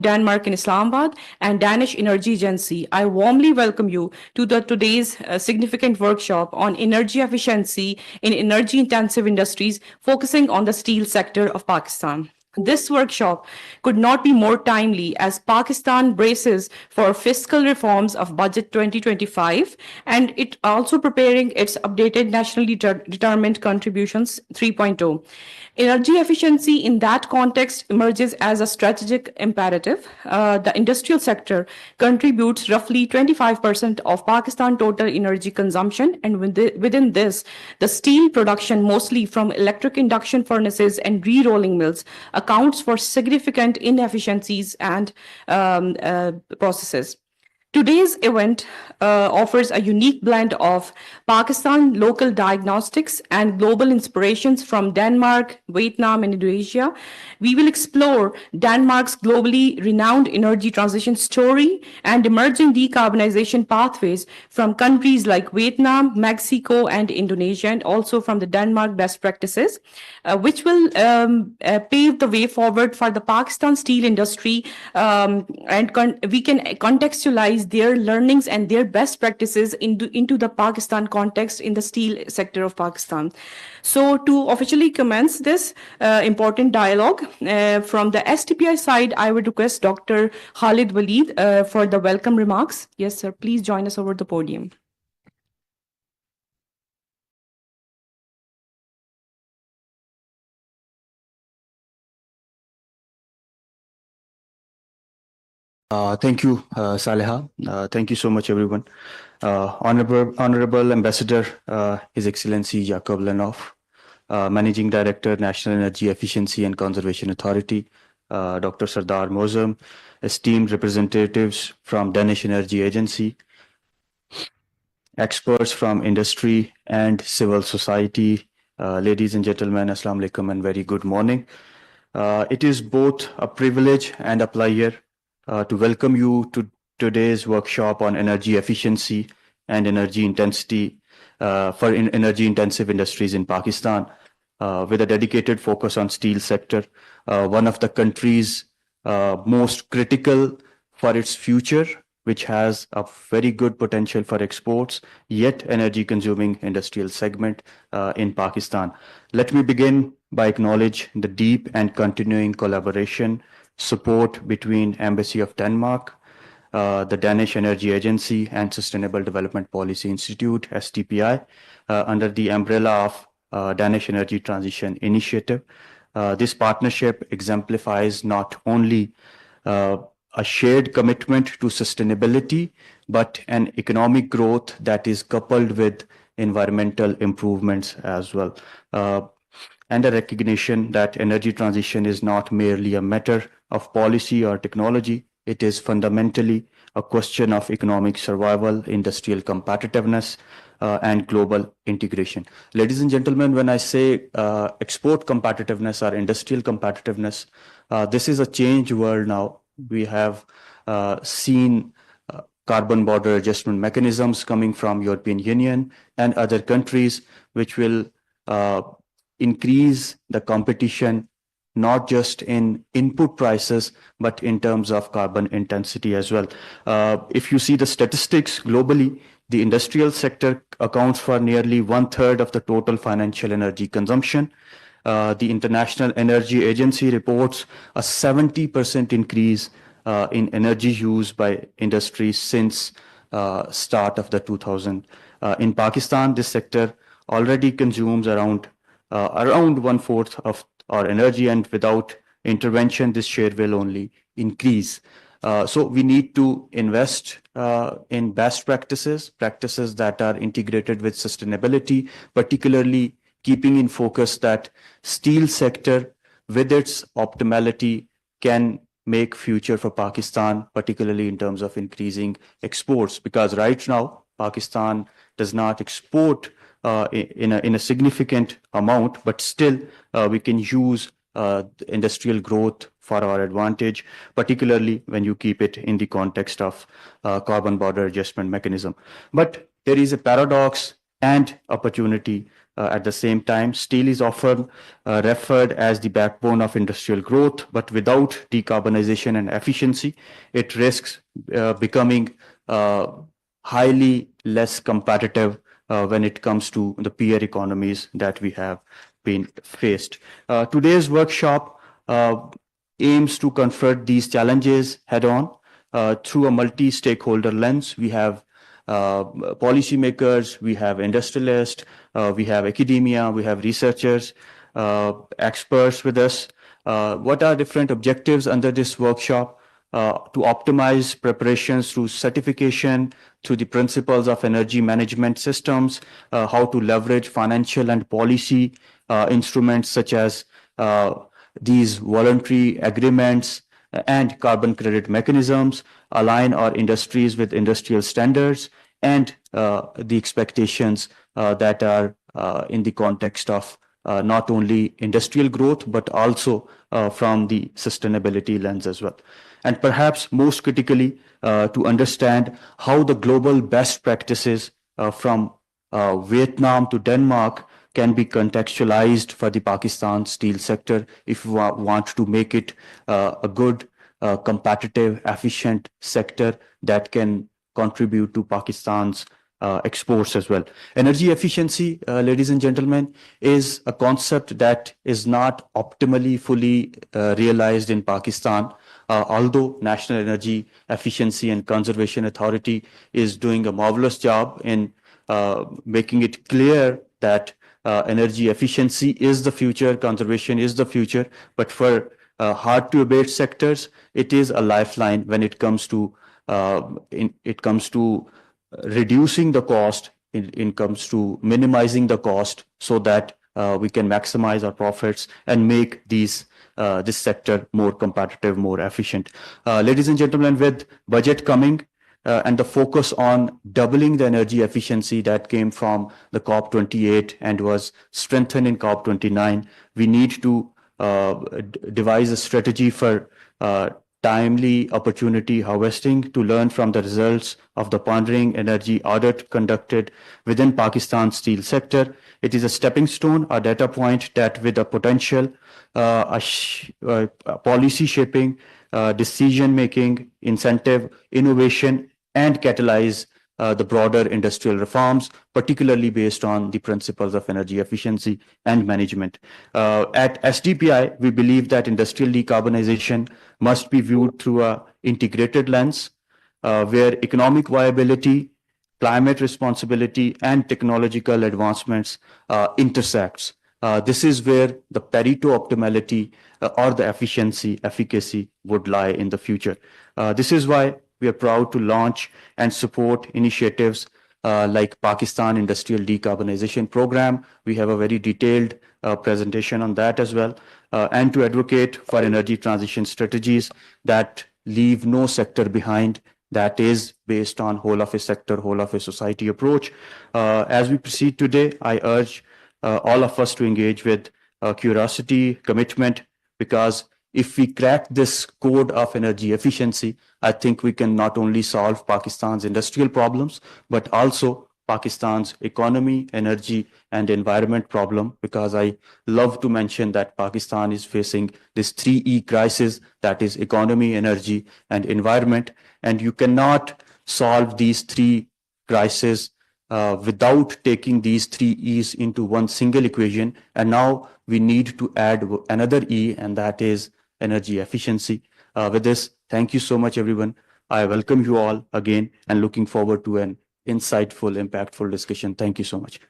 Denmark in Islamabad, and Danish Energy Agency. I warmly welcome you to today's significant workshop on energy efficiency in energy-intensive industries, focusing on the steel sector of Pakistan. This workshop could not be more timely as Pakistan braces for fiscal reforms of Budget 2025 and it also preparing its updated nationally determined contributions 3.0. Energy efficiency in that context emerges as a strategic imperative. The industrial sector contributes roughly 25% of Pakistan total energy consumption, and within this, the steel production, mostly from electric induction furnaces and re-rolling mills, accounts for significant inefficiencies and processes. Today's event offers a unique blend of Pakistan local diagnostics and global inspirations from Denmark, Vietnam, and Indonesia. We will explore Denmark's globally renowned energy transition story and emerging decarbonization pathways from countries like Vietnam, Mexico, and Indonesia, and also from the Denmark best practices, which will pave the way forward for the Pakistan steel industry, and we can contextualize their learnings and their best practices into the Pakistan context in the steel sector of Pakistan. So to officially commence this important dialogue from the STPI side, I would request Dr. Khalid Waleed for the welcome remarks. Yes, sir, please join us over the podium. Thank you, Saleha. Thank you so much, everyone. Honorable Ambassador, His Excellency Jakob Lenoff, Managing Director, National Energy Efficiency and Conservation Authority, Dr. Sardar Mozam, esteemed representatives from Danish Energy Agency, experts from industry and civil society, ladies and gentlemen, Assalamu alaikum and very good morning. It is both a privilege and a pleasure to welcome you to today's workshop on energy efficiency and energy intensity for energy intensive industries in Pakistan, with a dedicated focus on steel sector, one of the country's most critical for its future, which has a very good potential for exports, yet energy consuming industrial segment in Pakistan. Let me begin by acknowledging the deep and continuing collaboration support between Embassy of Denmark, the Danish Energy Agency, and Sustainable Development Policy Institute, STPI, under the umbrella of Danish Energy Transition Initiative. This partnership exemplifies not only a shared commitment to sustainability, but an economic growth that is coupled with environmental improvements as well. And a recognition that energy transition is not merely a matter of policy or technology. It is fundamentally a question of economic survival, industrial competitiveness, and global integration. Ladies and gentlemen, when I say export competitiveness or industrial competitiveness, this is a changed world now. We have seen carbon border adjustment mechanisms coming from European Union and other countries, which will increase the competition, not just in input prices, but in terms of carbon intensity as well. If you see the statistics globally, the industrial sector accounts for nearly 1/3 of the total financial energy consumption. The International Energy Agency reports a 70% increase in energy use by industries since start of the 2000. In Pakistan, this sector already consumes around 1/4 of our energy, and without intervention, this share will only increase. So we need to invest in best practices that are integrated with sustainability, particularly keeping in focus that steel sector with its optimality can make future for Pakistan, particularly in terms of increasing exports, because right now Pakistan does not export in a significant amount, but still we can use industrial growth for our advantage, particularly when you keep it in the context of carbon border adjustment mechanism. But there is a paradox and opportunity At the same time, steel is often referred as the backbone of industrial growth, but without decarbonization and efficiency, it risks becoming highly less competitive when it comes to the peer economies that we have been faced. Today's workshop aims to confront these challenges head on through a multi-stakeholder lens. We have policymakers, we have industrialists, we have academia, we have researchers, experts with us. What are different objectives under this workshop? To optimize preparations through certification, through the principles of energy management systems, how to leverage financial and policy instruments such as these voluntary agreements and carbon credit mechanisms, align our industries with industrial standards and the expectations that are in the context of not only industrial growth, but also from the sustainability lens as well. And perhaps most critically, to understand how the global best practices from Vietnam to Denmark can be contextualized for the Pakistan steel sector if we want to make it a good, competitive, efficient sector that can contribute to Pakistan's exports as well. Energy efficiency, ladies and gentlemen, is a concept that is not optimally fully realized in Pakistan. Although National Energy Efficiency and Conservation Authority is doing a marvelous job in making it clear that energy efficiency is the future, conservation is the future, but for hard to abate sectors, it is a lifeline when it comes to reducing the cost, it comes to minimizing the cost so that we can maximize our profits and make this sector more competitive, more efficient. Ladies and gentlemen, with budget coming and the focus on doubling the energy efficiency that came from the COP28 and was strengthened in COP29, we need to devise a strategy for timely opportunity harvesting to learn from the results of the pondering energy audit conducted within Pakistan's steel sector. It is a stepping stone, a data point that with a potential policy shaping, decision making, incentive, innovation, and catalyze the broader industrial reforms, particularly based on the principles of energy efficiency and management. At SDPI, we believe that industrial decarbonization must be viewed through an integrated lens where economic viability, climate responsibility, and technological advancements intersects. This is where the Pareto optimality or the efficacy would lie in the future. This is why we are proud to launch and support initiatives like Pakistan Industrial Decarbonization Program. We have a very detailed presentation on that as well, and to advocate for energy transition strategies that leave no sector behind, that is based on whole of a sector, whole of a society approach. As we proceed today, I urge all of us to engage with curiosity, commitment, because if we crack this code of energy efficiency, I think we can not only solve Pakistan's industrial problems, but also Pakistan's economy, energy, and environment problem, because I love to mention that Pakistan is facing this 3E crisis, that is economy, energy, and environment. And you cannot solve these three crises without taking these three E's into one single equation. And now we need to add another E, and that is energy efficiency. With this, thank you so much, everyone. I welcome you all again and looking forward to an insightful, impactful discussion. Thank you so much.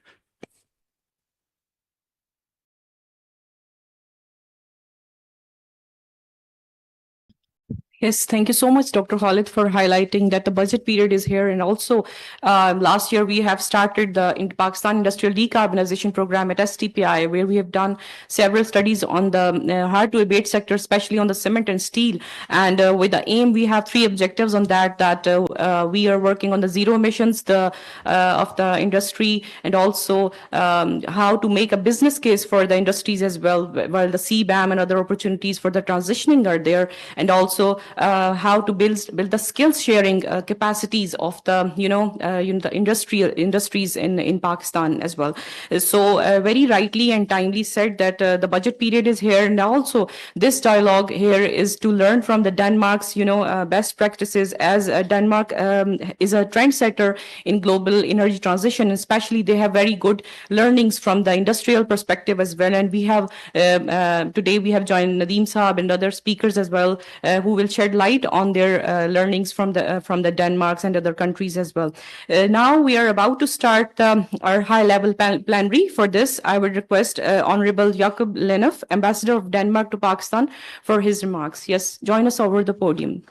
Yes, thank you so much, Dr. Khalid, for highlighting that the budget period is here. And also, last year we have started the Pakistan Industrial Decarbonization Program at STPI, where we have done several studies on the hard to abate sector, especially on the cement and steel. And with the aim, we have three objectives on that, we are working on the zero emissions of the industry, and also how to make a business case for the industries as well, while the CBAM and other opportunities for the transitioning are there, and also how to build the skills sharing capacities of the the industries in Pakistan as well. So very rightly and timely said that the budget period is here, and also this dialogue here is to learn from the Denmark's best practices, as Denmark is a trendsetter in global energy transition. Especially they have very good learnings from the industrial perspective as well, and we have today we have joined Nadeem Saab and other speakers as well, who will shed light on their learnings from the Denmarks and other countries as well. Now we are about to start our high-level plenary. For this, I would request Honorable Jakob Lenoff, Ambassador of Denmark to Pakistan, for his remarks. Yes, join us over the podium.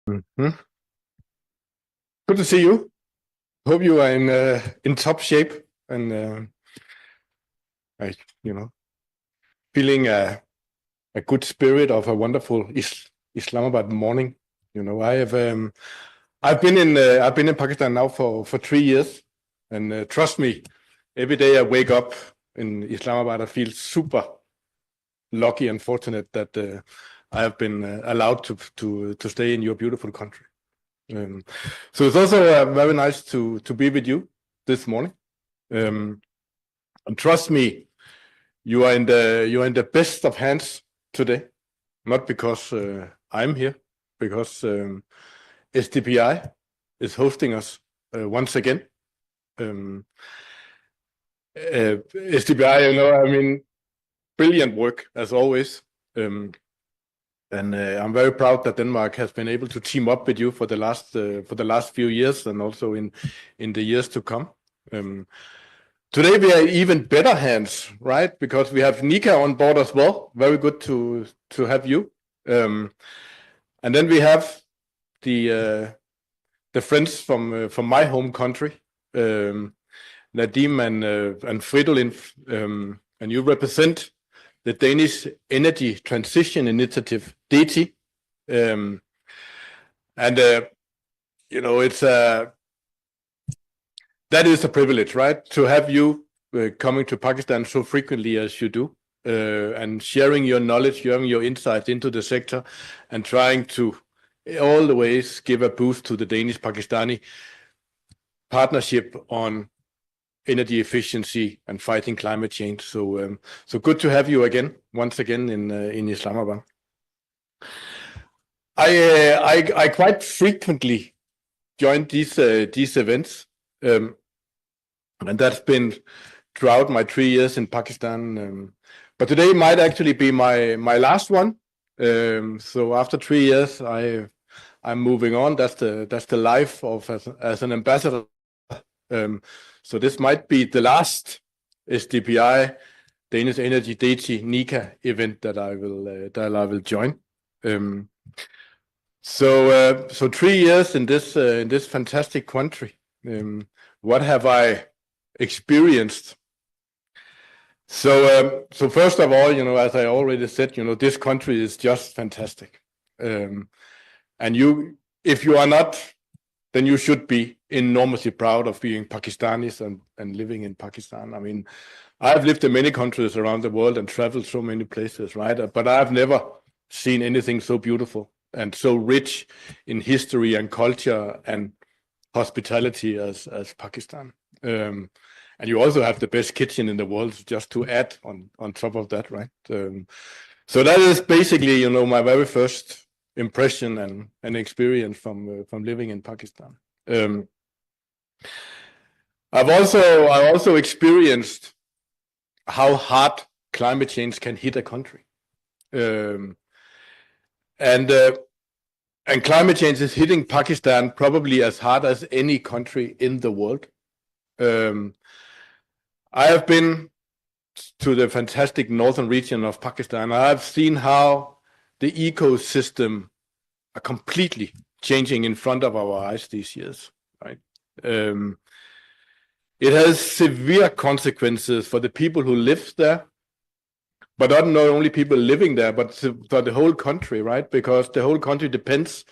Mm-hmm. Good to see you. Hope you are in top shape and feeling a good spirit of a wonderful Islamabad morning. I've been in Pakistan now for 3 years, and trust me, every day I wake up in Islamabad, I feel super lucky and fortunate that I have been allowed to stay in your beautiful country. So it's also very nice to be with you this morning. And trust me, you are in the best of hands today, not because I'm here, because SDPI is hosting us once again. SDPI, brilliant work as always. And I'm very proud that Denmark has been able to team up with you for the last few years, and also in the years to come. Today we are even better hands, right? Because we have Nika on board as well. Very good to have you. And then we have the friends from my home country, Nadeem and Fridolin, and you represent the Danish Energy Transition Initiative, DETI. That is a privilege, right? To have you coming to Pakistan so frequently as you do, and sharing your knowledge, sharing your insights into the sector, and trying to all the ways give a boost to the Danish-Pakistani partnership on energy efficiency and fighting climate change. So good to have you once again in Islamabad. I quite frequently join these events, and that's been throughout my 3 years in Pakistan. But today might actually be my last one. So after 3 years, I'm moving on. That's the life of as an ambassador. So this might be the last SDPI, Danish Energy DETI Nika event that I will join. So 3 years in this fantastic country. What have I experienced? So first of all, as I already said, this country is just fantastic. And if you are not, then you should be enormously proud of being Pakistanis and living in Pakistan. I mean, I've lived in many countries around the world and traveled so many places, right? But I've never seen anything so beautiful and so rich in history and culture and hospitality as Pakistan. And you also have the best kitchen in the world, just to add on top of that, right? So that is basically, my very first impression and experience from living in Pakistan. I also experienced how hard climate change can hit a country, and climate change is hitting Pakistan probably as hard as any country in the world. I have been to the fantastic northern region of Pakistan. I've seen how the ecosystem are completely changing in front of our eyes these years, right? It has severe consequences for the people who live there, but not only people living there, but for the whole country, right? Because the whole country depends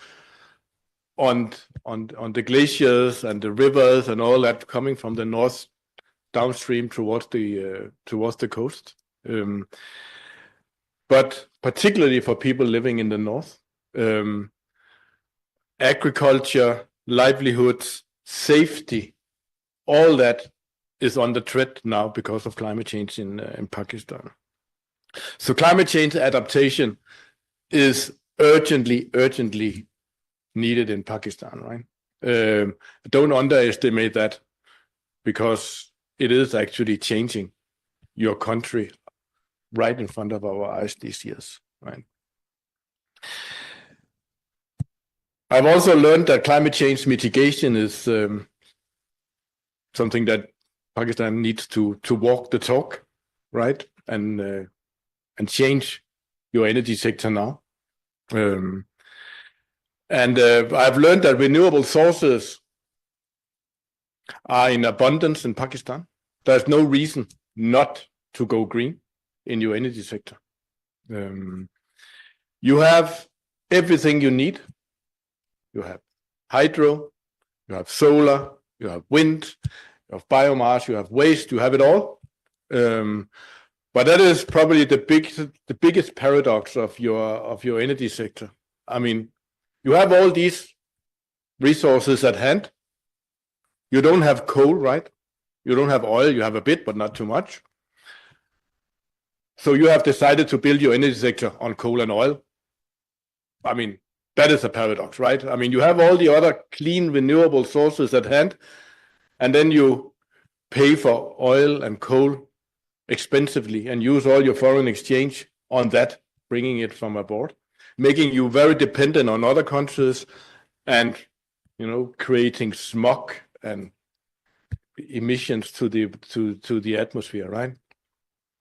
on the glaciers and the rivers and all that coming from the north downstream towards the coast. But particularly for people living in the north, agriculture, livelihoods, safety, all that is under threat now because of climate change in Pakistan. So climate change adaptation is urgently needed in Pakistan, right? Don't underestimate that, because it is actually changing your country right in front of our eyes these years, right? I've also learned that climate change mitigation is something that Pakistan needs to walk the talk, right? And change your energy sector now. And I've learned that renewable sources are in abundance in Pakistan. There's no reason not to go green in your energy sector. You have everything you need. You have hydro, you have solar, you have wind, you have biomass, you have waste, you have it all. But that is probably the biggest paradox of your energy sector. I mean, you have all these resources at hand. You don't have coal, right? You don't have oil. You have a bit, but not too much. So you have decided to build your energy sector on coal and oil. I mean, that is a paradox, right? I mean, you have all the other clean, renewable sources at hand, and then you pay for oil and coal expensively and use all your foreign exchange on that, bringing it from abroad, making you very dependent on other countries, and, you know, creating smog and emissions to the atmosphere, right?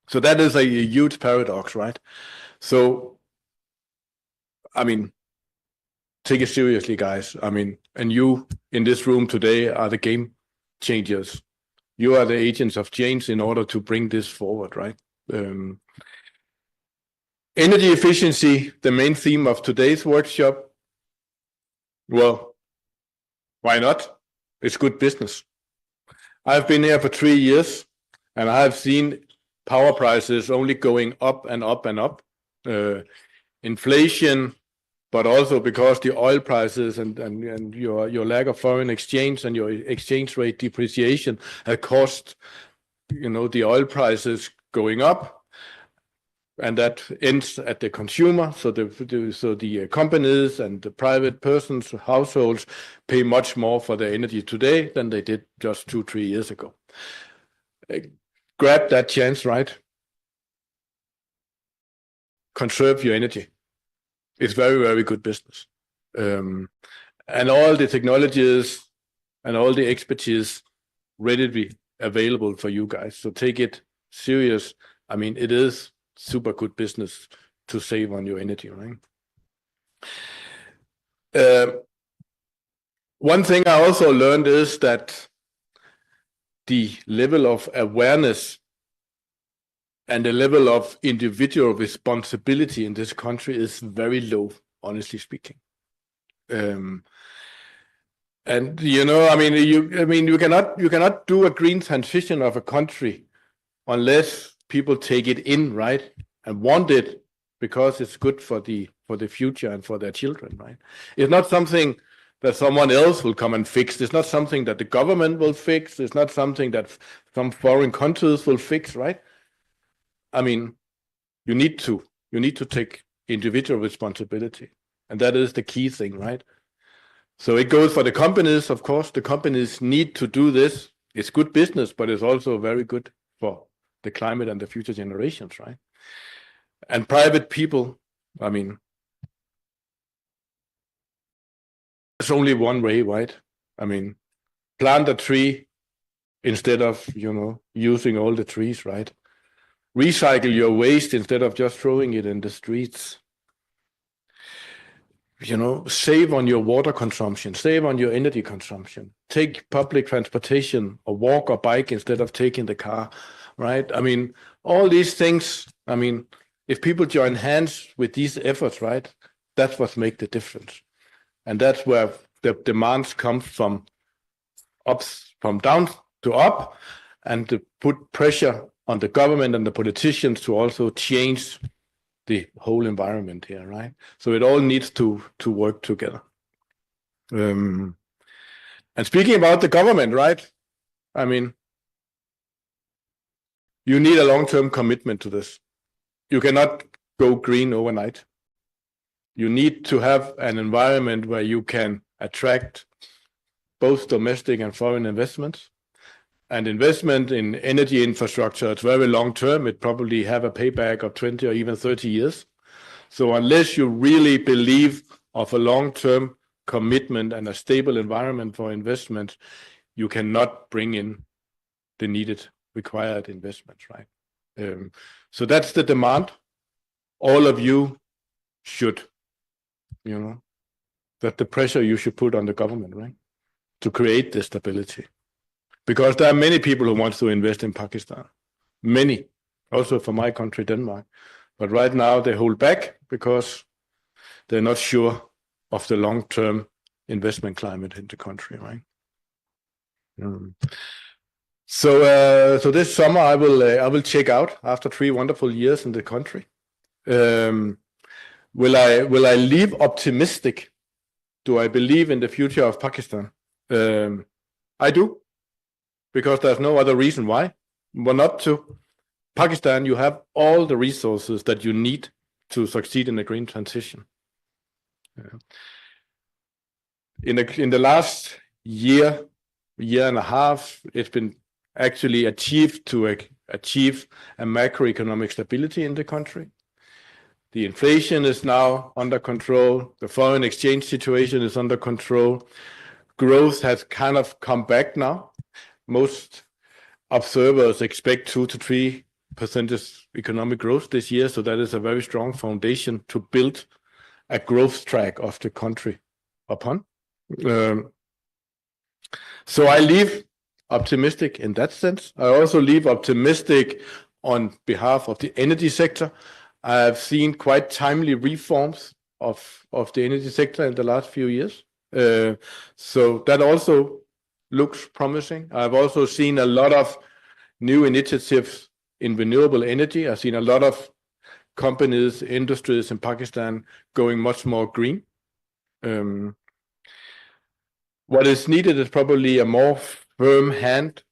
So that is a huge paradox, right? So, I mean, take it seriously, guys. I mean, and you in this room today are the game changers. You are the agents of change in order to bring this forward, right? Energy efficiency, the main theme of today's workshop. Well, why not? It's good business. I've been here for 3 years, and I have seen power prices only going up and up and up. Inflation, but also because the oil prices and your lack of foreign exchange and your exchange rate depreciation have caused, you know, the oil prices going up, and that ends at the consumer. So the companies and the private persons, households, pay much more for their energy today than they did just 2-3 years ago. Grab that chance, right? Conserve your energy. It's very, very good business. And all the technologies and all the expertise readily available for you guys. So take it serious. I mean, it is super good business to save on your energy, right? One thing I also learned is that the level of awareness and the level of individual responsibility in this country is very low, honestly speaking. And you know, I mean, you cannot do a green transition of a country unless people take it in, right, and want it because it's good for the future and for their children, right? It's not something that someone else will come and fix. It's not something that the government will fix. It's not something that some foreign countries will fix, right? I mean, you need to take individual responsibility, and that is the key thing, right? So it goes for the companies, of course. The companies need to do this. It's good business, but it's also very good for the climate and the future generations, right? And private people, I mean, there's only one way, right? I mean, plant a tree instead of, you know, using all the trees, right? Recycle your waste instead of just throwing it in the streets. save on your water consumption, save on your energy consumption, take public transportation or walk or bike instead of taking the car, right? I mean, all these things, I mean, if people join hands with these efforts, right, that's what makes the difference. And that's where the demands come from down to up, and to put pressure on the government and the politicians to also change the whole environment here, right? So it all needs to work together. And speaking about the government, right? I mean, you need a long-term commitment to this. You cannot go green overnight. You need to have an environment where you can attract both domestic and foreign investments. And investment in energy infrastructure, it's very long term. It probably have a payback of 20 or even 30 years. So unless you really believe of a long-term commitment and a stable environment for investment, you cannot bring in the needed required investments, right? So that's the demand. All of you should, that the pressure you should put on the government, right? To create the stability. Because there are many people who want to invest in Pakistan. Many, also from my country, Denmark. But right now they hold back because they're not sure of the long-term investment climate in the country, right? So this summer I will check out after 3 wonderful years in the country. Will I leave optimistic? Do I believe in the future of Pakistan? I do. Because there's no other reason why. Well, not to. Pakistan, you have all the resources that you need to succeed in the green transition. In the last year and a half, it's been actually achieved to achieve a macroeconomic stability in the country. The inflation is now under control. The foreign exchange situation is under control. Growth has kind of come back now. Most observers expect 2 to 3% economic growth this year, so that is a very strong foundation to build a growth track of the country upon. So I leave optimistic in that sense. I also leave optimistic on behalf of the energy sector. I have seen quite timely reforms of the energy sector in the last few years. So that also looks promising. I've also seen a lot of new initiatives in renewable energy. I've seen a lot of companies, industries in Pakistan going much more green. What is needed is probably a more firm hand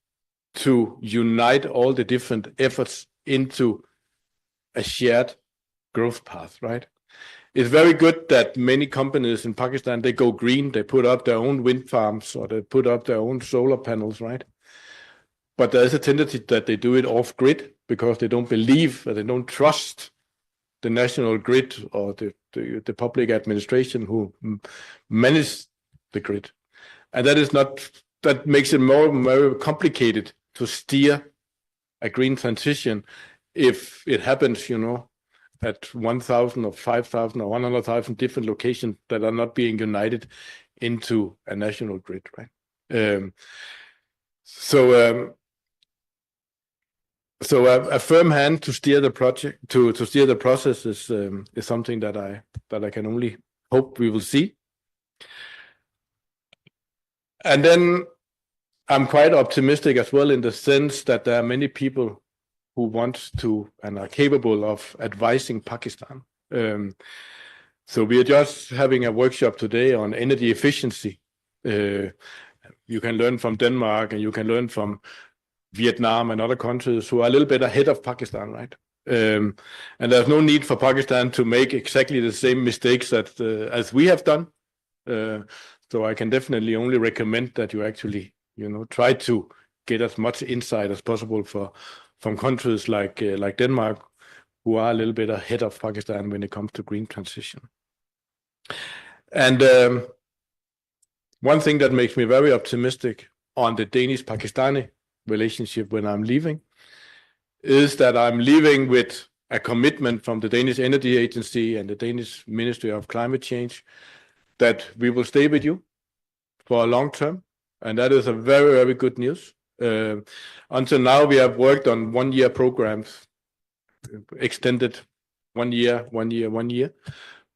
to unite all the different efforts into a shared growth path, right? It's very good that many companies in Pakistan, they go green, they put up their own wind farms or they put up their own solar panels, right? But there is a tendency that they do it off grid because they don't believe, or they don't trust the national grid or the public administration who manage the grid. And that makes it more complicated to steer a green transition if it happens, at 1,000 or 5,000 or 100,000 different locations that are not being united into a national grid, right? So a firm hand to steer the project, to steer the process is something that I can only hope we will see. And then I'm quite optimistic as well in the sense that there are many people who want to and are capable of advising Pakistan. So we are just having a workshop today on energy efficiency. You can learn from Denmark and you can learn from Vietnam and other countries who are a little bit ahead of Pakistan, right? And there's no need for Pakistan to make exactly the same mistakes as we have done. So I can definitely only recommend that you actually, try to get as much insight as possible from countries like Denmark, who are a little bit ahead of Pakistan when it comes to green transition. And one thing that makes me very optimistic on the Danish-Pakistani relationship when I'm leaving is that I'm leaving with a commitment from the Danish Energy Agency and the Danish Ministry of Climate Change that we will stay with you for a long term. And that is a very, very good news. Until now, we have worked on 1 year programs, extended 1 year, 1 year, 1 year.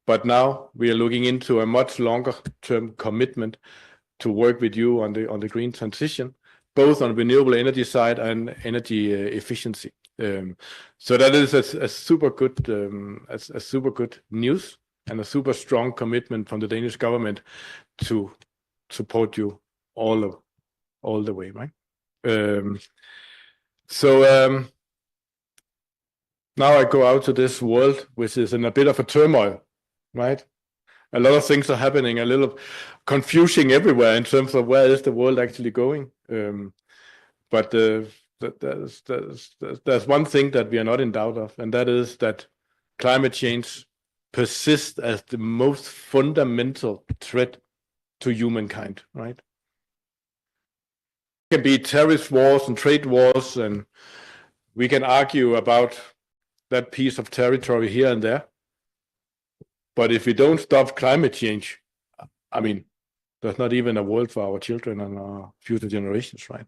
But now we are looking into a much longer term commitment to work with you on the green transition, both on renewable energy side and energy efficiency. So that is a super good news and a super strong commitment from the Danish government to support you all the way, right? Now I go out to this world, which is in a bit of a turmoil, right? A lot of things are happening, a little confusing everywhere in terms of where is the world actually going. But there's one thing that we are not in doubt of, and that is that climate change persists as the most fundamental threat to humankind, right? It can be terrorist wars and trade wars, and we can argue about that piece of territory here and there. But if we don't stop climate change, I mean, there's not even a world for our children and our future generations, right?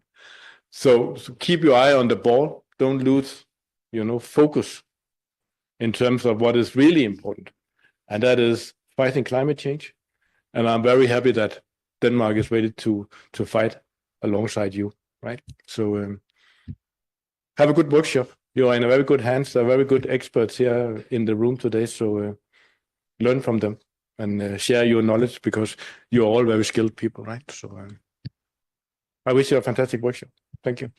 So keep your eye on the ball. Don't lose, focus in terms of what is really important. And that is fighting climate change. And I'm very happy that Denmark is ready to fight alongside you, right? So have a good workshop. You are in a very good hands. There are very good experts here in the room today. So learn from them and share your knowledge, because you're all very skilled people, right? So I wish you a fantastic workshop. Thank you.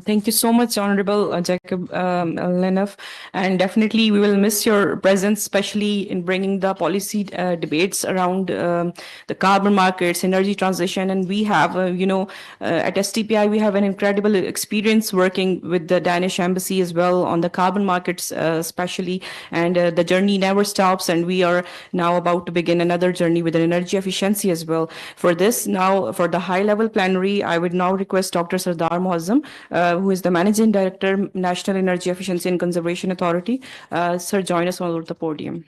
Thank you so much, Honorable Jacob Leneff. And definitely we will miss your presence, especially in bringing the policy debates around the carbon markets, energy transition. And we have, at STPI, we have an incredible experience working with the Danish Embassy as well on the carbon markets, especially. And the journey never stops. And we are now about to begin another journey with an energy efficiency as well. For this, now for the high-level plenary, I would now request Dr. Sardar Muazzam, who is the Managing Director, National Energy Efficiency and Conservation Authority. Sir, join us on the podium.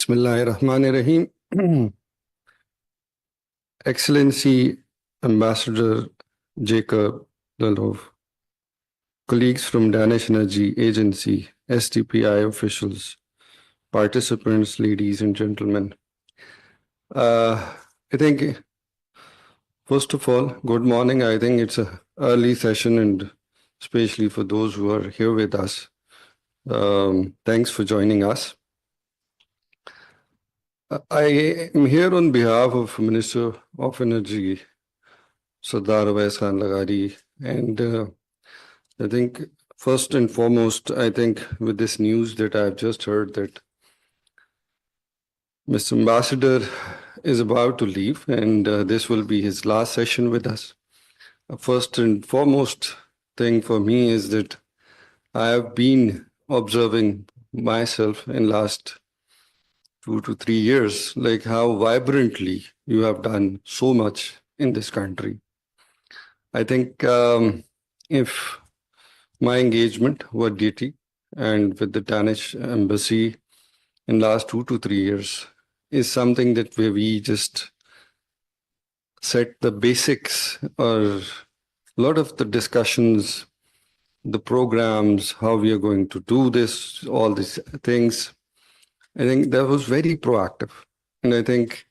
Bismillahirrahmanirrahim. Excellency Ambassador Jacob Leneff, colleagues from Danish Energy Agency, STPI officials, participants, ladies and gentlemen. I think, first of all, good morning. I think it's an early session, and especially for those who are here with us, thanks for joining us. I am here on behalf of Minister of Energy, Sardar Awais Khan Lagari, and I think first and foremost, I think with this news that I've just heard that Mr. Ambassador is about to leave, and this will be his last session with us. First and foremost thing for me is that I have been observing myself in last 2 to 3 years, like how vibrantly you have done so much in this country. I think if my engagement with DT and with the Danish Embassy in last 2 to 3 years is something that where we just set the basics, or a lot of the discussions, the programs, how we are going to do this, all these things. I think that was very proactive. And I think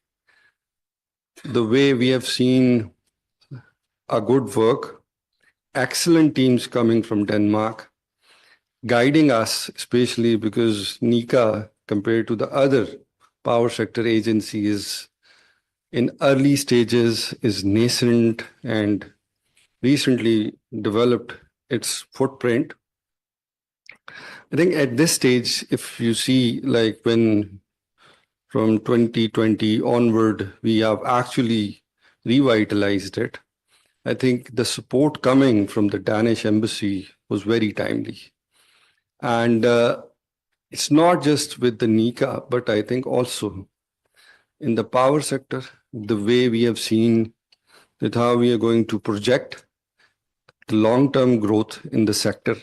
the way we have seen a good work, excellent teams coming from Denmark, guiding us, especially because NICA, compared to the other power sector agencies, in early stages is nascent and recently developed its footprint. I think at this stage, if you see like when from 2020 onward, we have actually revitalized it. I think the support coming from the Danish embassy was very timely. And it's not just with the NICA, but I think also in the power sector, the way we have seen that how we are going to project the long-term growth in the sector.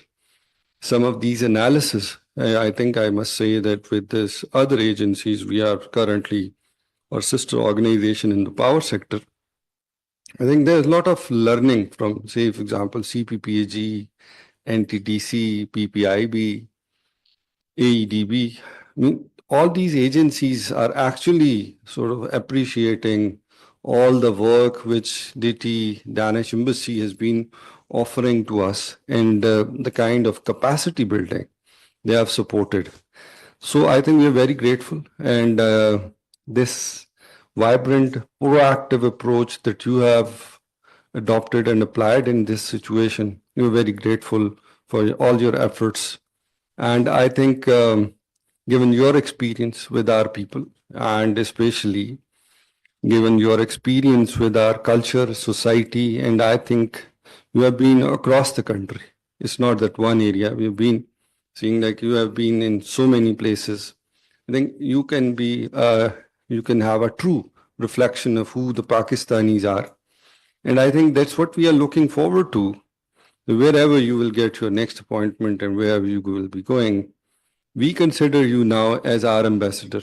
Some of these analysis, I think I must say that with this other agencies, we are currently our sister organization in the power sector. I think there's a lot of learning from, say, for example, CPPAG, NTDC, PPIB, AEDB. I mean, all these agencies are actually sort of appreciating all the work which DT, Danish Embassy, has been offering to us and the kind of capacity building they have supported. So I think we're very grateful. And this vibrant, proactive approach that you have adopted and applied in this situation, we're very grateful for all your efforts. And I think given your experience with our people, and especially given your experience with our culture, society, and I think you have been across the country. It's not that one area. We've been seeing like you have been in so many places. I think you can be, you can have a true reflection of who the Pakistanis are. And I think that's what we are looking forward to. Wherever you will get your next appointment and wherever you will be going, we consider you now as our ambassador.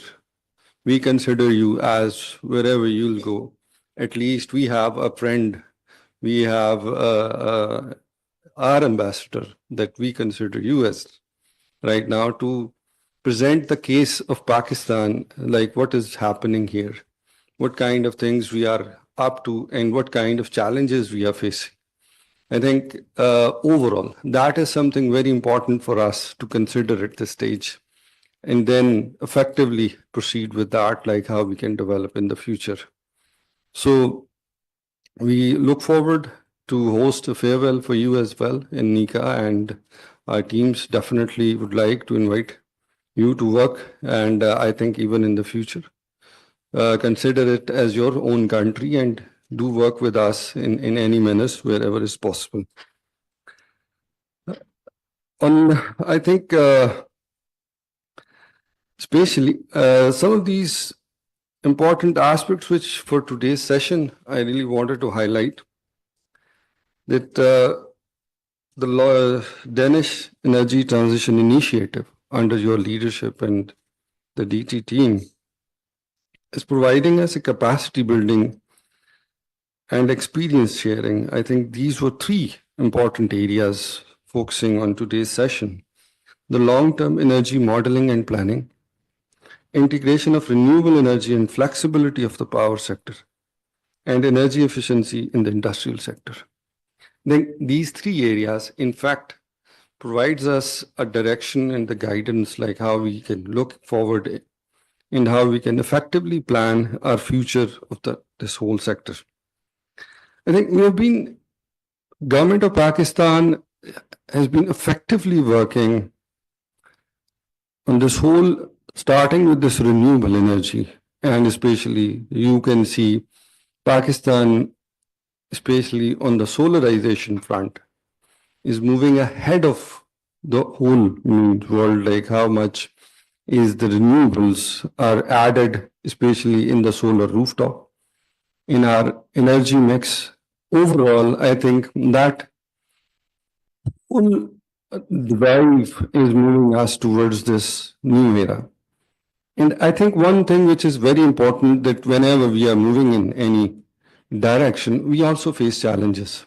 We consider you as wherever you'll go. At least we have a friend. We have our ambassador that we consider you as right now to present the case of Pakistan, like what is happening here, what kind of things we are up to, and what kind of challenges we are facing. I think overall, that is something very important for us to consider at this stage, and then effectively proceed with that, like how we can develop in the future. So we look forward to host a farewell for you as well in NICA, and our teams definitely would like to invite you to work, and I think even in the future, consider it as your own country and do work with us in any manners wherever is possible. I think especially some of these important aspects which for today's session I really wanted to highlight, that the Danish Energy Transition Initiative under your leadership and the DT team is providing us a capacity building and experience sharing. I think these were three important areas focusing on today's session: the long-term energy modeling and planning, integration of renewable energy and flexibility of the power sector, and energy efficiency in the industrial sector. Then these three areas, in fact, provides us a direction and the guidance like how we can look forward and how we can effectively plan our future of this whole sector. I think government of Pakistan has been effectively working on this whole, starting with this renewable energy, and especially you can see Pakistan, especially on the solarization front, is moving ahead of the whole world, like how much is the renewables are added, especially in the solar rooftop, in our energy mix. Overall, I think that whole drive is moving us towards this new era. And I think one thing which is very important, that whenever we are moving in any direction, we also face challenges.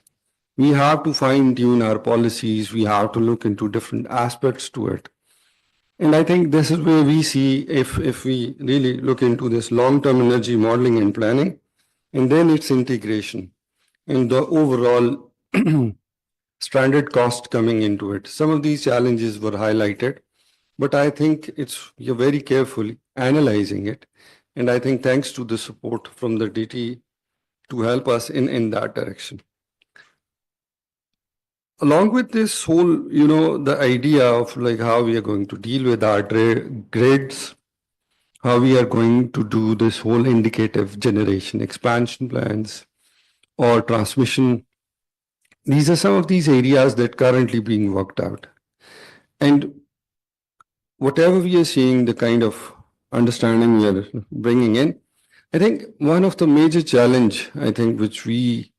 We have to fine tune our policies. We have to look into different aspects to it. And I think this is where we see if we really look into this long-term energy modeling and planning, and then its integration and the overall stranded cost coming into it. Some of these challenges were highlighted, but I think you're very carefully analyzing it. And I think thanks to the support from the DT to help us in that direction. along with this whole, the idea of like how we are going to deal with our grids, how we are going to do this whole indicative generation expansion plans or transmission. These are some of these areas that currently being worked out. And whatever we are seeing, the kind of understanding we are bringing in, I think one of the major challenge, I think, which we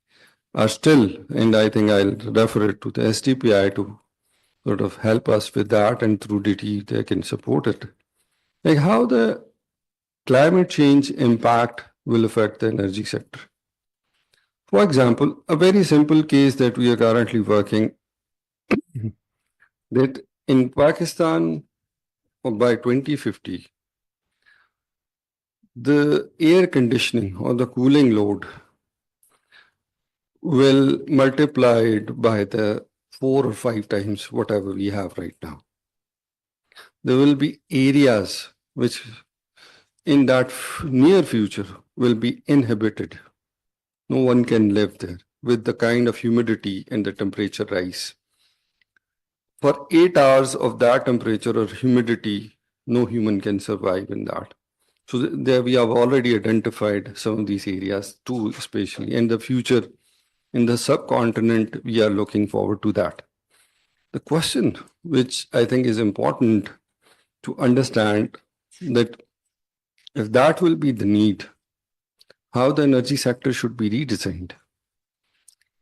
are still, and I think I'll refer it to the STPI to sort of help us with that, and through DT they can support it. Like how the climate change impact will affect the energy sector. For example, a very simple case that we are currently working that in Pakistan by 2050, the air conditioning or the cooling load will multiply it by the 4 or 5 times whatever we have right now. There will be areas which in that near future will be inhabited. No one can live there with the kind of humidity and the temperature rise. For 8 hours of that temperature or humidity, no human can survive in that. So there we have already identified some of these areas too, especially in the future. In the subcontinent, we are looking forward to that. The question which I think is important to understand that if that will be the need, how the energy sector should be redesigned.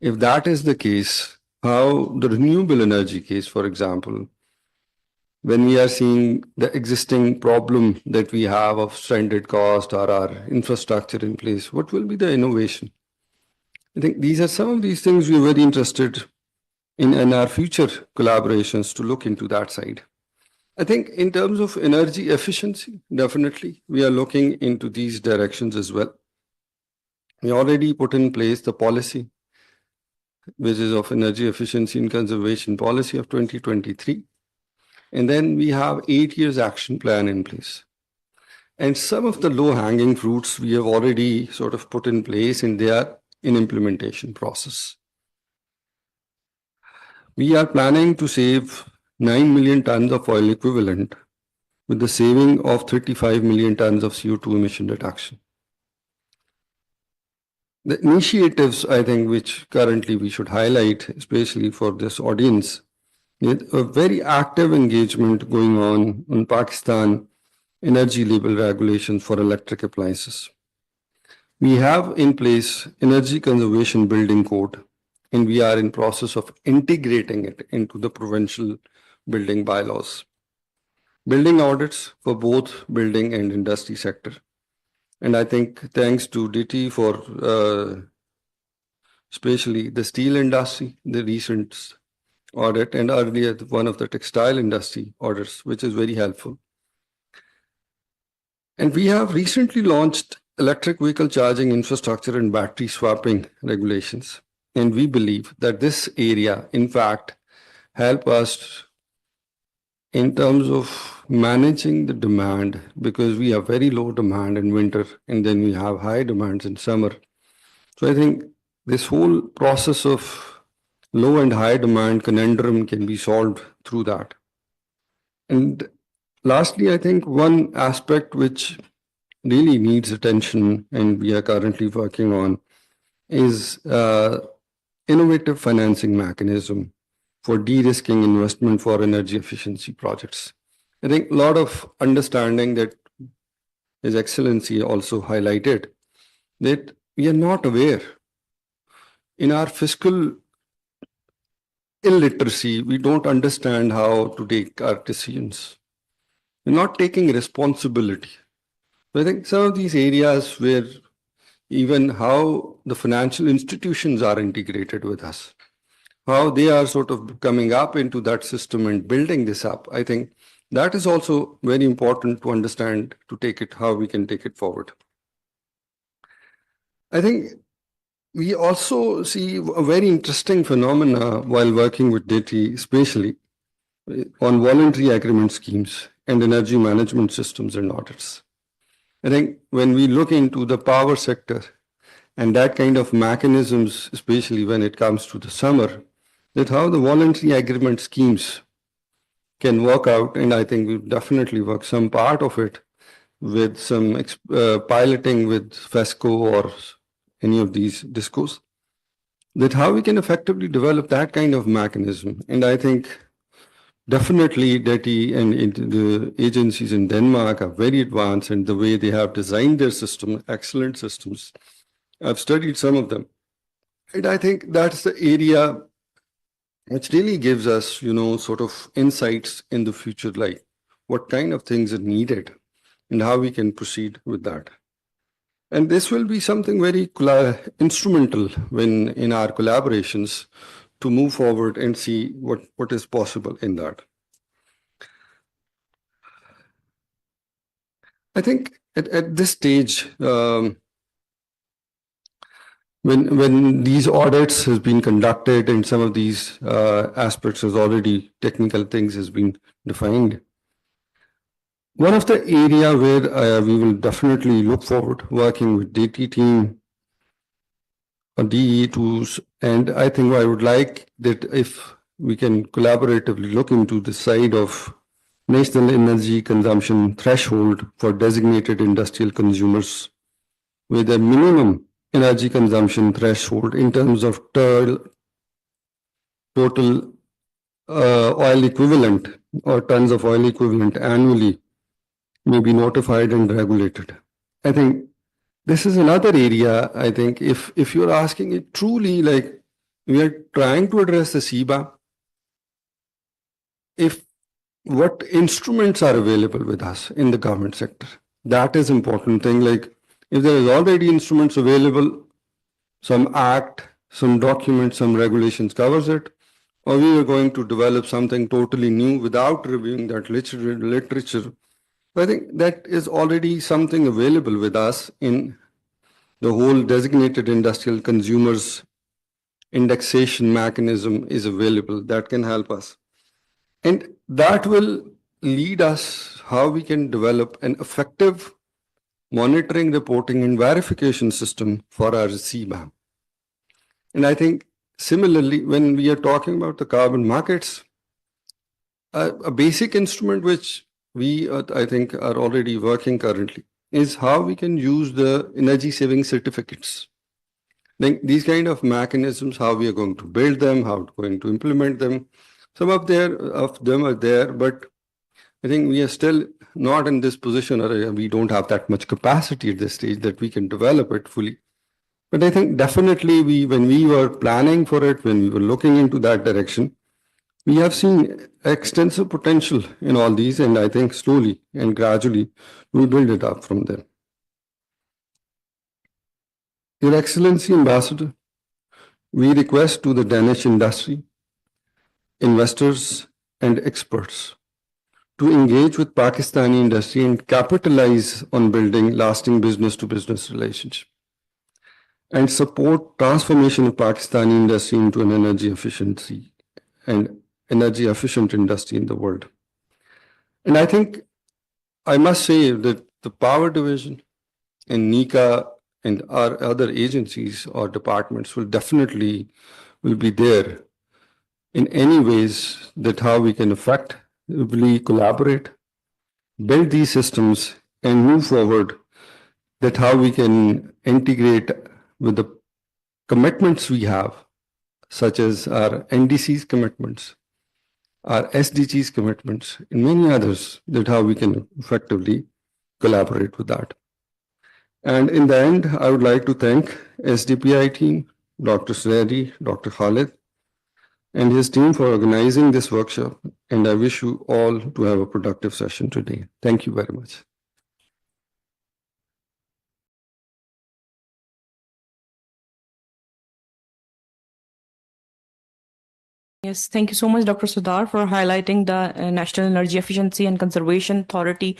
If that is the case, how the renewable energy case, for example, when we are seeing the existing problem that we have of stranded cost or our infrastructure in place, what will be the innovation? I think these are some of these things we're very interested in our future collaborations to look into that side. I think in terms of energy efficiency, definitely we are looking into these directions as well. We already put in place the policy, which is of energy efficiency and conservation policy of 2023. And then we have 8 years action plan in place. And some of the low-hanging fruits we have already sort of put in place and they are in implementation process. We are planning to save 9 million tons of oil equivalent with the saving of 35 million tons of CO2 emission reduction. The initiatives, I think, which currently we should highlight, especially for this audience, with a very active engagement going on in Pakistan energy label regulations for electric appliances. We have in place energy conservation building code, and we are in process of integrating it into the provincial building bylaws. Building audits for both building and industry sector. And I think thanks to DT for especially the steel industry, the recent audit, and earlier one of the textile industry audits, which is very helpful. And we have recently launched electric vehicle charging infrastructure and battery swapping regulations. And we believe that this area, in fact, help us in terms of managing the demand, because we have very low demand in winter and then we have high demands in summer. So I think this whole process of low and high demand conundrum can be solved through that. And lastly, I think one aspect which really needs attention and we are currently working on is innovative financing mechanism for de-risking investment for energy efficiency projects. I think a lot of understanding that His Excellency also highlighted that we are not aware. In our fiscal illiteracy, we don't understand how to take our decisions. We're not taking responsibility. So I think some of these areas where even how the financial institutions are integrated with us, how they are sort of coming up into that system and building this up, I think that is also very important to understand, to take it, how we can take it forward. I think we also see a very interesting phenomena while working with DT, especially on voluntary agreement schemes and energy management systems and audits. I think when we look into the power sector and that kind of mechanisms, especially when it comes to the summer, that how the voluntary agreement schemes can work out, and I think we'll definitely work some part of it with some piloting with FESCO or any of these discos, that how we can effectively develop that kind of mechanism. And I think definitely DETI and the agencies in Denmark are very advanced in the way they have designed their system, excellent systems. I've studied some of them. And I think that's the area which really gives us, sort of insights in the future, like what kind of things are needed and how we can proceed with that. And this will be something very instrumental when in our collaborations to move forward and see what is possible in that. I think at this stage, when these audits has been conducted and some of these aspects has already technical things has been defined, one of the area where we will definitely look forward working with DT team on DE tools, and I think I would like that if we can collaboratively look into the side of national energy consumption threshold for designated industrial consumers with a minimum energy consumption threshold in terms of total oil equivalent or tons of oil equivalent annually may be notified and regulated. I think this is another area. I think if you're asking it truly, like we are trying to address the CBAM, if what instruments are available with us in the government sector, that is important thing. Like if there is already instruments available, some act, some document, some regulations covers it, or we are going to develop something totally new without reviewing that literature. I think that is already something available with us in the whole designated industrial consumers indexation mechanism is available that can help us. And that will lead us how we can develop an effective monitoring, reporting, and verification system for our CBAM. And I think similarly, when we are talking about the carbon markets, a basic instrument which we, I think, are already working currently is how we can use the energy saving certificates. Like these kind of mechanisms, how we are going to build them, how we're going to implement them. Some of them are there, but I think we are still not in this position, or we don't have that much capacity at this stage that we can develop it fully. But I think definitely when we were planning for it, when we were looking into that direction, we have seen extensive potential in all these, and I think slowly and gradually we build it up from there. Your Excellency Ambassador, we request to the Danish industry, investors and experts to engage with Pakistani industry and capitalize on building lasting business-to-business relationship and support transformation of Pakistani industry into an energy efficiency and energy efficient industry in the world. And I think I must say that the power division and NICA and our other agencies or departments will definitely be there in any ways that how we can effectively collaborate, build these systems and move forward, that how we can integrate with the commitments we have, such as our NDC's commitments, our SDGs commitments, and many others, that how we can effectively collaborate with that. And in the end, I would like to thank SDPI team, Dr. Reddy, Dr. Khalid, and his team for organizing this workshop. And I wish you all to have a productive session today. Thank you very much. Yes, thank you so much, Dr. Sudhar, for highlighting the National Energy Efficiency and Conservation Authority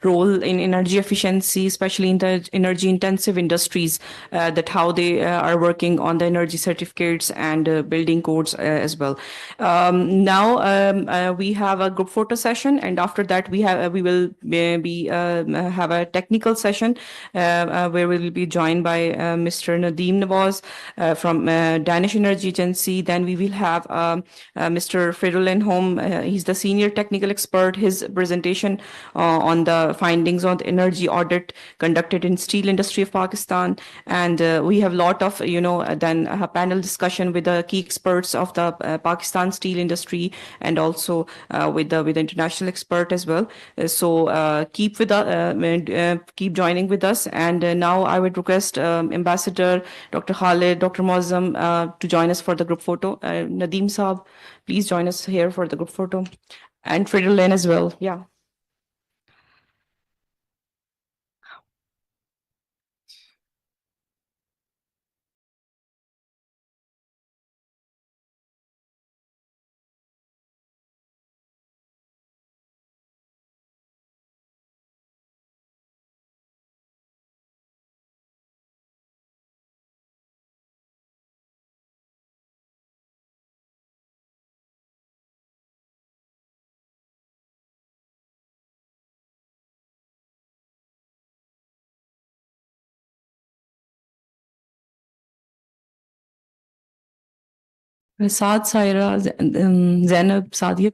role in energy efficiency, especially in the energy intensive industries, that how they are working on the energy certificates and building codes as well. Now we have a group photo session, and after that we will be have a technical session where we will be joined by Mr. Nadeem Nawaz from Danish Energy Agency. Then we will have Mr. Fridolin Home. He's the senior technical expert. His presentation on the findings on the energy audit conducted in steel industry of Pakistan. And we have a lot of, then a panel discussion with the key experts of the Pakistan steel industry, and also with the international expert as well. So keep joining with us. And now I would request Ambassador Dr. Khalid, Dr. Mozam to join us for the group photo. Nadeem Saab, please join us here for the group photo. And Friedel Lane as well. Yeah. Saad Saira, Zainab, Sadia.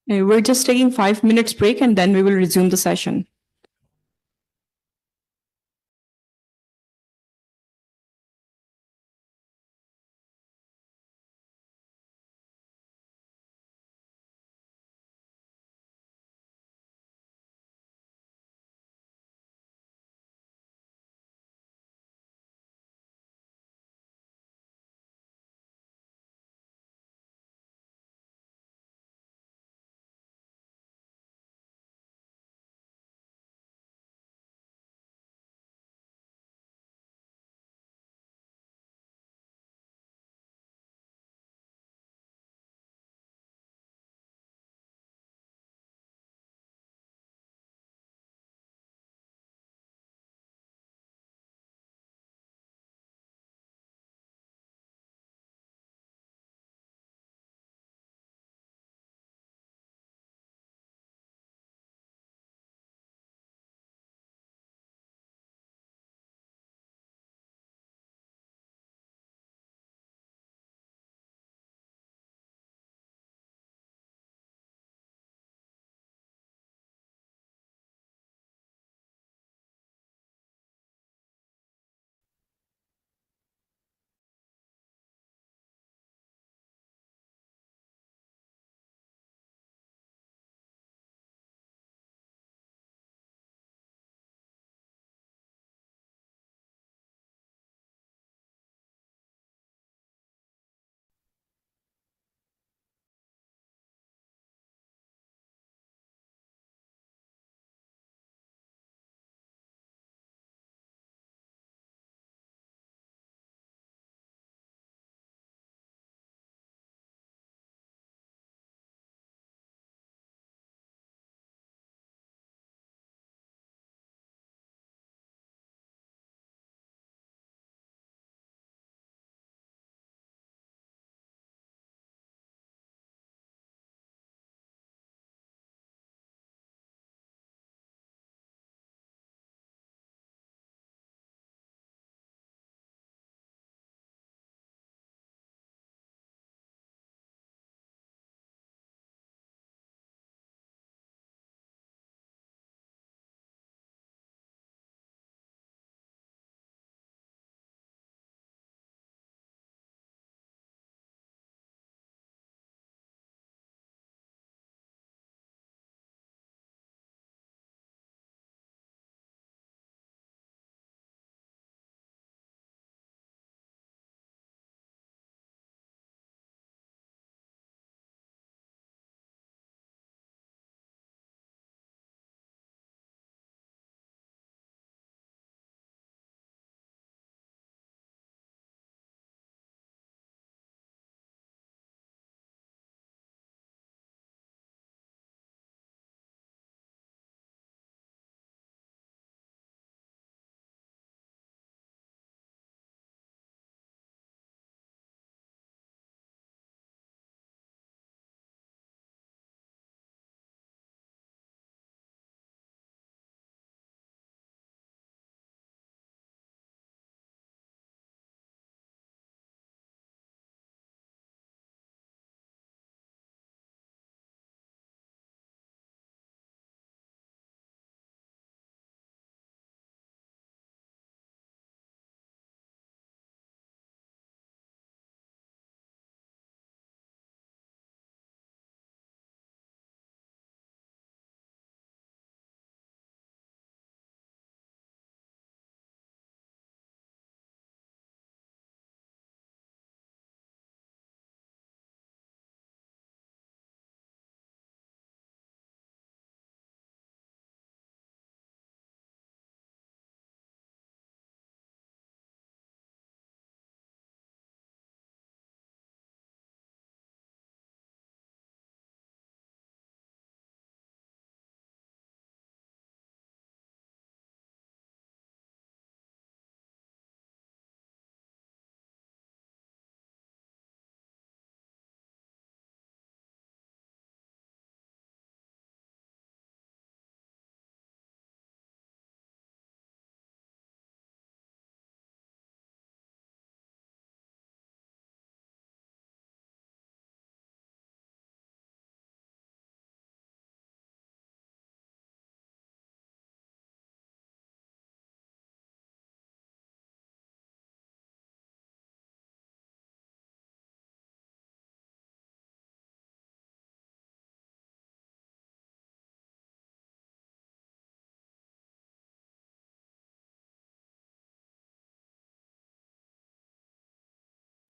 We're just taking 5 minutes break, and then we will resume the session.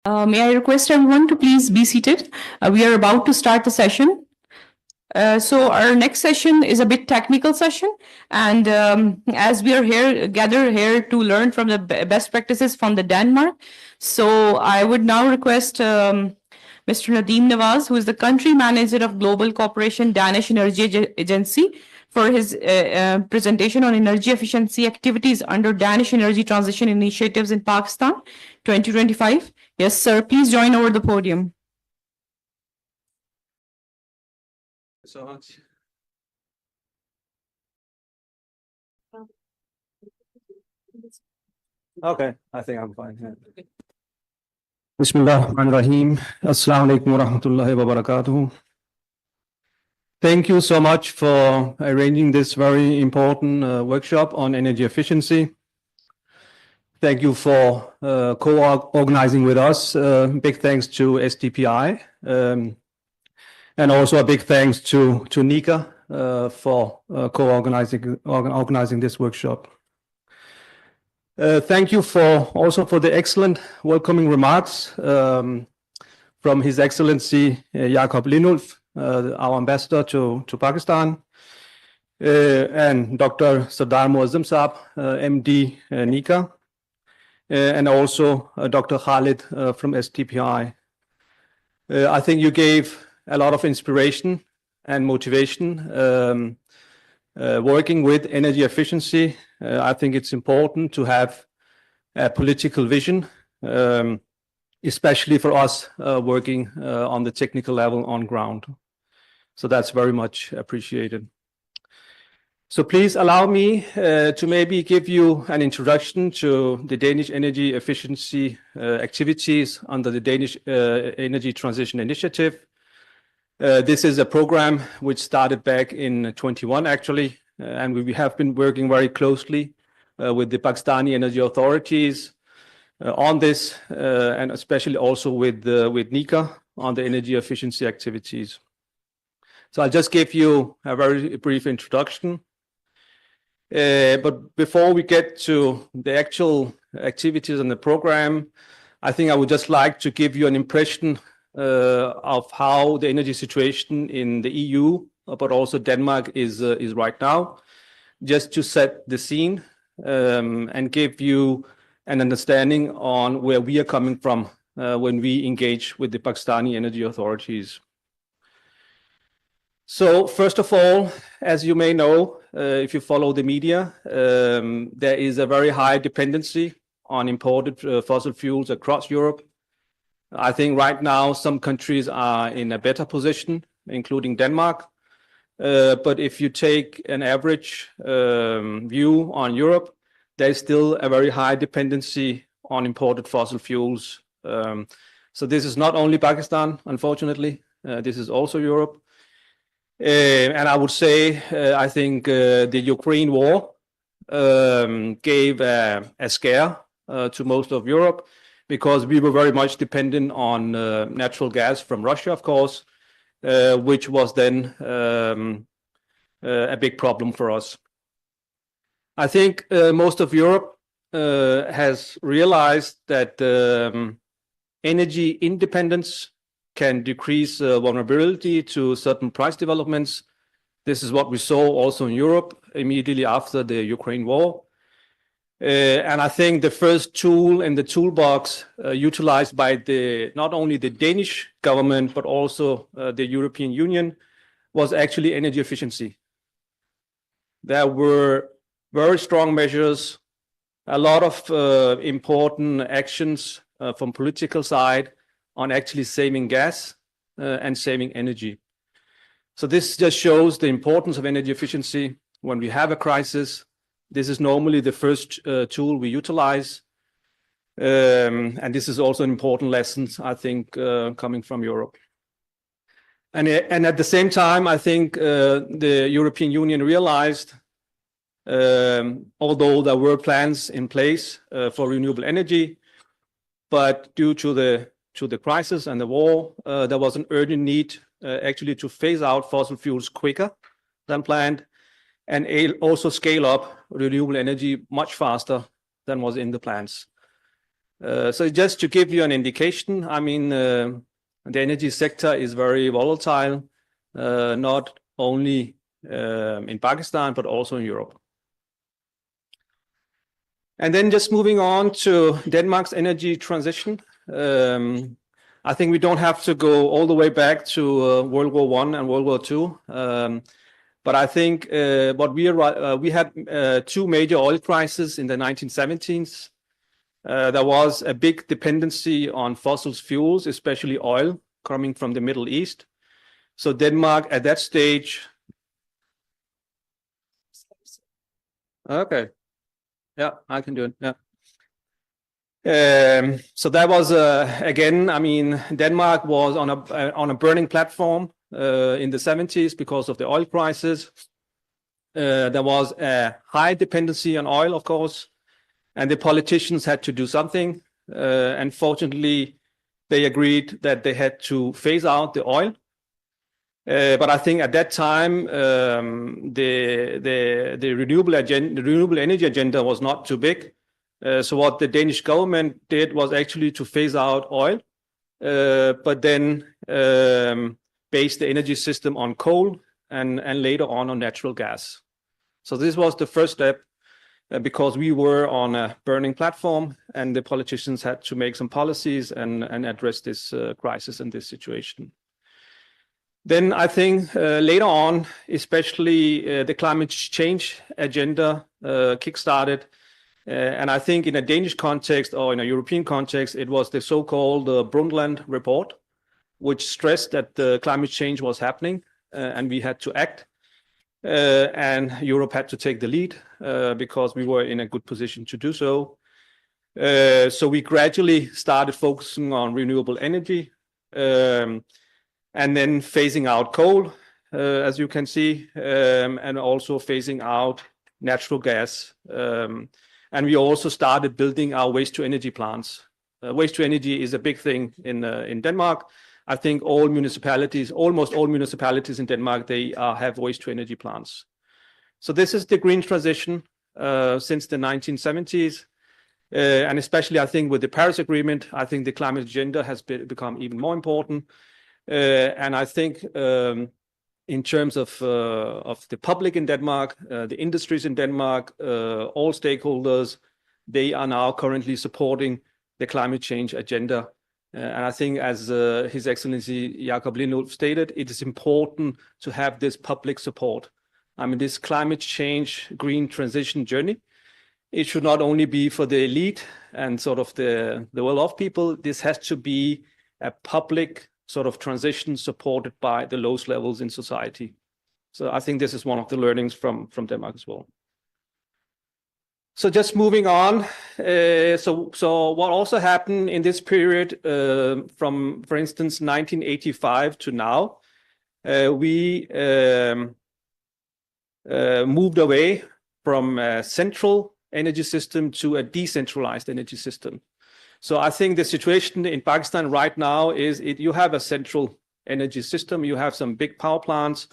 May I request everyone to please be seated? We are about to start the session. So our next session is a bit technical session, and as we are gathered here to learn from the best practices from the Denmark, so I would now request Mr. Nadeem Nawaz, who is the country manager of Global Cooperation Danish Energy Agency, for his presentation on energy efficiency activities under Danish Energy Transition Initiatives in Pakistan, 2025. Yes, sir. Please join over the podium. So much. Okay, I think I'm fine. Yeah. Bismillah ar-Rahman ar-Rahim. Assalamu alaikum wa rahmatullahi wa barakatuh. Thank you so much for arranging this very important workshop on energy efficiency. Thank you for co-organizing with us. Big thanks to STPI. And also a big thanks to Nika for organizing this workshop. Thank you also for the excellent welcoming remarks from His Excellency Jakob Lindulf, our ambassador to Pakistan, and Dr. Sardar Muazzam Saab, MD Nika, and also Dr. Khalid from STPI. I think you gave a lot of inspiration and motivation working with energy efficiency. I think it's important to have a political vision, especially for us working on the technical level on ground. So that's very much appreciated. So please allow me to maybe give you an introduction to the Danish energy efficiency activities under the Danish Energy Transition Initiative. This is a program which started back in 21 actually, and we have been working very closely with the Pakistani energy authorities on this, and especially also with Nika on the energy efficiency activities. So I'll just give you a very brief introduction. But before we get to the actual activities in the program, I think I would just like to give you an impression of how the energy situation in the EU, but also Denmark is right now, just to set the scene and give you an understanding on where we are coming from when we engage with the Pakistani energy authorities. So first of all, as you may know, if you follow the media, there is a very high dependency on imported fossil fuels across Europe. I think right now some countries are in a better position, including Denmark. But if you take an average view on Europe, there's still a very high dependency on imported fossil fuels. So this is not only Pakistan, unfortunately, this is also Europe. And I would say, I think the Ukraine war gave a scare to most of Europe, because we were very much dependent on natural gas from Russia, of course, which was then a big problem for us. I think most of Europe has realized that energy independence can decrease vulnerability to certain price developments. This is what we saw also in Europe immediately after the Ukraine war. And I think the first tool in the toolbox utilized by not only the Danish government, but also the European Union, was actually energy efficiency. There were very strong measures, a lot of important actions from political side on actually saving gas and saving energy. So this just shows the importance of energy efficiency when we have a crisis. This is normally the first tool we utilize. And this is also an important lesson, I think, coming from Europe. And at the same time, I think the European Union realized, although there were plans in place for renewable energy, but due to the crisis and the war, there was an urgent need actually to phase out fossil fuels quicker than planned, and also scale up renewable energy much faster than was in the plans. So just to give you an indication, I mean, the energy sector is very volatile, not only in Pakistan, but also in Europe. And then just moving on to Denmark's energy transition. I think we don't have to go all the way back to World War I and World War II. But I think we had two major oil crises in the 1970s. There was a big dependency on fossil fuels, especially oil, coming from the Middle East. So Denmark at that stage. Okay. Yeah, I can do it. Yeah. So that was again. I mean, Denmark was on a burning platform in the 70s because of the oil crisis. There was a high dependency on oil, of course, and the politicians had to do something. And fortunately, they agreed that they had to phase out the oil. But I think at that time, the renewable energy agenda was not too big. So what the Danish government did was actually to phase out oil, but then base the energy system on coal and later on natural gas. So this was the first step because we were on a burning platform and the politicians had to make some policies and address this crisis and this situation. Then I think later on, especially the climate change agenda kickstarted. And I think in a Danish context or in a European context, it was the so-called Brundtland report, which stressed that the climate change was happening and we had to act. And Europe had to take the lead because we were in a good position to do so. So we gradually started focusing on renewable energy. And then phasing out coal, as you can see, and also phasing out natural gas. And we also started building our waste-to-energy plants. Waste-to-energy is a big thing in Denmark. I think almost all municipalities in Denmark, they have waste-to-energy plants. So this is the green transition since the 1970s. And especially, I think, with the Paris Agreement, I think the climate agenda has become even more important. And I think in terms of the public in Denmark, the industries in Denmark, all stakeholders, they are now currently supporting the climate change agenda. And I think as His Excellency Jakob Lindulf stated, it is important to have this public support. I mean, this climate change green transition journey, it should not only be for the elite and sort of the well-off people. This has to be a public sort of transition supported by the lowest levels in society. So I think this is one of the learnings from Denmark as well. So just moving on. So what also happened in this period from, for instance, 1985 to now, we moved away from a central energy system to a decentralized energy system. So I think the situation in Pakistan right now is you have a central energy system, you have some big power plants,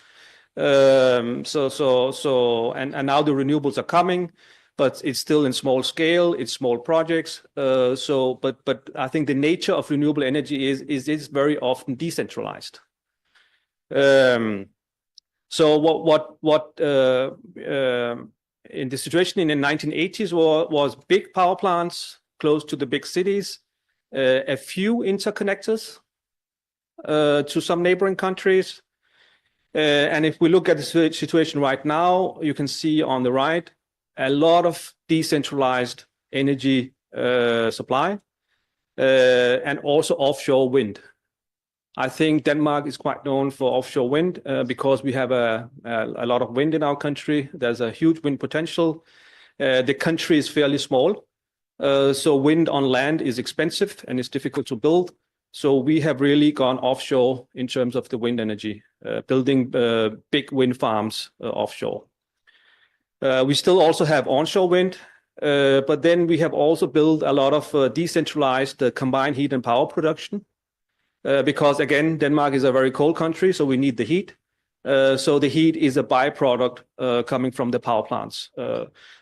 and now the renewables are coming, but it's still in small scale, it's small projects. But I think the nature of renewable energy is very often decentralized. So what in the situation in the 1980s was big power plants close to the big cities, a few interconnectors to some neighboring countries. And if we look at the situation right now, you can see on the right, a lot of decentralized energy supply and also offshore wind. I think Denmark is quite known for offshore wind because we have a lot of wind in our country. There's a huge wind potential. The country is fairly small. So wind on land is expensive and it's difficult to build. So we have really gone offshore in terms of the wind energy, building big wind farms offshore. We still also have onshore wind, but then we have also built a lot of decentralized combined heat and power production. Because again, Denmark is a very cold country, so we need the heat. So the heat is a byproduct coming from the power plants.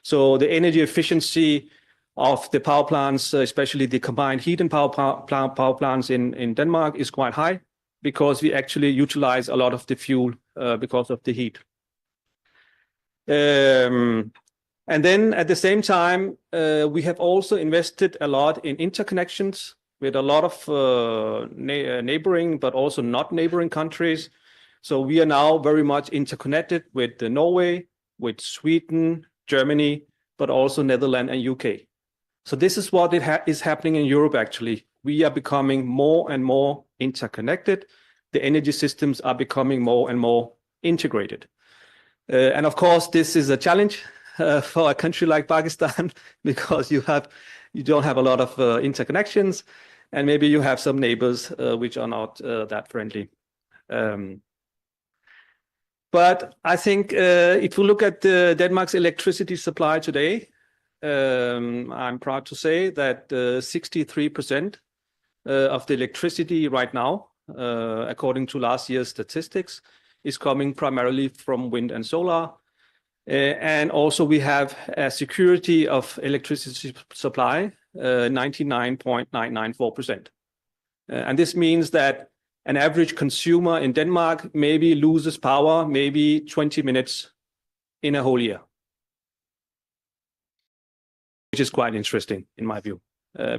So the energy efficiency of the power plants, especially the combined heat and power plants in Denmark, is quite high because we actually utilize a lot of the fuel because of the heat. And then at the same time, we have also invested a lot in interconnections with a lot of neighboring, but also not neighboring countries. So we are now very much interconnected with Norway, with Sweden, Germany, but also Netherlands and UK. So this is what is happening in Europe, actually. We are becoming more and more interconnected. The energy systems are becoming more and more integrated. And of course, this is a challenge for a country like Pakistan because you don't have a lot of interconnections, and maybe you have some neighbors which are not that friendly. But I think if you look at Denmark's electricity supply today, I'm proud to say that 63% of the electricity right now, according to last year's statistics, is coming primarily from wind and solar. And also we have a security of electricity supply, 99.994%. And this means that an average consumer in Denmark maybe loses power maybe 20 minutes in a whole year, which is quite interesting in my view,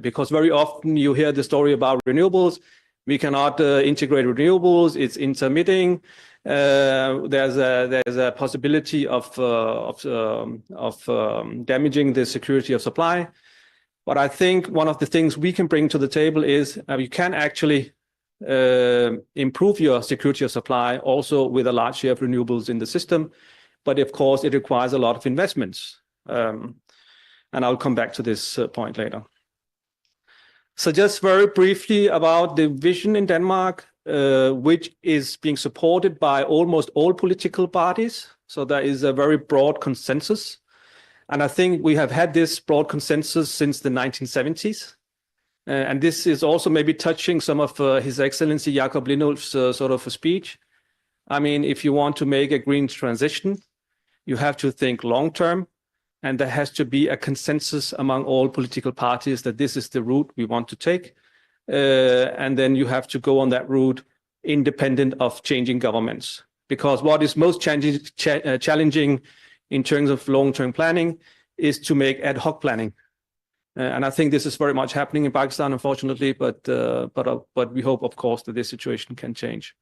because very often you hear the story about renewables. We cannot integrate renewables. It's intermitting. There's a possibility of damaging the security of supply. But I think one of the things we can bring to the table is you can actually improve your security of supply also with a large share of renewables in the system. But of course, it requires a lot of investments. And I'll come back to this point later. So just very briefly about the vision in Denmark, which is being supported by almost all political parties. So there is a very broad consensus. And I think we have had this broad consensus since the 1970s. And this is also maybe touching some of His Excellency Jakob Lindulf's sort of a speech. I mean, if you want to make a green transition, you have to think long term. And there has to be a consensus among all political parties that this is the route we want to take. And then you have to go on that route independent of changing governments. Because what is most challenging in terms of long-term planning is to make ad hoc planning. And I think this is very much happening in Pakistan, unfortunately, but we hope, of course, that this situation can change.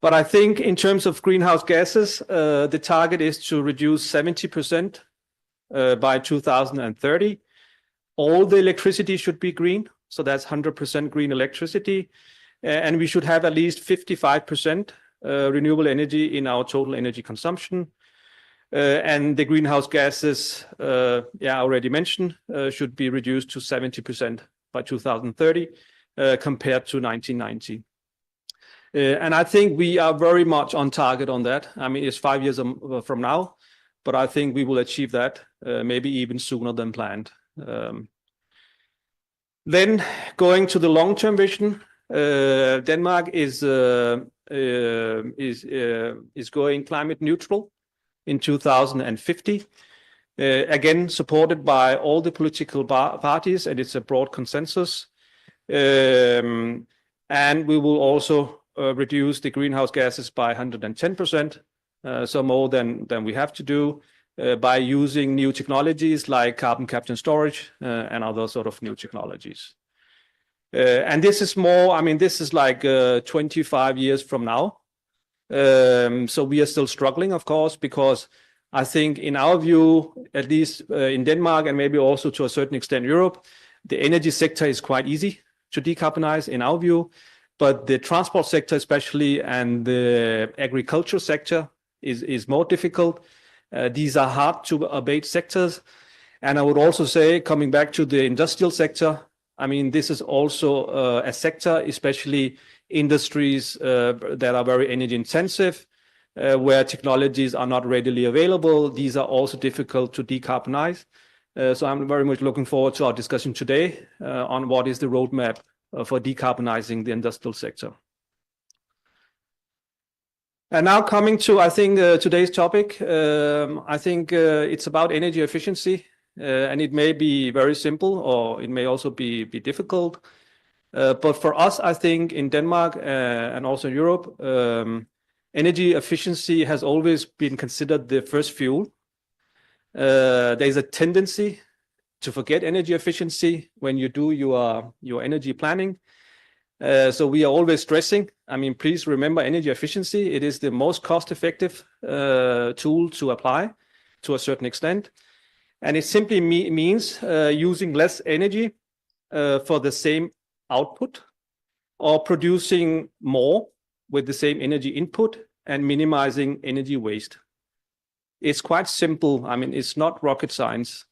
But I think in terms of greenhouse gases, the target is to reduce 70% by 2030. All the electricity should be green, so that's 100% green electricity. And we should have at least 55% renewable energy in our total energy consumption. And the greenhouse gases, I already mentioned, should be reduced to 70% by 2030 compared to 1990. And I think we are very much on target on that. I mean, it's 5 years from now, but I think we will achieve that maybe even sooner than planned. Then going to the long-term vision, Denmark is going climate neutral in 2050. Again, supported by all the political parties, and it's a broad consensus. And we will also reduce the greenhouse gases by 110%, so more than we have to do, by using new technologies like carbon capture and storage and other sort of new technologies. And this is more, I mean, this is like 25 years from now. So we are still struggling, of course, because I think in our view, at least in Denmark and maybe also to a certain extent Europe, the energy sector is quite easy to decarbonize in our view. But the transport sector especially and the agriculture sector is more difficult. These are hard to abate sectors. And I would also say, coming back to the industrial sector, I mean, this is also a sector, especially industries that are very energy intensive, where technologies are not readily available. These are also difficult to decarbonize. So I'm very much looking forward to our discussion today on what is the roadmap for decarbonizing the industrial sector. And now coming to, I think, today's topic, I think it's about energy efficiency. and it may be very simple or it may also be difficult. But for us, I think in Denmark and also in Europe, energy efficiency has always been considered the first fuel. There's a tendency to forget energy efficiency when you do your energy planning. So we are always stressing, I mean, please remember energy efficiency. It is the most cost-effective tool to apply to a certain extent. And it simply means using less energy for the same output, or producing more with the same energy input and minimizing energy waste. It's quite simple. I mean, it's not rocket science.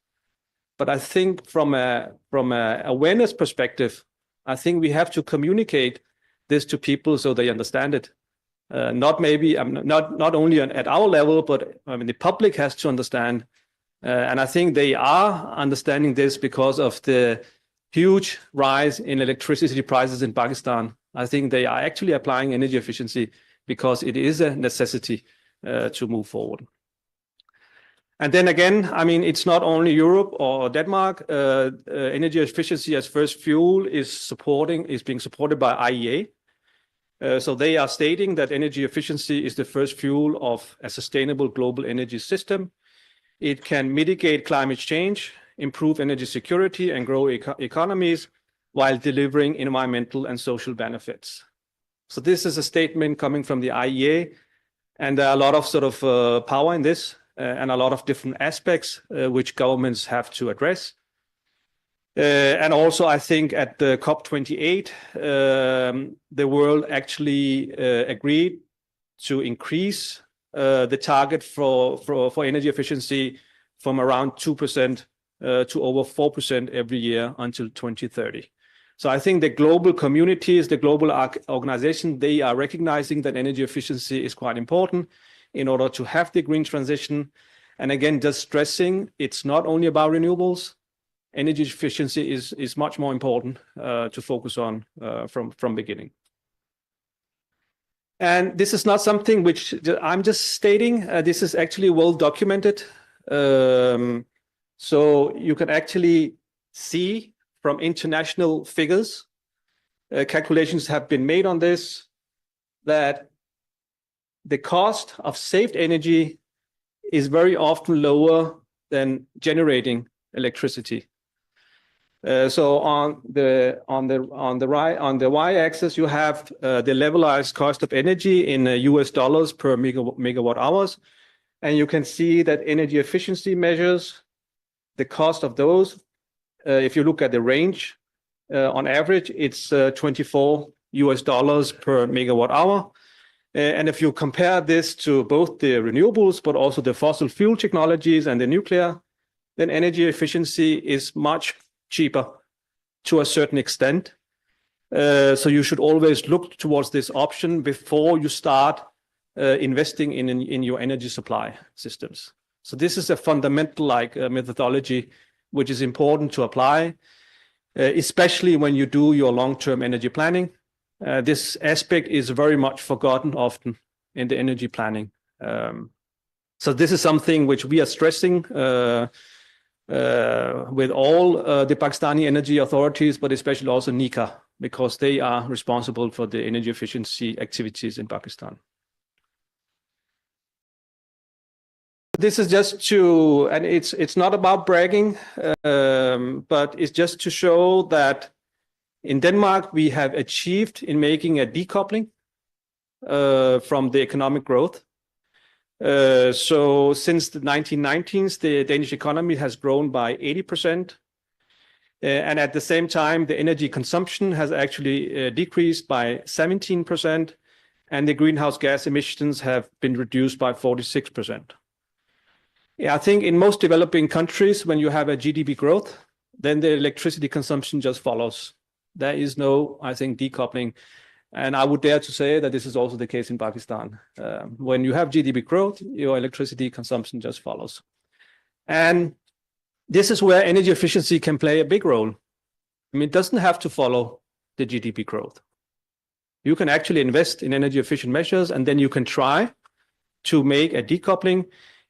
But I think from a awareness perspective, I think we have to communicate this to people so they understand it. Not only at our level, but I mean the public has to understand. And I think they are understanding this because of the huge rise in electricity prices in Pakistan. I think they are actually applying energy efficiency because it is a necessity to move forward. And then again, I mean, it's not only Europe or Denmark. Energy efficiency as first fuel is being supported by IEA. So they are stating that energy efficiency is the first fuel of a sustainable global energy system. It can mitigate climate change, improve energy security, and grow economies while delivering environmental and social benefits. So this is a statement coming from the IEA, and there are a lot of sort of power in this. And a lot of different aspects which governments have to address. And also, I think at the COP28, the world actually agreed to increase the target for energy efficiency from around 2% to over 4% every year until 2030. So I think the global communities, the global organization, they are recognizing that energy efficiency is quite important in order to have the green transition. And again, just stressing, it's not only about renewables. Energy efficiency is much more important to focus on from beginning. And this is not something which I'm just stating. This is actually well documented. So you can actually see from international figures, calculations have been made on this, that the cost of saved energy is very often lower than generating electricity. So on the y-axis, you have the levelized cost of energy in US dollars per megawatt hours, and you can see that energy efficiency measures the cost of those. If you look at the range, on average, it's $24 per megawatt hour. And if you compare this to both the renewables, but also the fossil fuel technologies and the nuclear, then energy efficiency is much cheaper to a certain extent. So you should always look towards this option before you start investing in your energy supply systems. So this is a fundamental methodology which is important to apply, especially when you do your long-term energy planning. This aspect is very much forgotten often in the energy planning. So this is something which we are stressing with all the Pakistani energy authorities, but especially also NECA, because they are responsible for the energy efficiency activities in Pakistan. This is just to, and it's not about bragging, but it's just to show that in Denmark, we have achieved in making a decoupling from the economic growth. So since the 1990s, the Danish economy has grown by 80%. And at the same time, the energy consumption has actually decreased by 17%. And the greenhouse gas emissions have been reduced by 46%. Yeah, I think in most developing countries, when you have a GDP growth, then the electricity consumption just follows. There is no, I think, decoupling. And I would dare to say that this is also the case in Pakistan. When you have GDP growth, your electricity consumption just follows. And this is where energy efficiency can play a big role. I mean, it doesn't have to follow the GDP growth. You can actually invest in energy efficient measures, and then you can try to make a decoupling.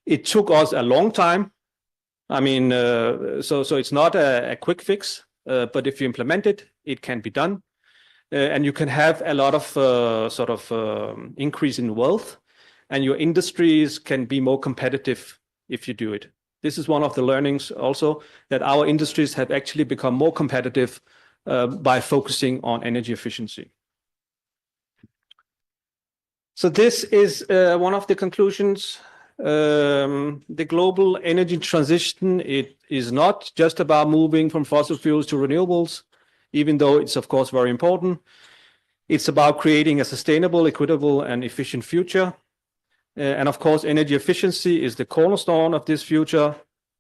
It took us a long time I mean, so it's not a quick fix, but if you implement it, it can be done. And you can have a lot of increase in wealth, and your industries can be more competitive if you do it. This is one of the learnings also, that our industries have actually become more competitive by focusing on energy efficiency. So this is one of the conclusions. The global energy transition, it is not just about moving from fossil fuels to renewables, even though it's of course very important. It's about creating a sustainable, equitable, and efficient future. And of course, energy efficiency is the cornerstone of this future,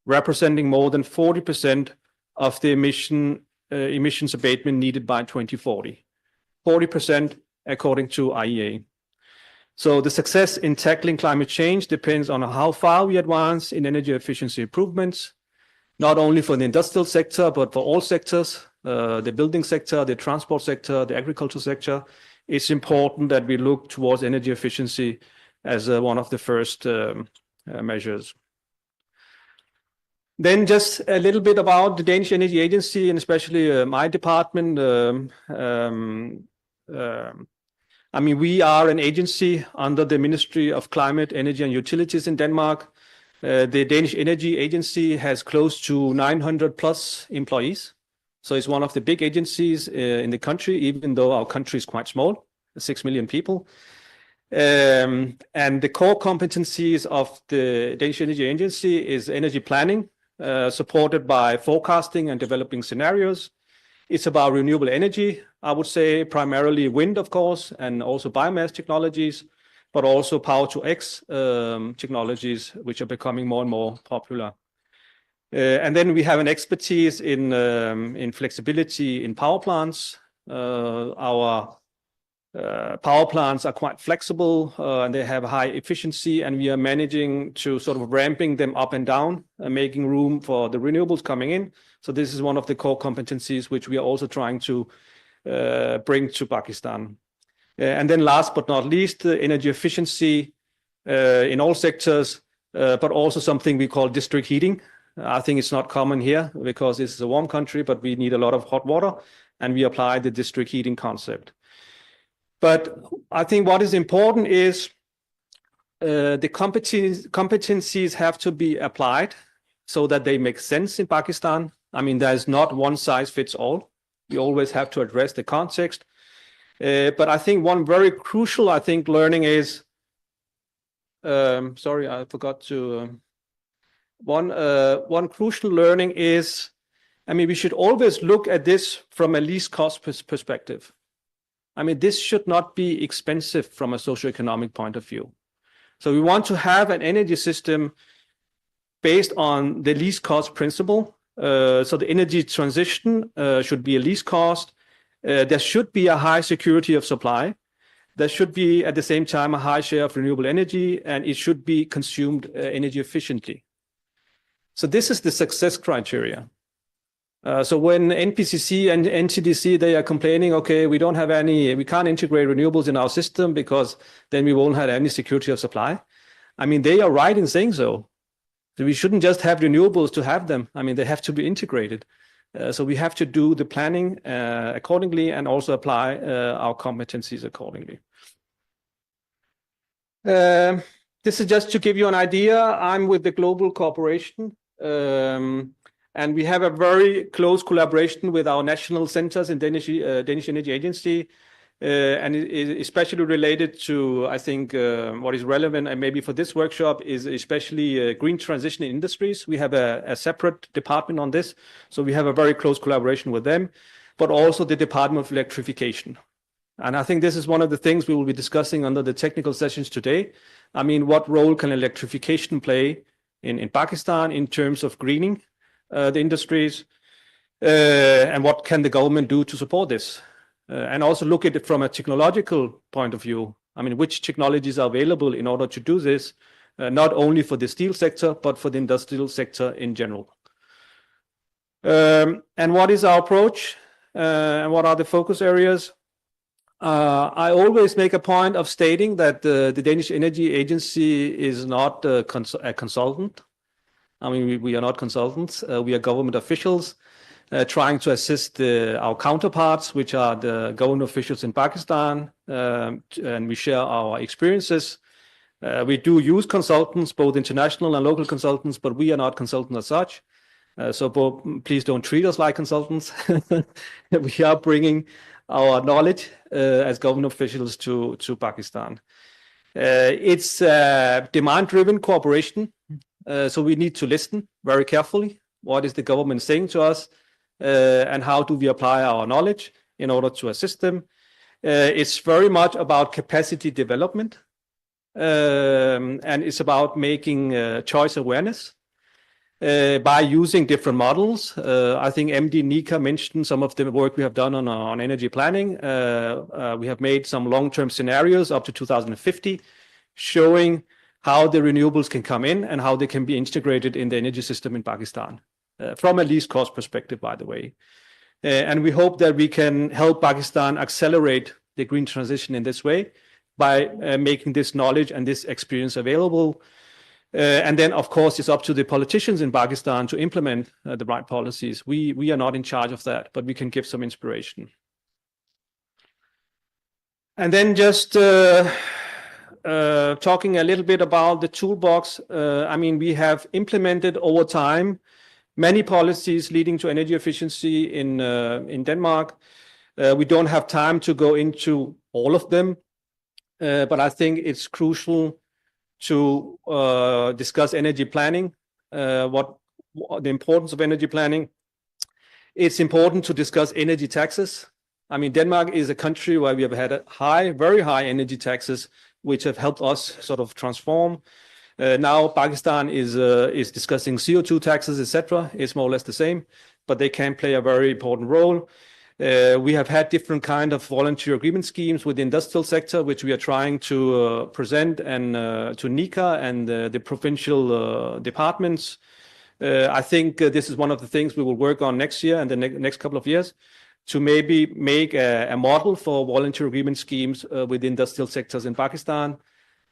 representing more than 40% of the emissions abatement needed by 2040. 40% according to IEA. So the success in tackling climate change depends on how far we advance in energy efficiency improvements, not only for the industrial sector, but for all sectors, the building sector, the transport sector, the agriculture sector. It's important that we look towards energy efficiency as one of the first measures. Then just a little bit about the Danish Energy Agency, and especially my department. I mean, we are an agency under the Ministry of Climate, Energy and Utilities in Denmark. The Danish Energy Agency has close to 900 plus employees. So it's one of the big agencies in the country, even though our country is quite small, 6 million people. And the core competencies of the Danish Energy Agency is energy planning, supported by forecasting and developing scenarios. It's about renewable energy, I would say primarily wind, of course, and also biomass technologies, but also power to X technologies, which are becoming more and more popular. And then we have an expertise in flexibility in power plants. Our power plants are quite flexible and they have high efficiency, and we are managing to sort of ramping them up and down and making room for the renewables coming in. So this is one of the core competencies which we are also trying to bring to Pakistan. And then last but not least, energy efficiency in all sectors, but also something we call district heating. I think it's not common here because this is a warm country, but we need a lot of hot water, and we apply the district heating concept. But I think what is important is the competencies have to be applied so that they make sense in Pakistan. I mean, there's not one size fits all. We always have to address the context. But I think one very crucial, learning is, sorry, I forgot to, one crucial learning is, I mean, we should always look at this from a least cost perspective. I mean, this should not be expensive from a socioeconomic point of view. So we want to have an energy system based on the least cost principle. So the energy transition should be a least cost. There should be a high security of supply. There should be, at the same time, a high share of renewable energy, and it should be consumed energy efficiently. So this is the success criteria. So when NPCC and NCDC, they are complaining, okay, we can't integrate renewables in our system because then we won't have any security of supply. I mean, they are right in saying so. So we shouldn't just have renewables to have them. I mean, they have to be integrated. So we have to do the planning accordingly and also apply our competencies accordingly. This is just to give you an idea. I'm with the Global Corporation. And we have a very close collaboration with our national centers in Danish Energy Agency, and especially related to, I think, what is relevant and maybe for this workshop is especially green transition in industries. We have a separate department on this, so we have a very close collaboration with them, but also the Department of Electrification. And I think this is one of the things we will be discussing under the technical sessions today. I mean, what role can electrification play in Pakistan in terms of greening the industries, and what can the government do to support this? And also look at it from a technological point of view. I mean, which technologies are available in order to do this, not only for the steel sector, but for the industrial sector in general. And what is our approach, and what are the focus areas? I always make a point of stating that the Danish Energy Agency is not a consultant. I mean, we are not consultants. We are government officials trying to assist our counterparts, which are the government officials in Pakistan, and we share our experiences. We do use consultants, both international and local consultants, but we are not consultants as such. So please don't treat us like consultants. We are bringing our knowledge as government officials to Pakistan. It's demand-driven cooperation, so we need to listen very carefully. What is the government saying to us, and how do we apply our knowledge in order to assist them? It's very much about capacity development, and it's about making choice awareness. By using different models. I think MD Nika mentioned some of the work we have done on energy planning. We have made some long-term scenarios up to 2050, showing how the renewables can come in and how they can be integrated in the energy system in Pakistan, from a least cost perspective, by the way. And we hope that we can help Pakistan accelerate the green transition in this way by making this knowledge and this experience available. And then, of course, it's up to the politicians in Pakistan to implement the right policies. We are not in charge of that, but we can give some inspiration. And then just talking a little bit about the toolbox. I mean, we have implemented over time many policies leading to energy efficiency in Denmark. We don't have time to go into all of them, but I think it's crucial to discuss energy planning, what the importance of energy planning. It's important to discuss energy taxes. I mean, Denmark is a country where we have had very high energy taxes, which have helped us sort of transform. Now Pakistan is discussing CO2 taxes, etc. It's more or less the same, but they can play a very important role. We have had different kind of volunteer agreement schemes with the industrial sector, which we are trying to present and to Nika and the provincial departments. I think this is one of the things we will work on next year and the next couple of years, to maybe make a model for volunteer agreement schemes with industrial sectors in Pakistan.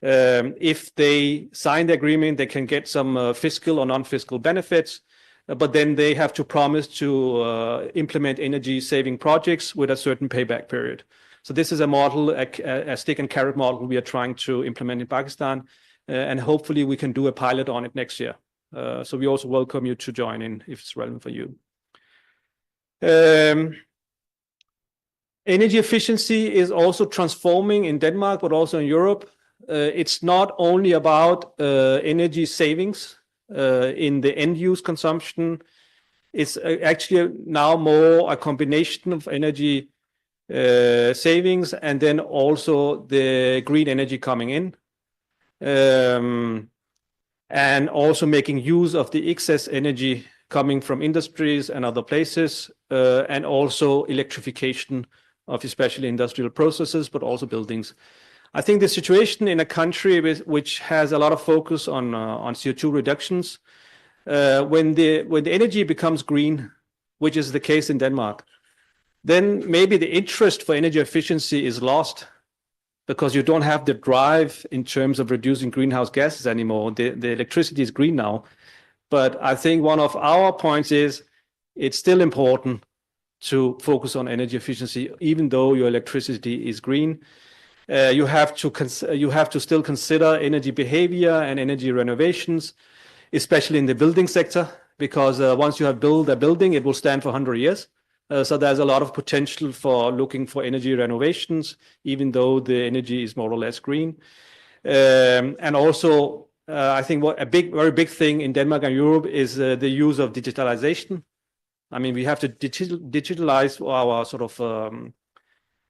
If they sign the agreement, they can get some fiscal or non-fiscal benefits, but then they have to promise to implement energy saving projects with a certain payback period. So this is a model, a stick and carrot model we are trying to implement in Pakistan, and hopefully we can do a pilot on it next year. So we also welcome you to join in if it's relevant for you. Energy efficiency is also transforming in Denmark, but also in Europe. It's not only about energy savings in the end-use consumption. It's actually now more a combination of energy savings and then also the green energy coming in. And also making use of the excess energy coming from industries and other places, and also electrification of especially industrial processes, but also buildings. I think the situation in a country which has a lot of focus on CO2 reductions, when the energy becomes green, which is the case in Denmark, then maybe the interest for energy efficiency is lost because you don't have the drive in terms of reducing greenhouse gases anymore. The electricity is green now. But I think one of our points is it's still important to focus on energy efficiency, even though your electricity is green. You have to still consider energy behavior and energy renovations, especially in the building sector, because once you have built a building, it will stand for 100 years. So there's a lot of potential for looking for energy renovations, even though the energy is more or less green. And also, I think very big thing in Denmark and Europe is the use of digitalization. I mean, we have to digitalize our sort of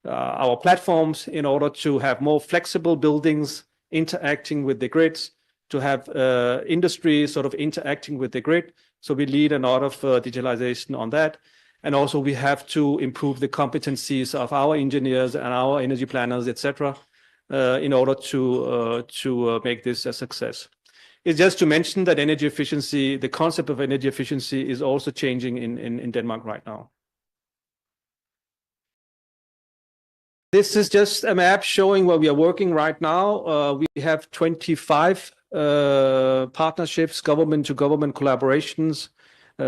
our platforms in order to have more flexible buildings interacting with the grids, to have industry sort of interacting with the grid. So we lead a lot of digitalization on that. And also we have to improve the competencies of our engineers and our energy planners, etc., in order to make this a success. It's just to mention that energy efficiency, the concept of energy efficiency is also changing in Denmark right now. This is just a map showing where we are working right now. We have 25 partnerships, government-to-government collaborations.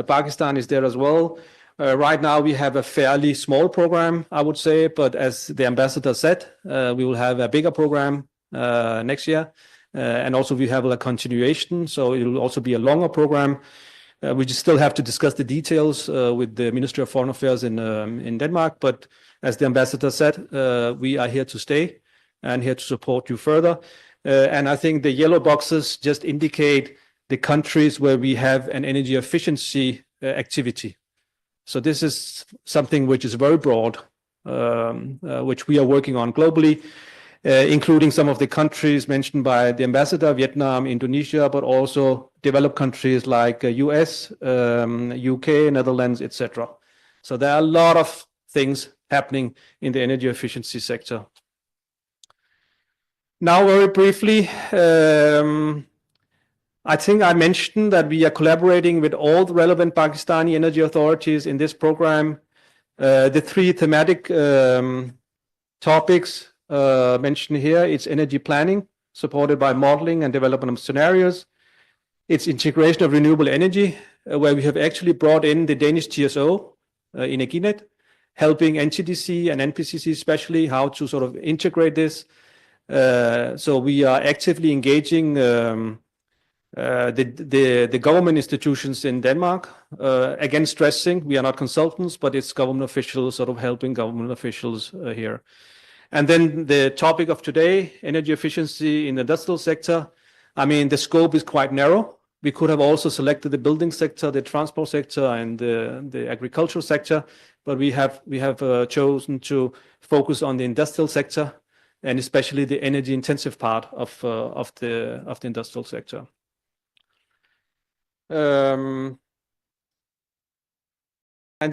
Pakistan is there as well. Right now, we have a fairly small program, I would say, but as the ambassador said, we will have a bigger program next year. And also we have a continuation, so it will also be a longer program. We just still have to discuss the details with the Ministry of Foreign Affairs in Denmark. But as the ambassador said, we are here to stay and here to support you further. And I think the yellow boxes just indicate the countries where we have an energy efficiency activity. So this is something which is very broad, which we are working on globally, including some of the countries mentioned by the ambassador, Vietnam, Indonesia, but also developed countries like US, UK, Netherlands, etc. So there are a lot of things happening in the energy efficiency sector. Now, very briefly, I think I mentioned that we are collaborating with all the relevant Pakistani energy authorities in this program. The three thematic topics mentioned here, it's energy planning, supported by modeling and development of scenarios. It's integration of renewable energy, where we have actually brought in the Danish TSO, Energinet, helping NTDC and NPCC especially how to sort of integrate this. So we are actively engaging the government institutions in Denmark, again stressing we are not consultants, but it's government officials sort of helping government officials here. And then the topic of today, energy efficiency in the industrial sector. I mean, the scope is quite narrow. We could have also selected the building sector, the transport sector, and the agricultural sector, but we have chosen to focus on the industrial sector and especially the energy intensive part of the industrial sector. And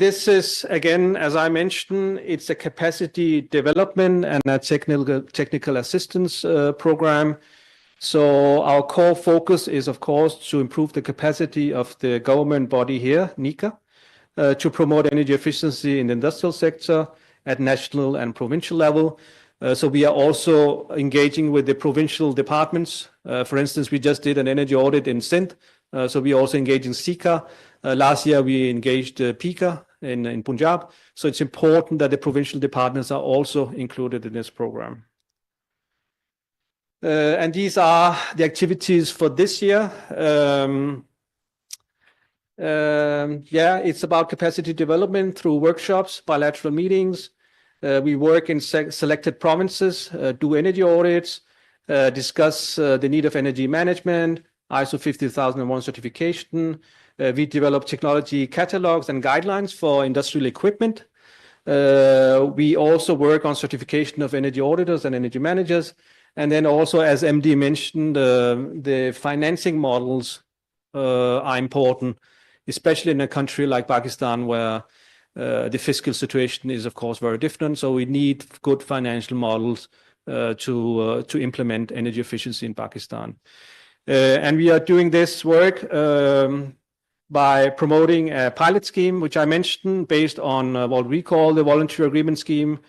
this is, again, as I mentioned, it's a capacity development and a technical assistance program. So our core focus is, of course, to improve the capacity of the government body here, NICA, to promote energy efficiency in the industrial sector at national and provincial level. So we are also engaging with the provincial departments. For instance, we just did an energy audit in Sindh. So we also engage in Sika. Last year, we engaged Pika in Punjab. So it's important that the provincial departments are also included in this program. And these are the activities for this year. It's about capacity development through workshops, bilateral meetings. We work in selected provinces, do energy audits, discuss the need of energy management, ISO 50001 certification. We develop technology catalogs and guidelines for industrial equipment. We also work on certification of energy auditors and energy managers. And then also, as MD mentioned, the financing models are important, especially in a country like Pakistan, where the fiscal situation is, of course, very different. So we need good financial models to implement energy efficiency in Pakistan. And we are doing this work by promoting a pilot scheme, which I mentioned, based on what we call the voluntary agreement scheme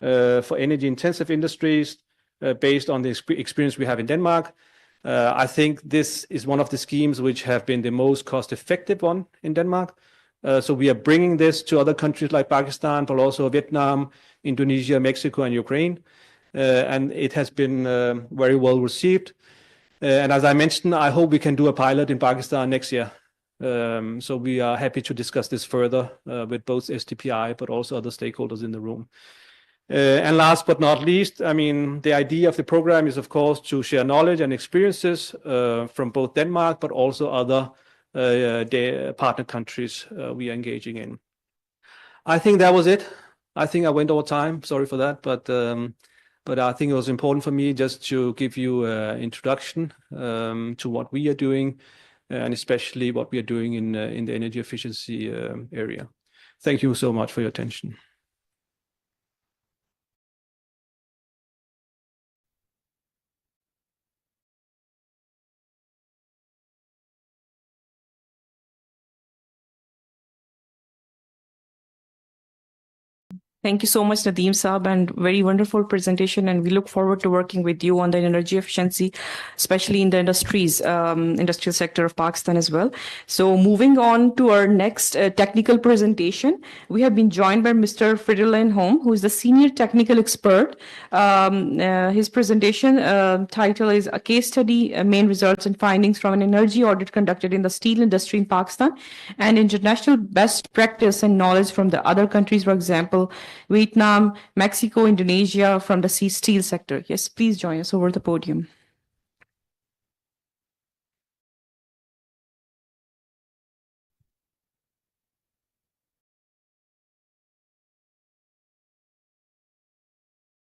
for energy intensive industries, based on the experience we have in Denmark. I think this is one of the schemes which have been the most cost-effective one in Denmark. So we are bringing this to other countries like Pakistan, but also Vietnam, Indonesia, Mexico, and Ukraine. And it has been very well received. And as I mentioned, I hope we can do a pilot in Pakistan next year. So we are happy to discuss this further with both STPI, but also other stakeholders in the room. And last but not least, I mean, the idea of the program is, of course, to share knowledge and experiences from both Denmark, but also other partner countries we are engaging in. I think that was it. I think I went over time. Sorry for that, but I think it was important for me just to give you an introduction to what we are doing, and especially what we are doing in the energy efficiency area. Thank you so much for your attention. Thank you so much, Nadeem Saab, and very wonderful presentation. And we look forward to working with you on the energy efficiency, especially in the industrial sector of Pakistan as well. So moving on to our next technical presentation, we have been joined by Mr. Fridolin Holm, who is the senior technical expert. His presentation title is A Case Study, Main Results and Findings from an Energy Audit Conducted in the Steel Industry in Pakistan, and International Best Practice and Knowledge from the other countries, for example, Vietnam, Mexico, Indonesia, from the steel sector. Yes, please join us over the podium.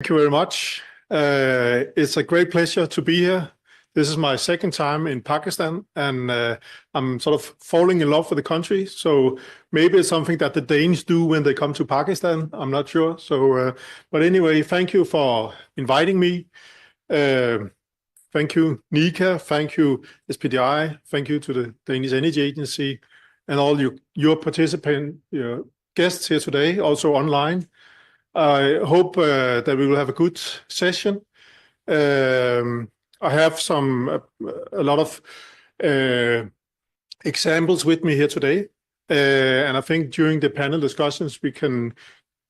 Thank you very much. It's a great pleasure to be here. This is my second time in Pakistan, and I'm sort of falling in love with the country. So maybe it's something that the Danes do when they come to Pakistan. I'm not sure. So, but anyway, thank you for inviting me. Thank you, Nika. Thank you, SPDI. Thank you to the Danish Energy Agency and all your guests here today, also online. I hope that we will have a good session. I have a lot of examples with me here today, and I think during the panel discussions we can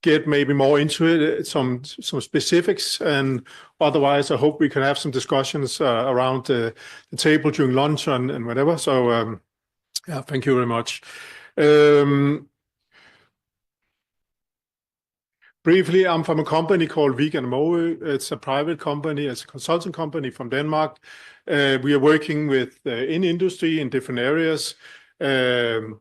get maybe more into it, some specifics, and otherwise I hope we can have some discussions around the table during lunch and whatever. So yeah, thank you very much. Briefly, I'm from a company called Vig & Moe. It's a private company, it's a consulting company from Denmark. We are working with in industry in different areas. I'm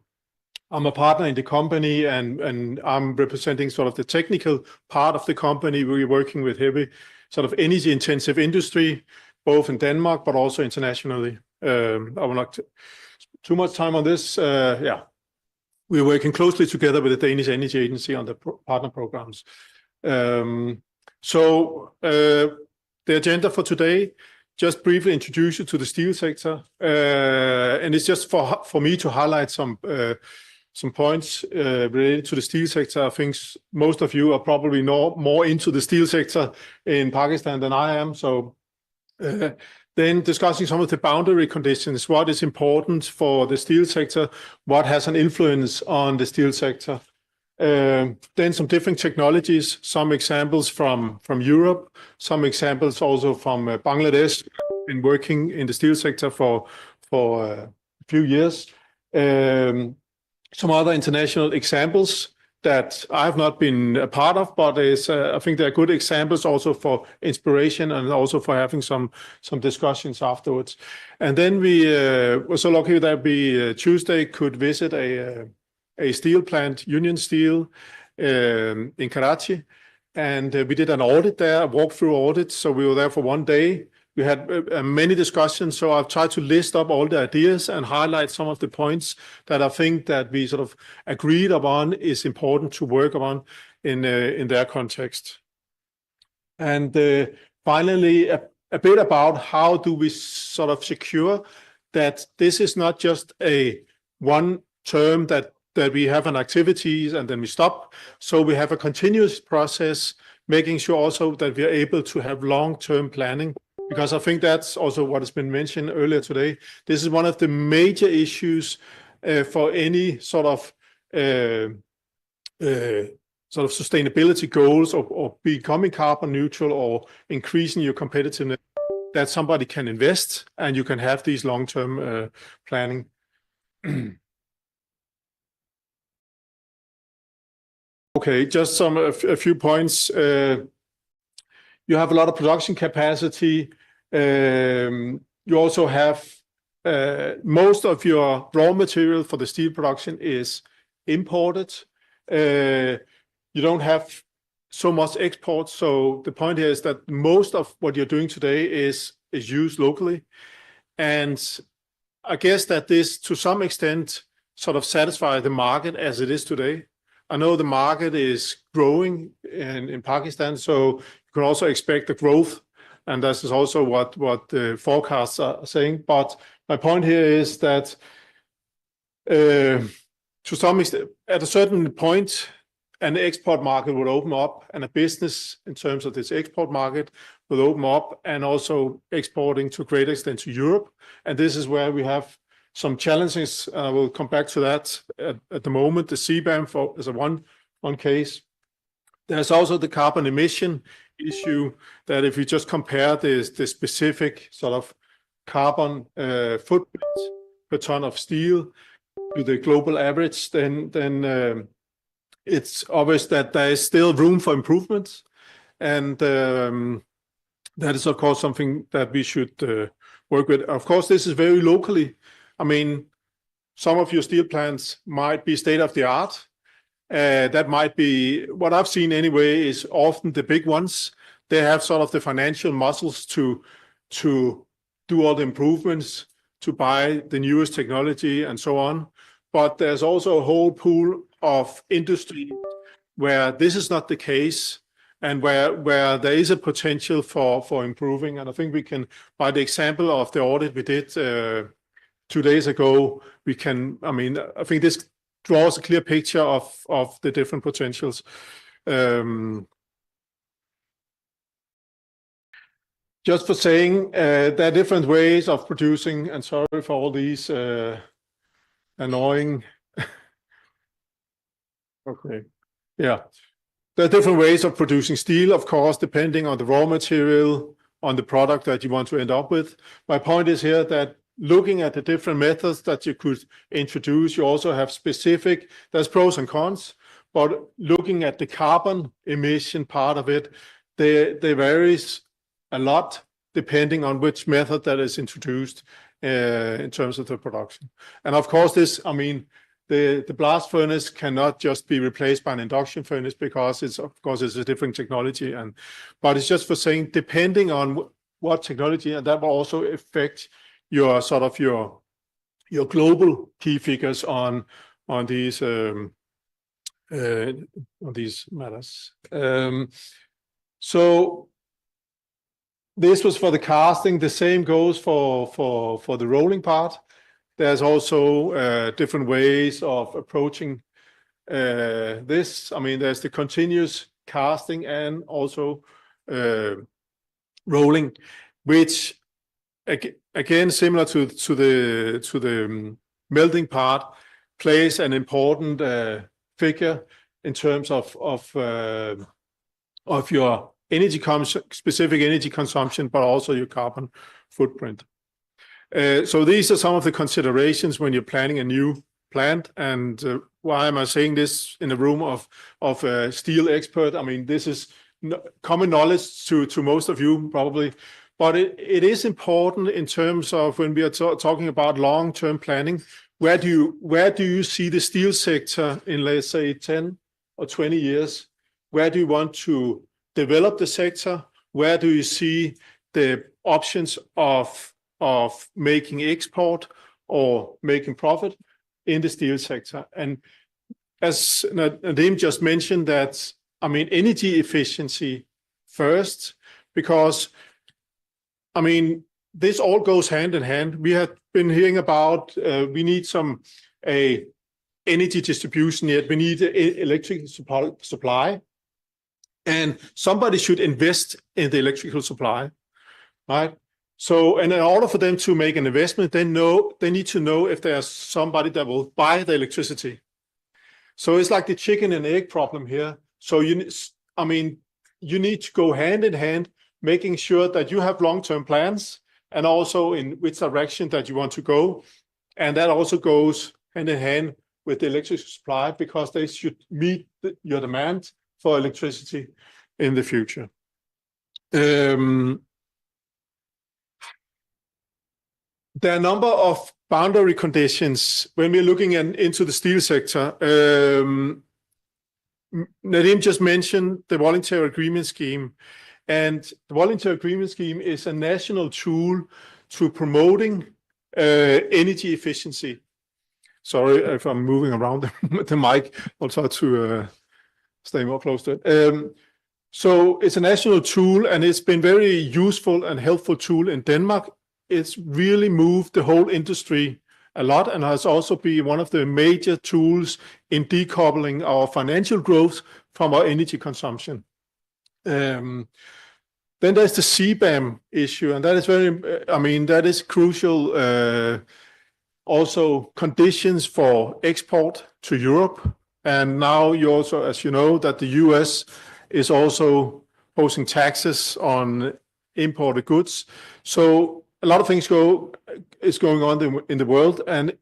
a partner in the company, and I'm representing sort of the technical part of the company. We're working with heavy sort of energy intensive industry, both in Denmark, but also internationally. I will not too much time on this. Yeah. We're working closely together with the Danish Energy Agency on the partner programs. So the agenda for today, just briefly introduce you to the steel sector. And it's just for me to highlight some points related to the steel sector. I think most of you are probably more into the steel sector in Pakistan than I am. So then discussing some of the boundary conditions, what is important for the steel sector, what has an influence on the steel sector. Then some different technologies, some examples from Europe, some examples also from Bangladesh, been working in the steel sector for a few years. Some other international examples that I have not been a part of, but I think they're good examples also for inspiration and also for having some discussions afterwards. And then we were so lucky that we Tuesday could visit a steel plant, Union Steel, in Karachi, and we did an audit there, a walkthrough audit. So we were there for one day. We had many discussions, so I've tried to list up all the ideas and highlight some of the points that I think that we sort of agreed upon is important to work on in their context. And finally, a bit about how do we sort of secure that this is not just a one term that we have an activities and then we stop. So we have a continuous process, making sure also that we are able to have long-term planning. Because I think that's also what has been mentioned earlier today. This is one of the major issues for any sort of sustainability goals or becoming carbon neutral or increasing your competitiveness, that somebody can invest and you can have these long-term planning. Okay, just a few points. You have a lot of production capacity. You also have most of your raw material for the steel production is imported. You don't have so much export. So the point here is that most of what you're doing today is used locally. And I guess that this, to some extent, sort of satisfies the market as it is today. I know the market is growing in Pakistan, so you can also expect the growth, and this is also what the forecasts are saying. But my point here is that to some extent, at a certain point, an export market would open up, and a business in terms of this export market will open up, and also exporting to a great extent to Europe. And this is where we have some challenges. We'll come back to that at the moment. The CBAM is a one case. There's also the carbon emission issue, that if you just compare the specific sort of carbon footprint per ton of steel to the global average, then it's obvious that there is still room for improvements. And that is, of course, something that we should work with. Of course, this is very locally. I mean, some of your steel plants might be state of the art. That might be, what I've seen anyway, is often the big ones. They have sort of the financial muscles to do all the improvements, to buy the newest technology and so on. But there's also a whole pool of industry where this is not the case, and where there is a potential for improving. And I think we can, by the example of the audit we did 2 days ago, we can, I mean, I think this draws a clear picture of the different potentials. Just for saying, there are different ways of producing, and sorry for all these annoying. Okay, yeah. There are different ways of producing steel, of course, depending on the raw material, on the product that you want to end up with. My point is here that looking at the different methods that you could introduce, you also have specific, there's pros and cons, but looking at the carbon emission part of it, they varies a lot depending on which method that is introduced in terms of the production. And of course, this, I mean, the blast furnace cannot just be replaced by an induction furnace, because it's, of course, it's a different technology. But it's just for saying, depending on what technology, and that will also affect your sort of your global key figures on these matters. So this was for the casting. The same goes for the rolling part. There's also different ways of approaching this. I mean, there's the continuous casting and also rolling, which again, similar to the melting part, plays an important figure in terms of your specific energy consumption, but also your carbon footprint. So these are some of the considerations when you're planning a new plant. And why am I saying this in a room of a steel expert? I mean, this is common knowledge to most of you probably, but it is important in terms of when we are talking about long-term planning. Where do you see the steel sector in, let's say, 10 or 20 years? Where do you want to develop the sector? Where do you see the options of making export or making profit in the steel sector? And as Nadeem just mentioned, that, I mean, energy efficiency first, because, I mean, this all goes hand in hand. We have been hearing about we need some energy distribution, yet we need electric supply. And somebody should invest in the electrical supply, right? So, and in order for them to make an investment, they need to know if there's somebody that will buy the electricity. So it's like the chicken and egg problem here. So you need to go hand in hand, making sure that you have long-term plans and also in which direction that you want to go. And that also goes hand in hand with the electric supply, because they should meet your demand for electricity in the future. There are a number of boundary conditions when we're looking into the steel sector. Nadeem just mentioned the voluntary agreement scheme. And the voluntary agreement scheme is a national tool to promoting energy efficiency. Sorry if I'm moving around the mic. I'll try to stay more close to it. So it's a national tool, and it's been very useful and helpful tool in Denmark. It's really moved the whole industry a lot and has also been one of the major tools in decoupling our financial growth from our energy consumption. Then there's the CBAM issue, and that is that is crucial. Also conditions for export to Europe. And now you also, as you know, that the US is also posing taxes on imported goods. So a lot of things is going on in the world. And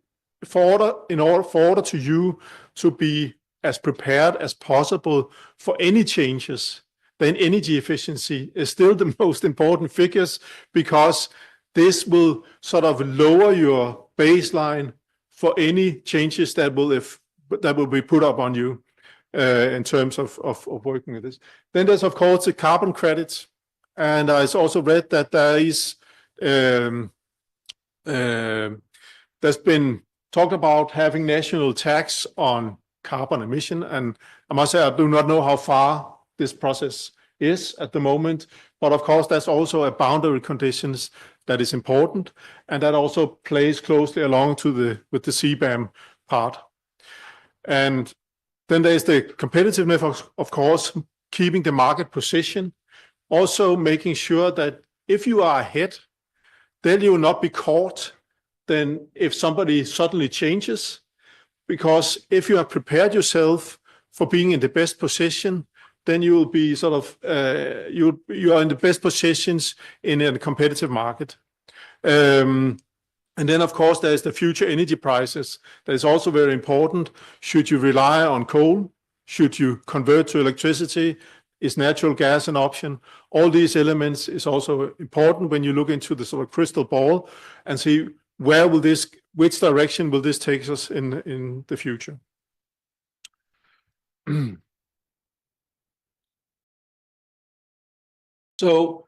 in order to you to be as prepared as possible for any changes, then energy efficiency is still the most important figures, because this will sort of lower your baseline for any changes that will be put up on you in terms of working with this. Then there's, of course, the carbon credits. And I also read that there's been talked about having national tax on carbon emission. And I must say, I do not know how far this process is at the moment. But of course, that's also a boundary conditions that is important. And that also plays closely along with the CBAM part. And then there's the competitiveness, of course, keeping the market position. Also making sure that if you are ahead, then you will not be caught then if somebody suddenly changes. Because if you have prepared yourself for being in the best position, then you will be sort of, you are in the best positions in a competitive market. And then, of course, there's the future energy prices. That is also very important. Should you rely on coal? Should you convert to electricity? Is natural gas an option? All these elements is also important when you look into the sort of crystal ball and see which direction will this take us in the future. So,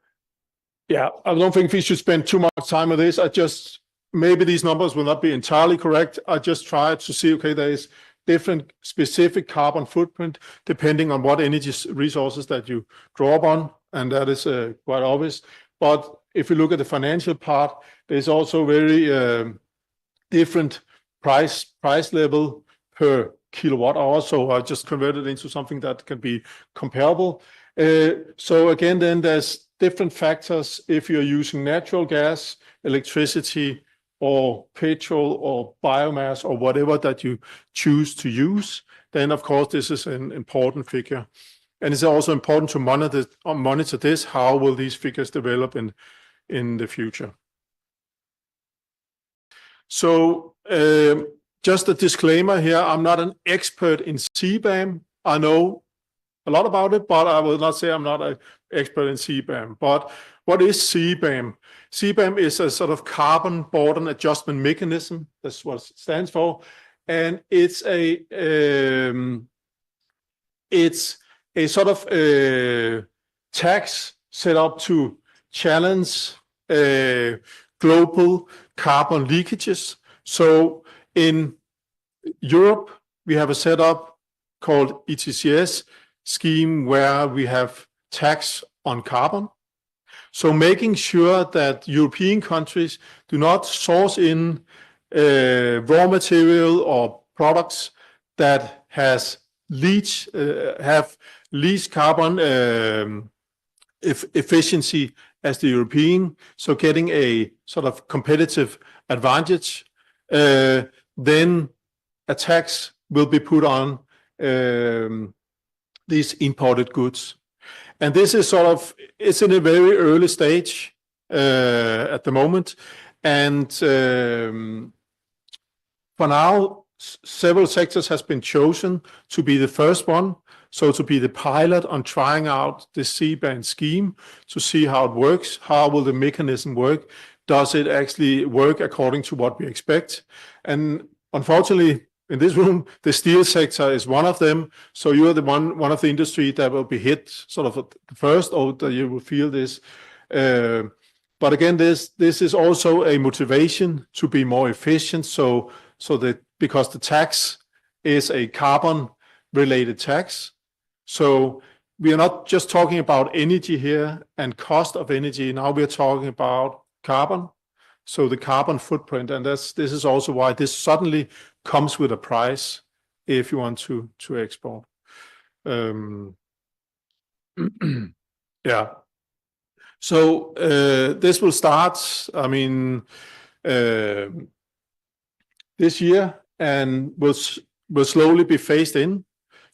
yeah, I don't think we should spend too much time on this. Maybe these numbers will not be entirely correct. I just tried to see, okay, there is different specific carbon footprint depending on what energy resources that you draw upon, and that is quite obvious. But if you look at the financial part, there's also very different price level per kilowatt hour. So I just converted it into something that can be comparable. So again, then there's different factors if you're using natural gas, electricity, or petrol, or biomass, or whatever that you choose to use. Then, of course, this is an important figure. And it's also important to monitor this. How will these figures develop in the future? So just a disclaimer here, I'm not an expert in CBAM. I know a lot about it, but I will not say I'm not an expert in CBAM. But what is CBAM? CBAM is a sort of carbon border adjustment mechanism. That's what it stands for. And it's a sort of tax set up to challenge global carbon leakages. So in Europe, we have a setup called ETCS scheme where we have tax on carbon. So making sure that European countries do not source in raw material or products that have least carbon efficiency as the European, so getting a sort of competitive advantage, then a tax will be put on these imported goods. And this is it's in a very early stage at the moment. And for now, several sectors has been chosen to be the first one. So to be the pilot on trying out the CBAM scheme to see how it works. How will the mechanism work? Does it actually work according to what we expect? And unfortunately, in this room, the steel sector is one of them. So you are one of the industry that will be hit sort of first, or that you will feel this. But again, this is also a motivation to be more efficient. So that because the tax is a carbon-related tax, so we are not just talking about energy here and cost of energy. Now we are talking about carbon. So the carbon footprint, and this is also why this suddenly comes with a price if you want to export. Yeah. So this will start, I mean, this year and will slowly be phased in.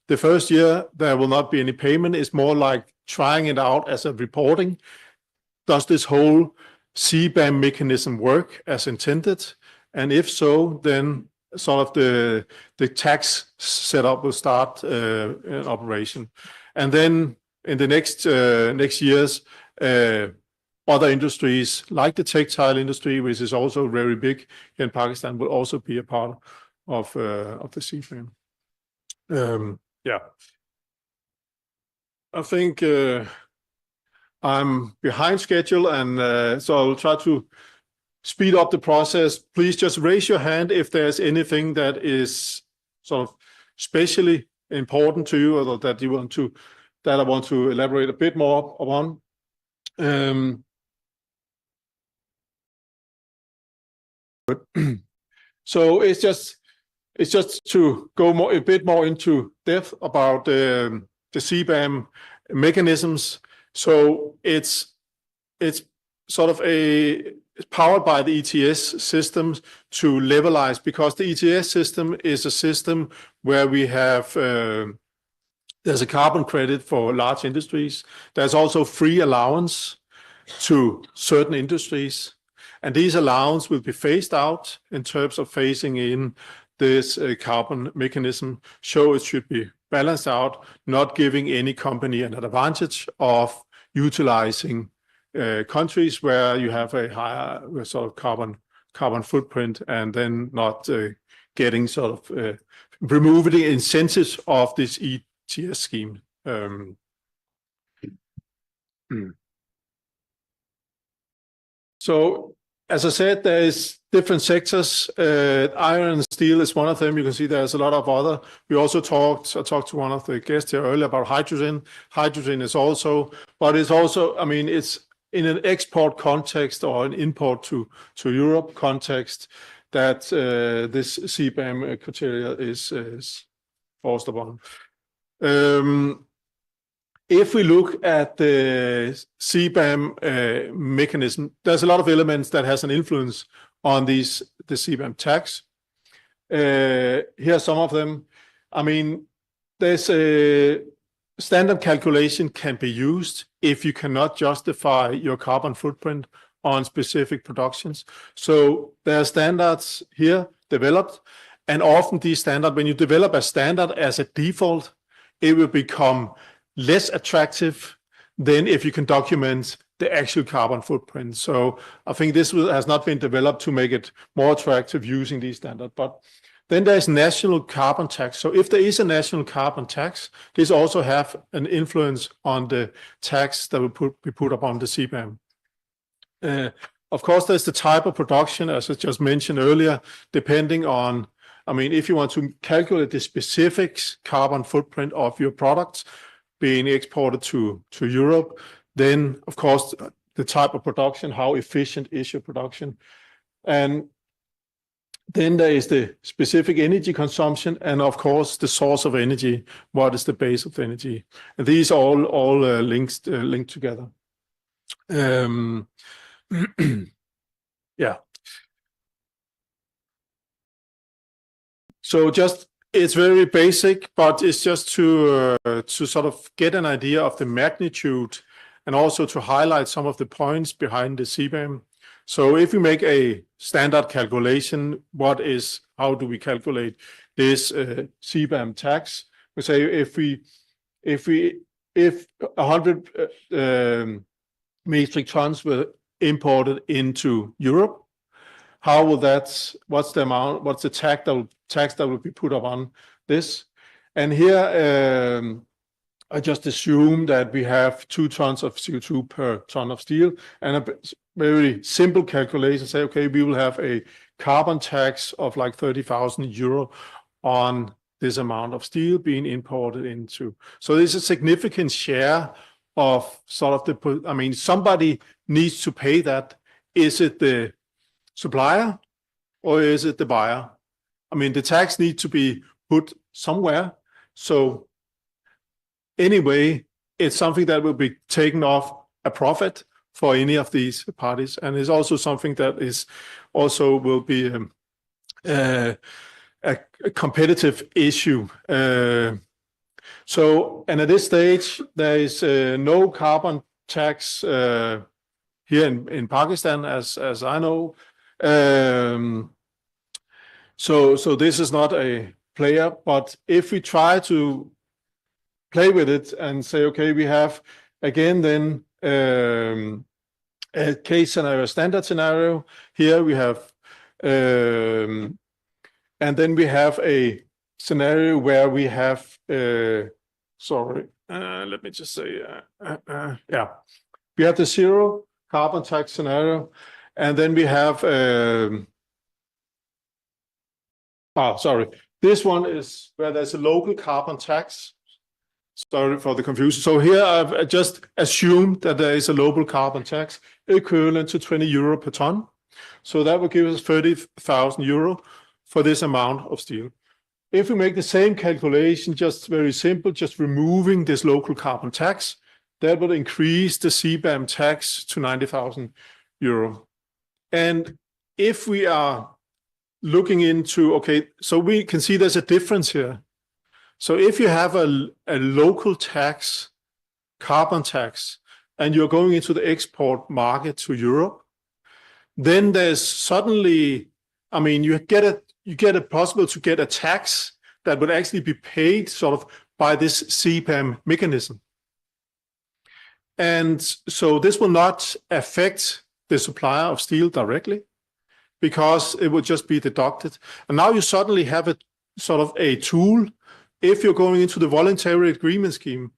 The first year there will not be any payment. It's more like trying it out as a reporting. Does this whole CBAM mechanism work as intended? And if so, then sort of the tax setup will start in operation. And then in the next years, other industries like the textile industry, which is also very big here in Pakistan, will also be a part of the CBAM. Yeah, I think I'm behind schedule, and so I'll try to speed up the process. Please just raise your hand if there's anything that is sort of especially important to you, or that you want to, that I want to elaborate a bit more upon. So it's just to go a bit more into depth about the CBAM mechanisms. So it's sort of powered by the ETS systems to levelize, because the ETS system is a system where we have there's a carbon credit for large industries. There's also free allowance to certain industries, and these allowance will be phased out in terms of phasing in this carbon mechanism. So it should be balanced out, not giving any company an advantage of utilizing countries where you have a higher sort of carbon footprint, and then not getting sort of removing the incentives of this ETS scheme. So as I said, there is different sectors. Iron and steel is one of them. You can see there's a lot of other. We also I talked to one of the guests here earlier about hydrogen. Hydrogen is also, but it's also, I mean, it's in an export context or an import to Europe context that this CBAM criteria is forced upon. If we look at the CBAM mechanism, there's a lot of elements that has an influence on the CBAM tax. Here are some of them. I mean, there's a standard calculation can be used if you cannot justify your carbon footprint on specific productions. So there are standards here developed, and often these standards, when you develop a standard as a default, it will become less attractive than if you can document the actual carbon footprint. So I think this has not been developed to make it more attractive using these standards. But then there's national carbon tax. So if there is a national carbon tax, this also have an influence on the tax that will be put upon the CBAM. Of course, there's the type of production, as I just mentioned earlier, depending on, I mean, if you want to calculate the specific carbon footprint of your products being exported to Europe, then of course the type of production, how efficient is your production, and then there is the specific energy consumption, and of course the source of energy. What is the base of energy? And these are all linked together. Yeah. So just, it's very basic, but it's just to sort of get an idea of the magnitude, and also to highlight some of the points behind the CBAM. So if we make a standard calculation, how do we calculate this CBAM tax? We say if 100 metric tons were imported into Europe, how will what's the amount, what's the tax that will be put upon this? And here I just assume that we have 2 tons of CO2 per ton of steel, and a very simple calculation say, okay, we will have a carbon tax of like 30,000 euro on this amount of steel being imported into. So there's a significant share of sort of I mean, somebody needs to pay that. Is it the supplier or is it the buyer? I mean, the tax needs to be put somewhere. So anyway, it's something that will be taken off a profit for any of these parties. And it's also something that is also will be a competitive issue. So, and at this stage, there is no carbon tax here in Pakistan, as I know. So this is not a player, but if we try to play with it and say, okay, we have again then a case scenario, standard scenario. Here we have, and then we have a scenario where we have, let me just say, yeah, we have the zero carbon tax scenario, and then we have, this one is where there's a local carbon tax. Sorry for the confusion. So here I've just assumed that there is a local carbon tax equivalent to 20 euro per ton. So that would give us 30,000 euro for this amount of steel. If we make the same calculation, just very simple, just removing this local carbon tax, that would increase the CBAM tax to 90,000 euro. And if we are looking into, okay, so we can see there's a difference here. So if you have a local tax, carbon tax, and you're going into the export market to Europe, then there's suddenly, I mean, you get it possible to get a tax that would actually be paid sort of by this CBAM mechanism. And so this will not affect the supplier of steel directly because it would just be deducted. And now you suddenly have a sort of a tool. If you're going into the voluntary agreement scheme,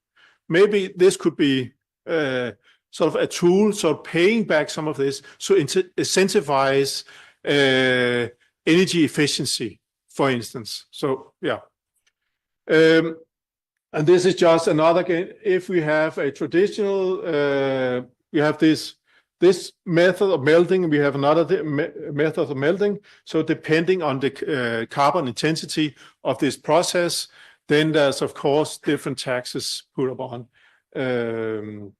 maybe this could be sort of a tool, sort of paying back some of this, so incentivize energy efficiency, for instance. So yeah, and this is just another again. If we have a traditional, we have this method of melting, we have another method of melting. So depending on the carbon intensity of this process, then there's of course different taxes put upon. And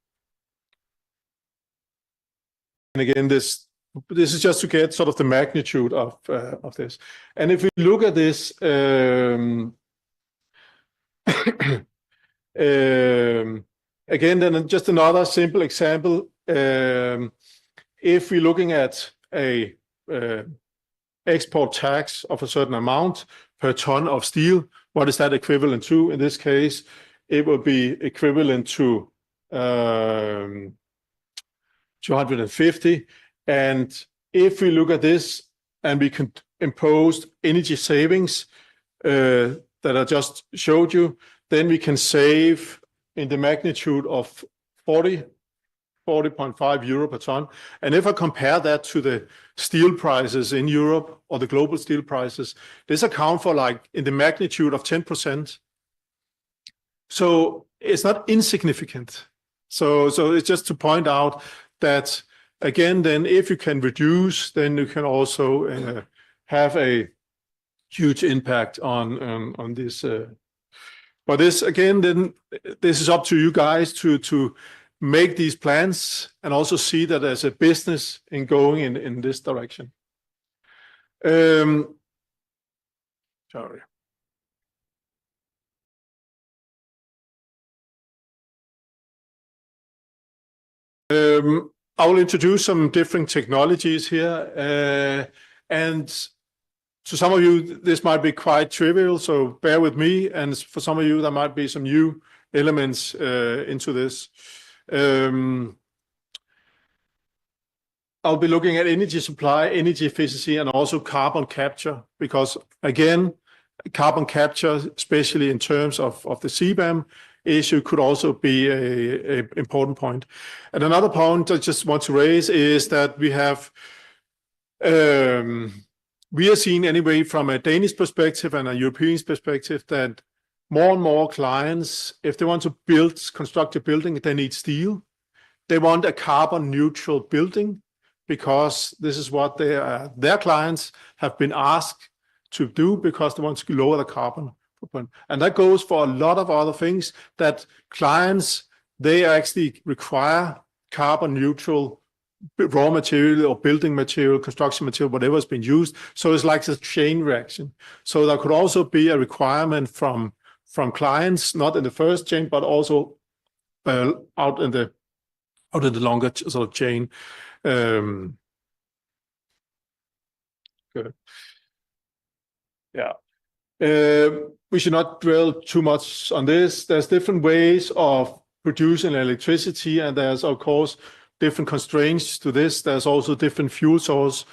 again, this is just to get sort of the magnitude of this. And if we look at this, again, then just another simple example. If we're looking at a export tax of a certain amount per ton of steel, what is that equivalent to? In this case, it will be equivalent to 250. And if we look at this and we can impose energy savings that I just showed you, then we can save in the magnitude of 40.5 euro per ton. And if I compare that to the steel prices in Europe or the global steel prices, this account for like in the magnitude of 10%. So it's not insignificant. So it's just to point out that again, then if you can reduce, then you can also have a huge impact on this. But this again, then this is up to you guys to make these plans and also see that there's a business in going in this direction. Sorry. I will introduce some different technologies here. And to some of you, this might be quite trivial, so bear with me. And for some of you, there might be some new elements into this. I'll be looking at energy supply, energy efficiency, and also carbon capture, because again, carbon capture, especially in terms of the CBAM issue, could also be an important point. And another point I just want to raise is that we have, we are seeing anyway from a Danish perspective and a European perspective that more and more clients, if they want to construct a building, they need steel. They want a carbon neutral building because this is what their clients have been asked to do because they want to lower the carbon footprint. And that goes for a lot of other things that clients, they actually require carbon neutral raw material or building material, construction material, whatever has been used. So it's like a chain reaction. So there could also be a requirement from clients, not in the first chain, but also out in the longer sort of chain. Good. Yeah. We should not dwell too much on this. There's different ways of producing electricity, and there's of course different constraints to this. There's also different fuel sources.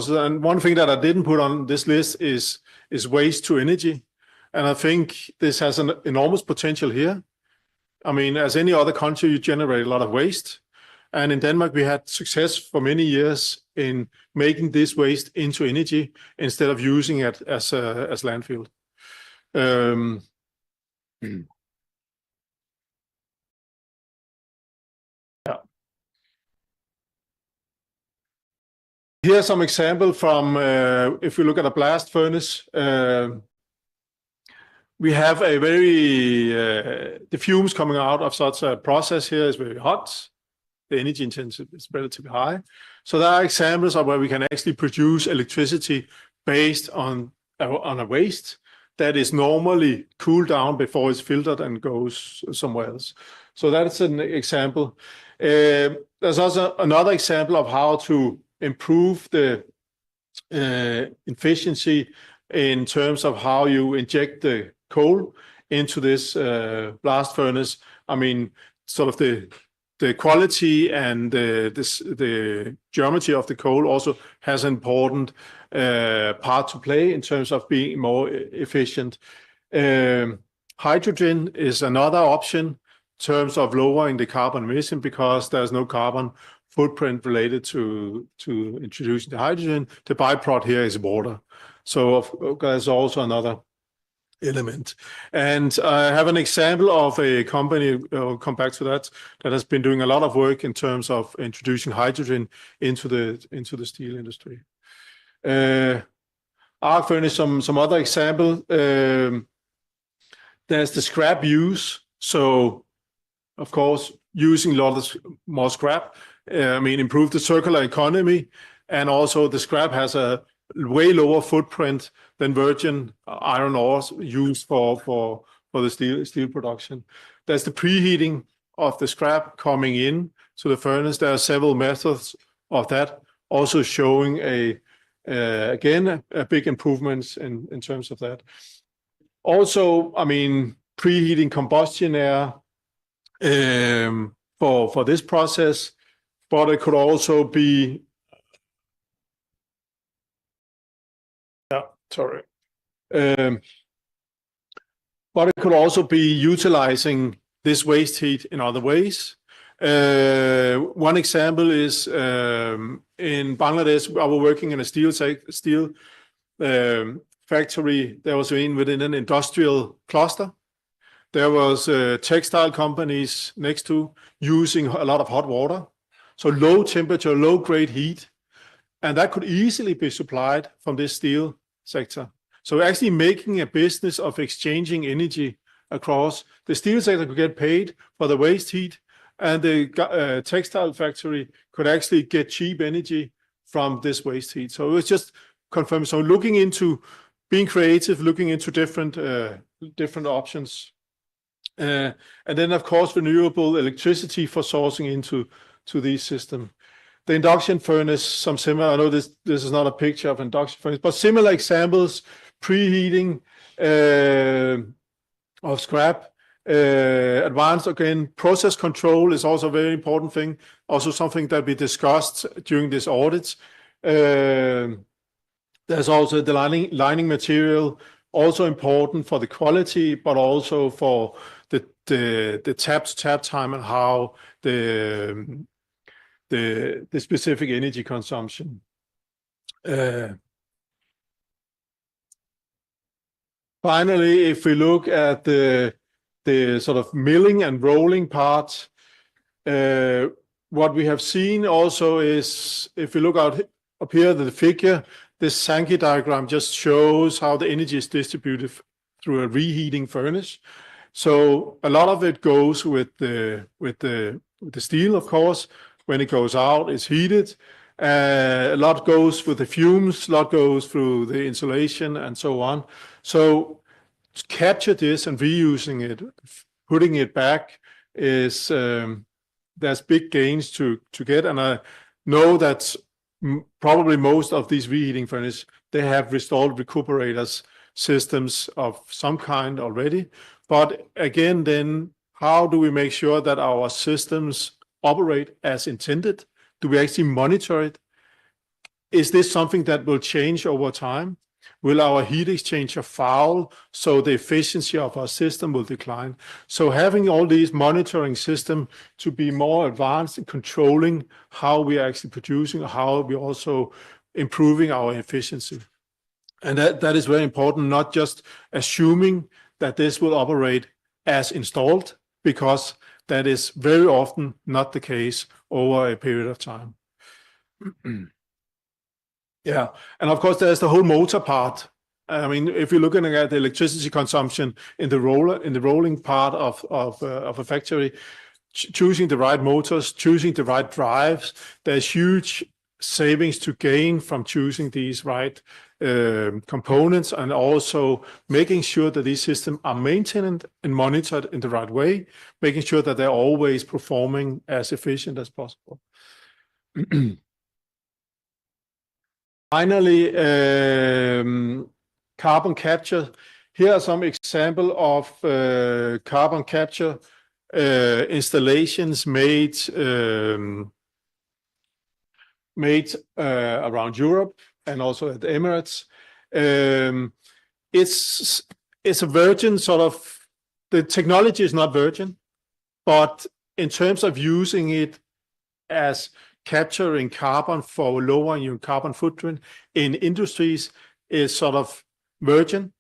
And one thing that I didn't put on this list is waste to energy. And I think this has an enormous potential here. I mean, as any other country, you generate a lot of waste. And in Denmark, we had success for many years in making this waste into energy instead of using it as landfill. Here's some example from, if we look at a blast furnace, we have a very, the fumes coming out of such a process here is very hot. The energy intensity is relatively high. So there are examples of where we can actually produce electricity based on a waste that is normally cooled down before it's filtered and goes somewhere else. So that's an example. There's also another example of how to improve the efficiency in terms of how you inject the coal into this blast furnace. I mean, sort of the quality and the geometry of the coal also has an important part to play in terms of being more efficient. Hydrogen is another option in terms of lowering the carbon emission because there's no carbon footprint related to introducing the hydrogen. The byproduct here is water. So there's also another element. And I have an example of a company, I'll come back to that has been doing a lot of work in terms of introducing hydrogen into the steel industry. Arc furnace, some other example. There's the scrap use. So, of course, using a lot more scrap, improve the circular economy, and also the scrap has a way lower footprint than virgin iron ore used for the steel production. There's the preheating of the scrap coming in to the furnace. There are several methods of that, also showing again a big improvements in terms of that. Also, preheating combustion air for this process, but it could also be but it could also be utilizing this waste heat in other ways. One example is in Bangladesh, I was working in a steel factory that was within an industrial cluster. There was textile companies next to using a lot of hot water. So low temperature, low grade heat, and that could easily be supplied from this steel sector. So actually making a business of exchanging energy across. The steel sector could get paid for the waste heat, and the textile factory could actually get cheap energy from this waste heat. So it's just confirmed. So looking into being creative, looking into different options. And then, of course, renewable electricity for sourcing into these systems. The induction furnace, some similar, I know this is not a picture of induction furnace, but similar examples, preheating of scrap, advanced, again, process control is also a very important thing, also something that we discussed during this audit. There's also the lining material, also important for the quality, but also for the tap-to-tap time and how the specific energy consumption. Finally, if we look at the sort of milling and rolling part, what we have seen also is, if you look out up here, the figure, this Sankey diagram just shows how the energy is distributed through a reheating furnace. So a lot of it goes with the steel, of course. When it goes out, it's heated. A lot goes with the fumes, a lot goes through the insulation and so on. So to capture this and reusing it, putting it back is, there's big gains to get. And I know that probably most of these reheating furnaces, they have installed recuperators systems of some kind already. But again, then how do we make sure that our systems operate as intended? Do we actually monitor it? Is this something that will change over time? Will our heat exchanger foul so the efficiency of our system will decline? So having all these monitoring systems to be more advanced in controlling how we are actually producing, how we're also improving our efficiency. And that is very important, not just assuming that this will operate as installed, because that is very often not the case over a period of time. Yeah, and of course there's the whole motor part. I mean, if you're looking at the electricity consumption in the rolling part of a factory, choosing the right motors, choosing the right drives, there's huge savings to gain from choosing these right components, and also making sure that these systems are maintained and monitored in the right way, making sure that they're always performing as efficient as possible. Finally, carbon capture. Here are some examples of carbon capture installations made around Europe and also at the Emirates. It's a virgin sort of, the technology is not virgin, but in terms of using it as capturing carbon for lowering your carbon footprint in industries is sort of virgin.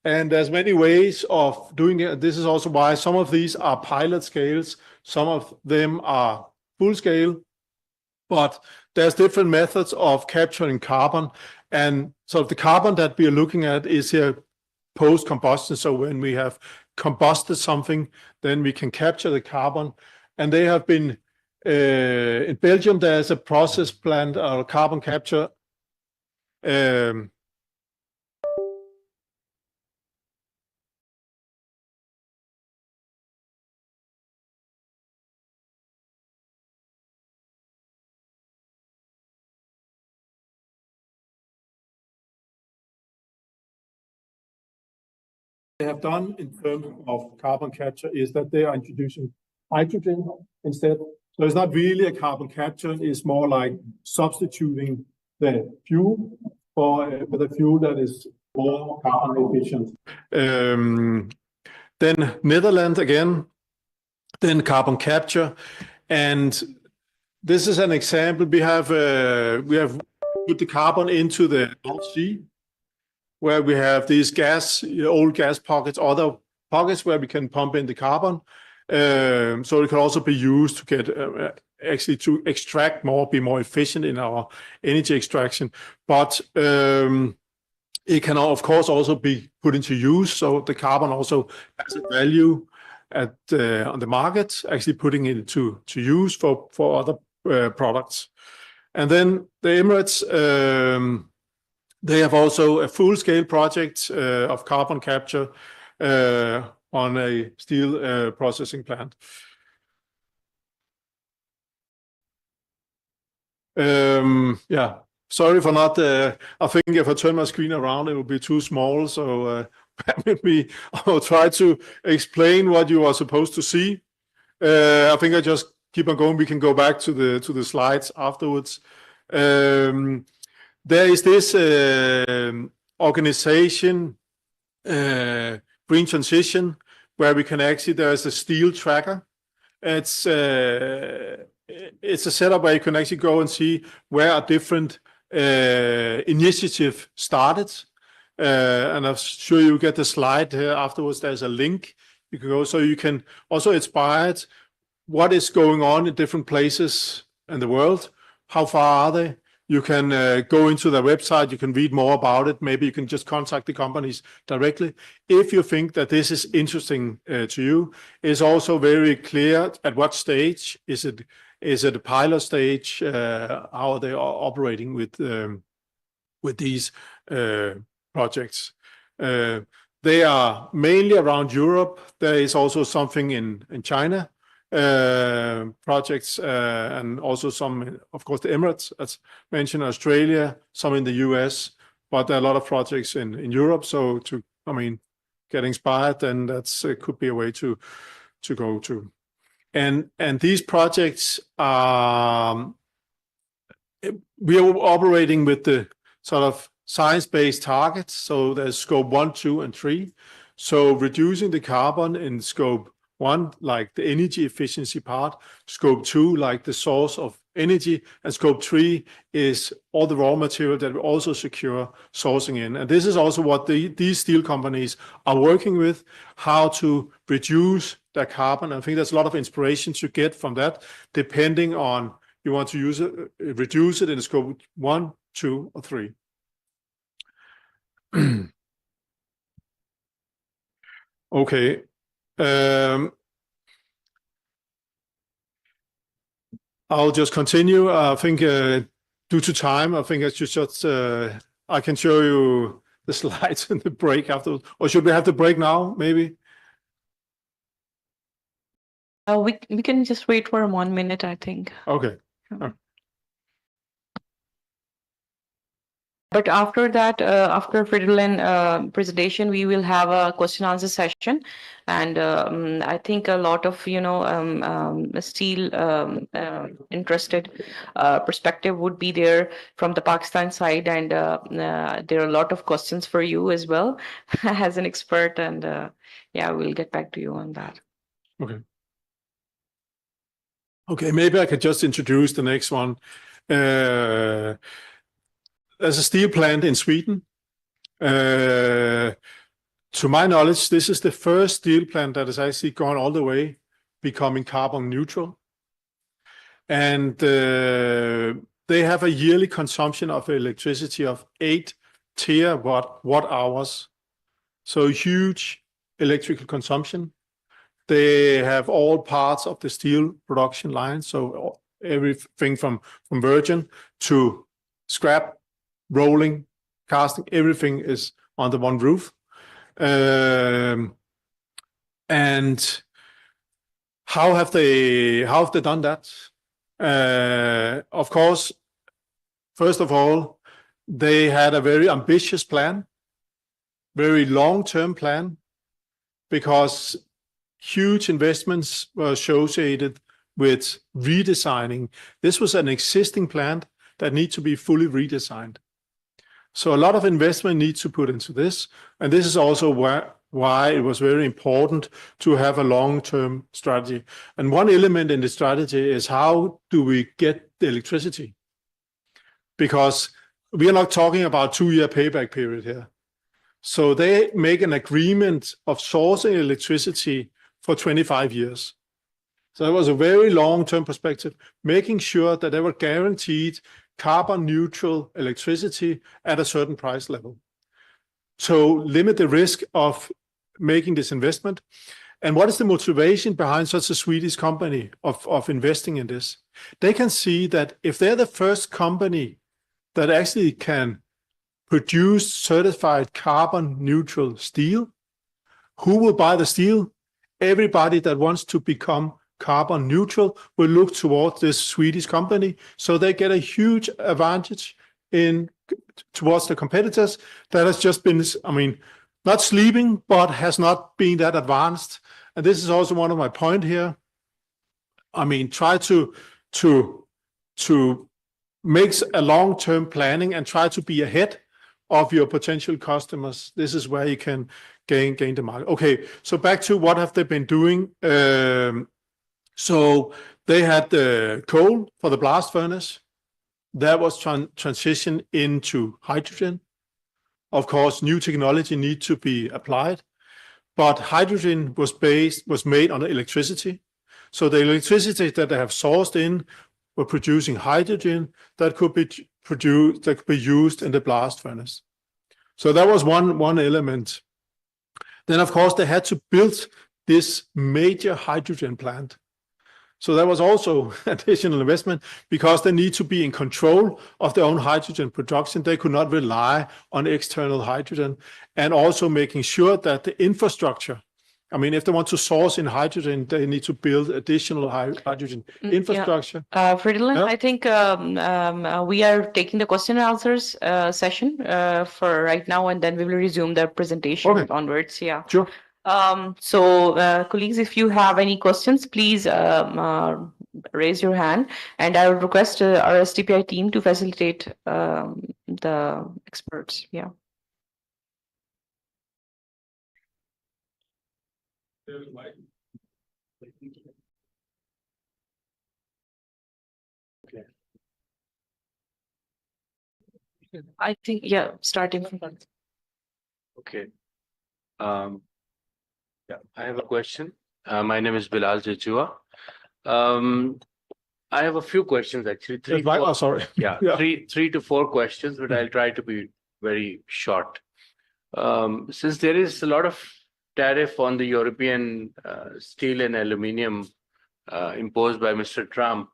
And there's many ways of doing it. This is also why some of these are pilot scales, some of them are full scale, but there's different methods of capturing carbon. And so the carbon that we are looking at is here post-combustion. So when we have combusted something, then we can capture the carbon. And they have been, in Belgium, there's a process plant or carbon capture. They have done in terms of carbon capture is that they are introducing hydrogen instead. So it's not really a carbon capture, it's more like substituting the fuel for with a fuel that is more carbon efficient. Then Netherlands again, then carbon capture. And this is an example. We have put the carbon into the North Sea, where we have these old gas pockets, other pockets where we can pump in the carbon. So it can also be used to get actually to extract more, be more efficient in our energy extraction. But it can of course also be put into use. So the carbon also has a value at on the market, actually putting it to use for other products. And then the Emirates, they have also a full-scale project of carbon capture on a steel processing plant. Yeah, sorry for not, I think if I turn my screen around, it will be too small. So bear with me. I'll try to explain what you are supposed to see. I think I just keep on going. We can go back to the slides afterwards. There is this organization, Green Transition, where we can actually, there's a steel tracker. It's a setup where you can actually go and see where are different initiatives started. And I'm sure you get the slide here afterwards. There's a link you can go, so you can also inspired what is going on in different places in the world. How far are they? You can go into their website, you can read more about it. Maybe you can just contact the companies directly. If you think that this is interesting to you, it's also very clear at what stage. Is it a pilot stage? How are they operating with these projects? They are mainly around Europe. There is also something in China. Projects and also some, of course, the Emirates, as mentioned, Australia, some in the US, but there are a lot of projects in Europe. So get inspired, then that's could be a way to go to. And these projects are, we are operating with the sort of science-based targets. So there's scope 1, 2, and 3. So reducing the carbon in scope 1, like the energy efficiency part, scope 2, like the source of energy, and scope 3 is all the raw material that we also secure sourcing in. And this is also what these steel companies are working with, how to reduce their carbon. I think there's a lot of inspiration to get from that, depending on you want to use it, reduce it in scope 1, 2, or 3. Okay. I'll just continue. I think due to time, I think I should just I can show you the slides in the break afterwards. Or should we have the break now, maybe? We can just wait for 1 minute, I think. Okay. But after that, after Fridolin presentation, we will have a question answer session, and I think a lot of steel interested perspective would be there from the Pakistan side, and there are a lot of questions for you as well as an expert, and yeah, we'll get back to you on that. Okay. Okay, maybe I could just introduce the next one. There's a steel plant in Sweden. To my knowledge, this is the first steel plant that has actually gone all the way, becoming carbon neutral. And they have a yearly consumption of electricity of 8 terawatt hours. So huge electrical consumption. They have all parts of the steel production line. So everything from virgin to scrap, rolling, casting, everything is under one roof. And how have they done that? Of course, first of all, they had a very ambitious plan, very long-term plan, because huge investments were associated with redesigning. This was an existing plant that needs to be fully redesigned. So a lot of investment needs to put into this. And this is also why it was very important to have a long-term strategy. And one element in the strategy is how do we get the electricity? Because we are not talking about 2-year payback period here. So they make an agreement of sourcing electricity for 25 years. So it was a very long-term perspective, making sure that they were guaranteed carbon neutral electricity at a certain price level to limit the risk of making this investment. And what is the motivation behind such a Swedish company of investing in this? They can see that if they're the first company that actually can produce certified carbon neutral steel, who will buy the steel? Everybody that wants to become carbon neutral will look towards this Swedish company, so they get a huge advantage towards the competitors that has just been, not sleeping, but has not been that advanced. And this is also one of my point here. Try to make a long-term planning and try to be ahead of your potential customers. This is where you can gain the market. Okay, so back to what have they been doing? So they had the coal for the blast furnace. That was transition into hydrogen. Of course, new technology needs to be applied, but hydrogen was made on electricity. So the electricity that they have sourced in were producing hydrogen that could be produced, that could be used in the blast furnace. So that was one element. Then, of course, they had to build this major hydrogen plant. So that was also additional investment because they need to be in control of their own hydrogen production. They could not rely on external hydrogen, and also making sure that the infrastructure, I mean, if they want to source in hydrogen, they need to build additional hydrogen infrastructure. Fridolin, Yeah. I think we are taking the question and answers session for right now, and then we will resume the presentation Okay. onwards. Yeah. Sure. Colleagues, if you have any questions, please raise your hand, and I would request our STPI team to facilitate the experts. Yeah. I think, yeah, starting from that. Okay. Yeah, I have a question. My name is Bilal Jejua. I have a few questions actually. Sorry. Yeah, Yeah. three to four questions, but I'll try to be very short. Since there is a lot of tariff on the European steel and aluminium imposed by Mr. Trump,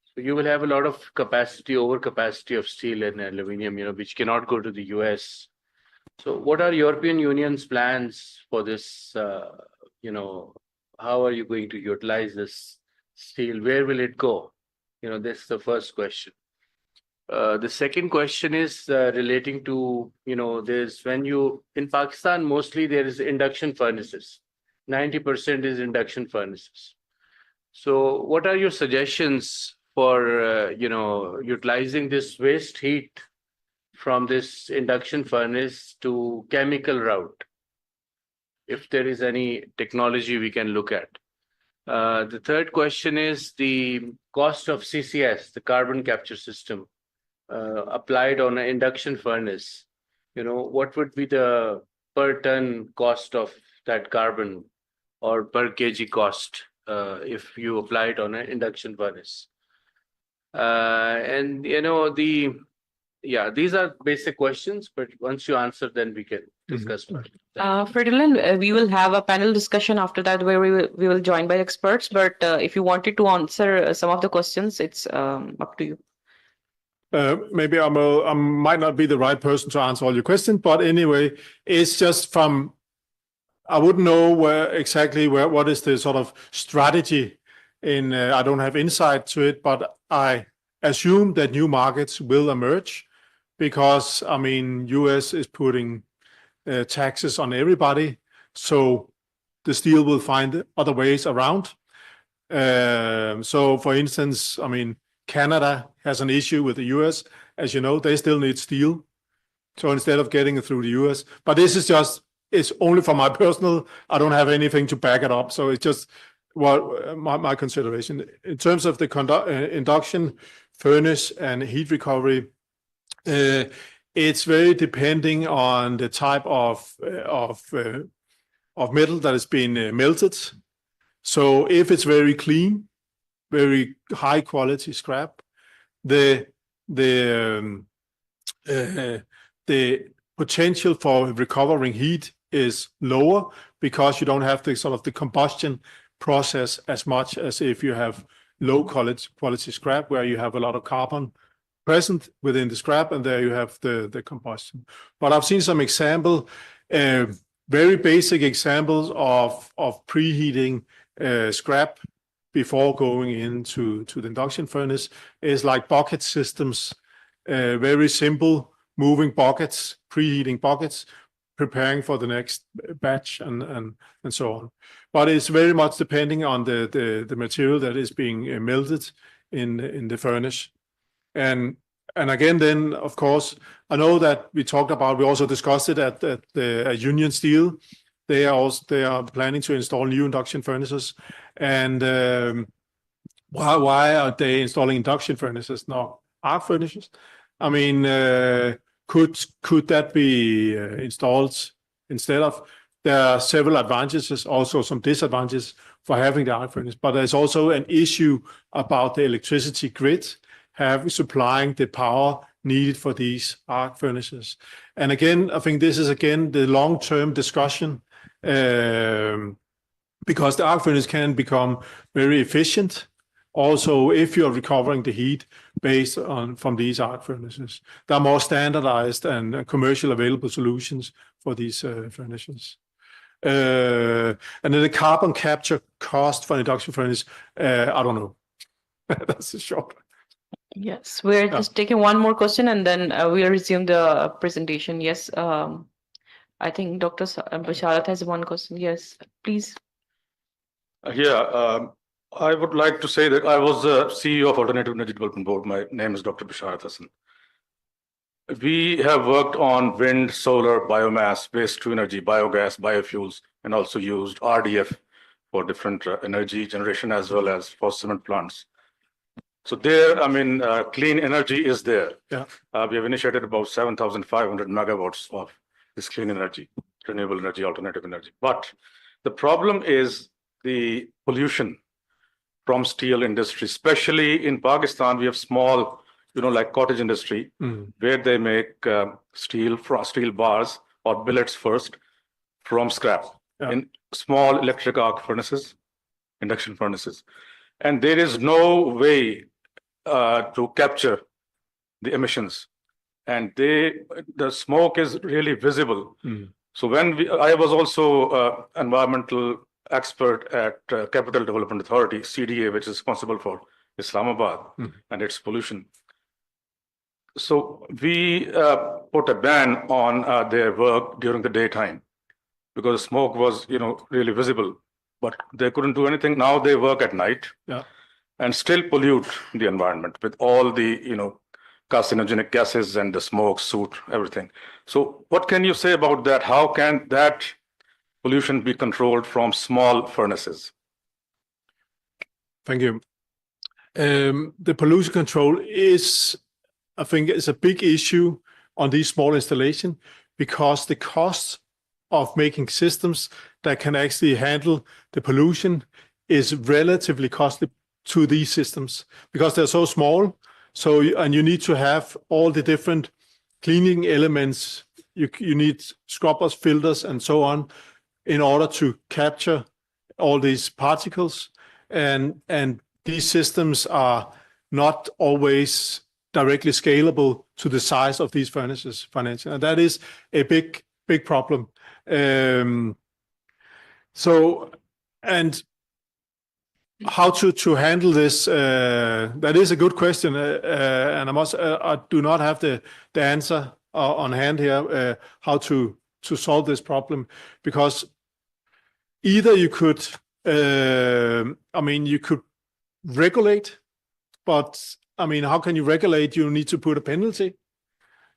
so you will have a lot of overcapacity of steel and aluminium, which cannot go to the US. So what are European Union's plans for this? How are you going to utilize this steel? Where will it go? That's the first question. The second question is relating to, in Pakistan, mostly there is induction furnaces. 90% is induction furnaces. So what are your suggestions for, utilizing this waste heat from this induction furnace to chemical route? If there is any technology we can look at. The third question is the cost of CCS, the carbon capture system, applied on an induction furnace. What would be the per ton cost of that carbon or per kg cost if you apply it on an induction furnace? These are basic questions, but once you answer, then we can discuss more. Fridolin, we will have a panel discussion after that where we will join by experts. But if you wanted to answer some of the questions, it's up to you. Maybe I might not be the right person to answer all your questions, but anyway, it's just I wouldn't know what is the sort of strategy in, I don't have insight to it, but I assume that new markets will emerge because, I mean, US is putting taxes on everybody, so the steel will find other ways around. So for instance, I mean, Canada has an issue with the US. As you know, they still need steel. So instead of getting it through the US, but this is it's only for my personal, I don't have anything to back it up. So it's just my consideration. In terms of the induction furnace and heat recovery, it's very depending on the type of metal that is being melted. So if it's very clean, very high quality scrap, the potential for recovering heat is lower because you don't have the combustion process as much as if you have low quality scrap where you have a lot of carbon present within the scrap, and there you have the combustion. But I've seen some very basic examples of preheating scrap before going into the induction furnace is like bucket systems, very simple moving buckets, preheating buckets, preparing for the next batch and so on. But it's very much depending on the material that is being melted in the furnace. And again, then of course, I know that we also discussed it at Union Steel. They are planning to install new induction furnaces. And why are they installing induction furnaces, not arc furnaces? I mean, could that be installed instead of there are several advantages, also some disadvantages for having the arc furnace, but there's also an issue about the electricity grid supplying the power needed for these arc furnaces. And again, I think this is again the long-term discussion, because the arc furnace can become very efficient. Also, if you're recovering the heat based on from these arc furnaces, there are more standardized and commercial available solutions for these furnaces. And then the carbon capture cost for an induction furnace, I don't know. That's a short. Yes, we're just taking one more question and then we'll resume the presentation. Yes, I think Dr. Basharat has one question. Yes, please. I would like to say that I was the CEO of Alternative Energy Development Board. My name is Dr. Basharat Hassan. We have worked on wind, solar, biomass, waste to energy, biogas, biofuels, and also used RDF for different energy generation as well as for cement plants. So there, I mean, clean energy is there. Yeah. We have initiated about 7,500 megawatts of this clean energy, renewable energy, alternative energy. But the problem is the pollution from steel industry, especially in Pakistan. We have small, like cottage industry, where they make steel bars or billets first from scrap in small electric arc furnaces, induction furnaces. And there is no way to capture the emissions. And the smoke is really visible. So I was also environmental expert at Capital Development Authority, CDA, which is responsible for Islamabad and its pollution. So we put a ban on their work during the daytime because smoke was, really visible, but they couldn't do anything. Now they work at night and still pollute the environment with all the, carcinogenic gases and the smoke, soot, everything. So what can you say about that? How can that pollution be controlled from small furnaces? Thank you. The pollution control I think, is a big issue on these small installations because the cost of making systems that can actually handle the pollution is relatively costly to these systems because they're so small. And you need to have all the different cleaning elements. You need scrubbers, filters, and so on in order to capture all these particles. And these systems are not always directly scalable to the size of these furnaces financially. And that is a big problem. How to handle this? That is a good question, and I do not have the answer on hand here. How to solve this problem? Because either you could, you could regulate, but how can you regulate? You need to put a penalty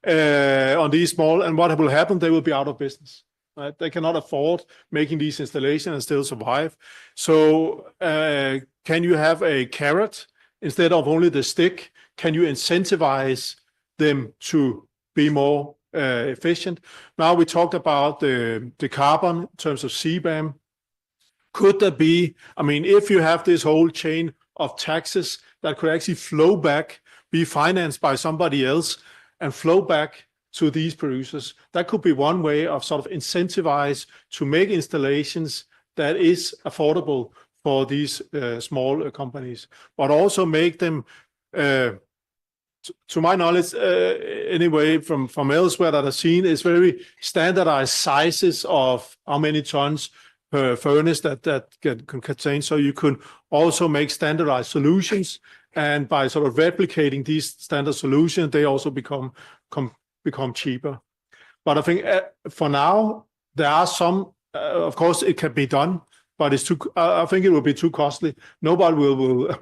on these small, and what will happen? They will be out of business. Right? They cannot afford making these installations and still survive. So can you have a carrot instead of only the stick? Can you incentivize them to be more efficient? Now we talked about the carbon in terms of CBAM. Could there be, if you have this whole chain of taxes that could actually flow back, be financed by somebody else and flow back to these producers, that could be one way of sort of incentivize to make installations that is affordable for these small companies, but also make them, to my knowledge, anyway, from elsewhere that I've seen, is very standardized sizes of how many tons per furnace that can contain. So you can also make standardized solutions, and by sort of replicating these standard solutions, they also become cheaper. But I think for now, there are some, of course, it can be done, but I think it will be too costly. Nobody will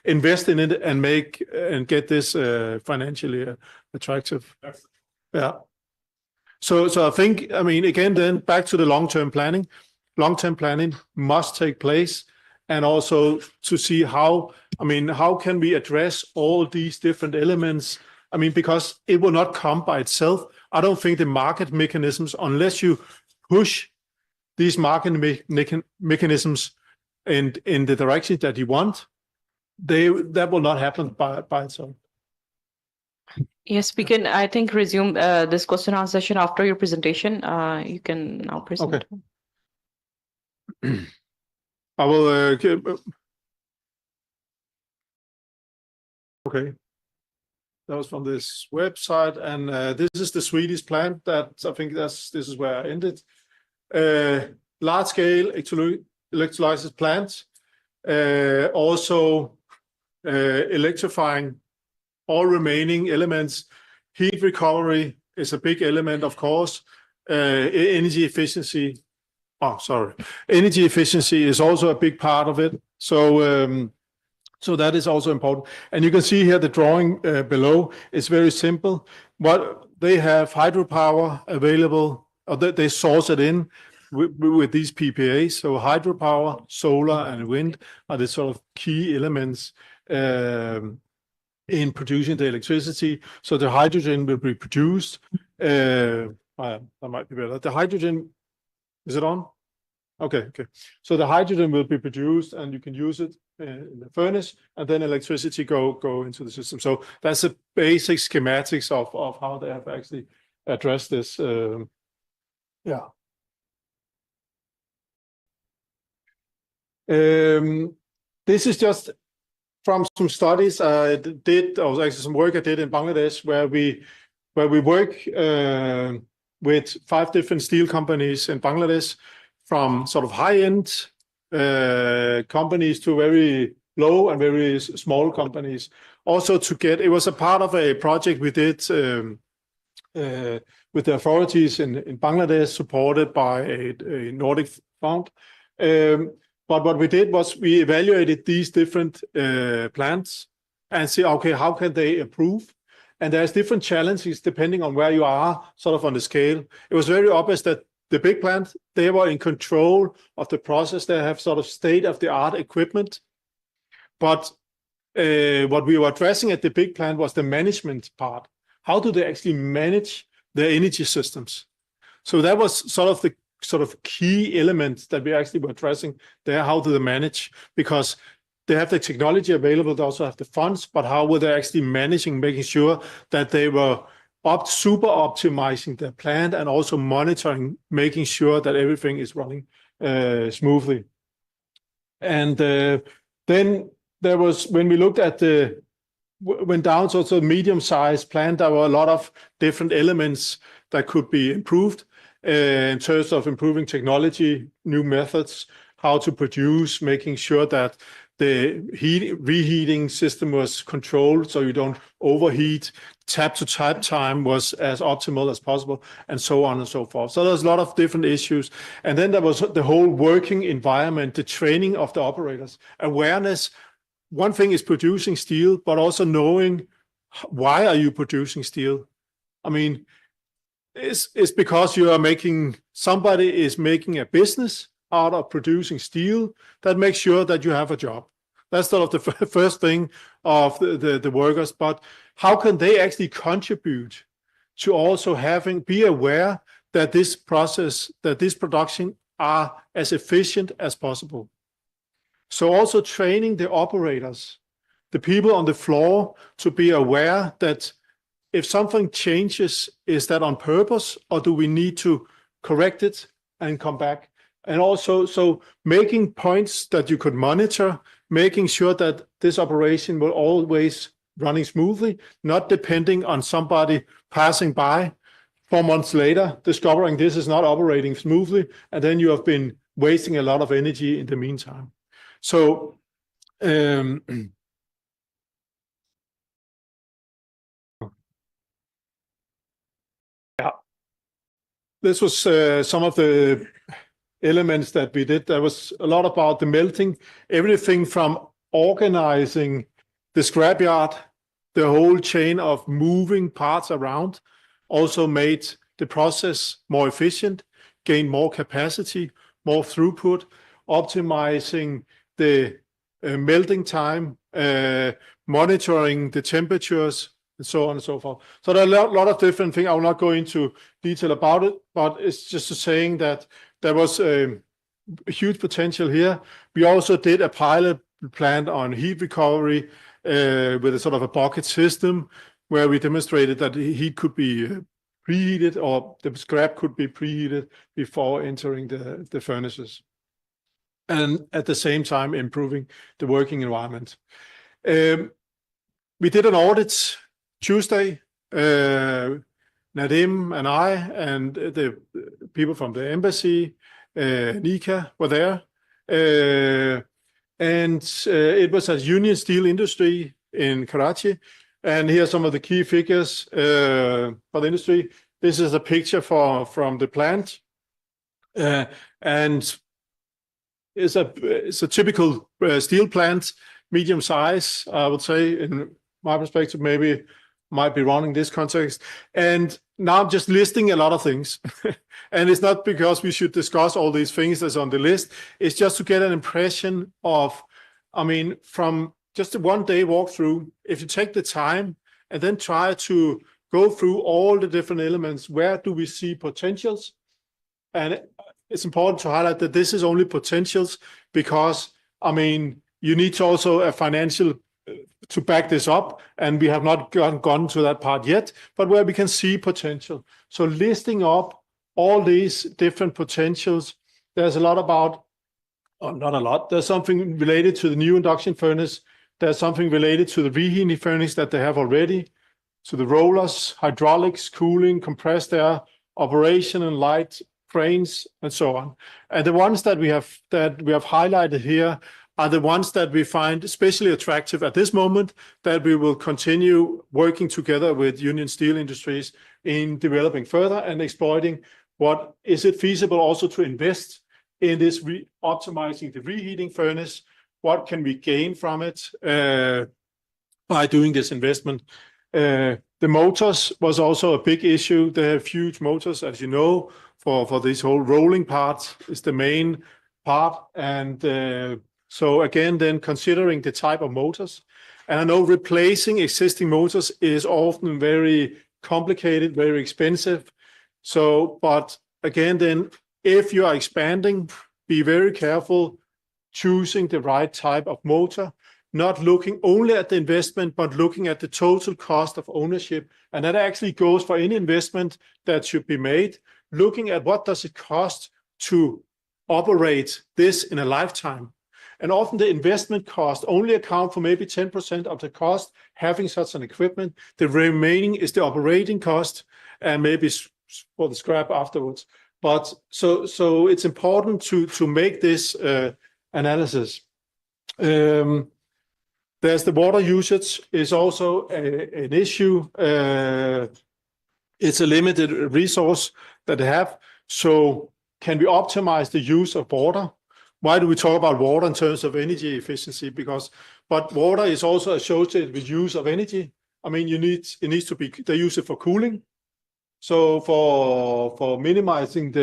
invest in it and get this financially attractive. Yeah. So I think, again, then back to the long-term planning. Long-term planning must take place, and also to see how can we address all these different elements. Because it will not come by itself. I don't think the market mechanisms, unless you push these market mechanisms in the direction that you want, that will not happen by itself. Yes, we can, I think, resume this question and answer session after your presentation. You can now present. Okay. I will. Okay. That was from this website, and this is the Swedish plant that I think this is where I ended. Large scale electrolysis plants, also electrifying all remaining elements. Heat recovery is a big element, of course. Energy efficiency. Oh, sorry. Energy efficiency is also a big part of it. So, so that is also important. And you can see here the drawing below. It's very simple. What they have hydropower available, or they source it in with these PPAs. So hydropower, solar, and wind are the sort of key elements in producing the electricity. So the hydrogen will be produced. That might be better. The hydrogen, is it on? Okay. So the hydrogen will be produced, and you can use it in the furnace, and then electricity go into the system. So that's the basic schematics of how they have actually addressed this. Yeah. This is just from some studies I did, or actually some work I did in Bangladesh, where we work with 5 different steel companies in Bangladesh, from sort of high-end companies to very low and very small companies. Also it was a part of a project we did with the authorities in Bangladesh, supported by a Nordic fund. But what we did was we evaluated these different plants and see, okay, how can they improve? And there's different challenges depending on where you are, sort of on the scale. It was very obvious that the big plant, they were in control of the process. They have sort of state-of-the-art equipment. But what we were addressing at the big plant was the management part. How do they actually manage their energy systems? So that was sort of key elements that we actually were addressing there. How do they manage? Because they have the technology available, they also have the funds, but how were they actually managing, making sure that they were super optimizing the plant and also monitoring, making sure that everything is running smoothly. And then there was, when we looked at went down to also medium-sized plant, there were a lot of different elements that could be improved in terms of improving technology, new methods, how to produce, making sure that the reheating system was controlled so you don't overheat, tap-to-tap time was as optimal as possible, and so on and so forth. So there's a lot of different issues. And then there was the whole working environment, the training of the operators, awareness. One thing is producing steel, but also knowing why are you producing steel? I mean, it's because you are somebody is making a business out of producing steel that makes sure that you have a job. That's sort of the first thing of the workers. But how can they actually contribute to also be aware that this process, that this production are as efficient as possible? So also training the operators, the people on the floor, to be aware that if something changes, is that on purpose, or do we need to correct it and come back? And also, so making points that you could monitor, making sure that this operation will always running smoothly, not depending on somebody passing by 4 months later, discovering this is not operating smoothly, and then you have been wasting a lot of energy in the meantime. So, yeah, this was some of the elements that we did. There was a lot about the melting, everything from organizing the scrapyard, the whole chain of moving parts around, also made the process more efficient, gained more capacity, more throughput, optimizing the melting time, monitoring the temperatures, and so on and so forth. So there are a lot of different things. I will not go into detail about it, but it's just saying that there was a huge potential here. We also did a pilot plant on heat recovery with a sort of a bucket system where we demonstrated that the heat could be preheated, or the scrap could be preheated before entering the furnaces, and at the same time improving the working environment. We did an audit Tuesday. Nadim and I and the people from the embassy, Nika, were there. And it was at Union Steel Industry in Karachi. And here are some of the key figures for the industry. This is a picture from the plant. And it's a typical steel plant, medium size, I would say, in my perspective, maybe might be wrong in this context. And now I'm just listing a lot of things. And it's not because we should discuss all these things that's on the list. It's just to get an impression of, I mean, from just a one-day walkthrough, if you take the time and then try to go through all the different elements, where do we see potentials? And it's important to highlight that this is only potentials because, I mean, you need to also a financial to back this up, and we have not gone to that part yet, but where we can see potential. So listing up all these different potentials, there's a lot about, not a lot, there's something related to the new induction furnace, there's something related to the reheating furnace that they have already, to the rollers, hydraulics, cooling, compressed air, operation and light, cranes, and so on. And the ones that we have highlighted here are the ones that we find especially attractive at this moment, that we will continue working together with Union Steel Industries in developing further and exploiting what is it feasible also to invest in this optimizing the reheating furnace. What can we gain from it by doing this investment? The motors was also a big issue. They have huge motors, as you know, for this whole rolling part is the main part. And so again, then considering the type of motors, and I know replacing existing motors is often very complicated, very expensive. So, but again, then if you are expanding, be very careful choosing the right type of motor, not looking only at the investment, but looking at the total cost of ownership. And that actually goes for any investment that should be made, looking at what does it cost to operate this in a lifetime. And often the investment cost only account for maybe 10% of the cost having such an equipment. The remaining is the operating cost and maybe for the scrap afterwards. But so it's important to make this analysis. There's the water usage is also an issue. It's a limited resource that they have. So can we optimize the use of water? Why do we talk about water in terms of energy efficiency? But water is also associated with use of energy. I mean, it needs to be, they use it for cooling. So for minimizing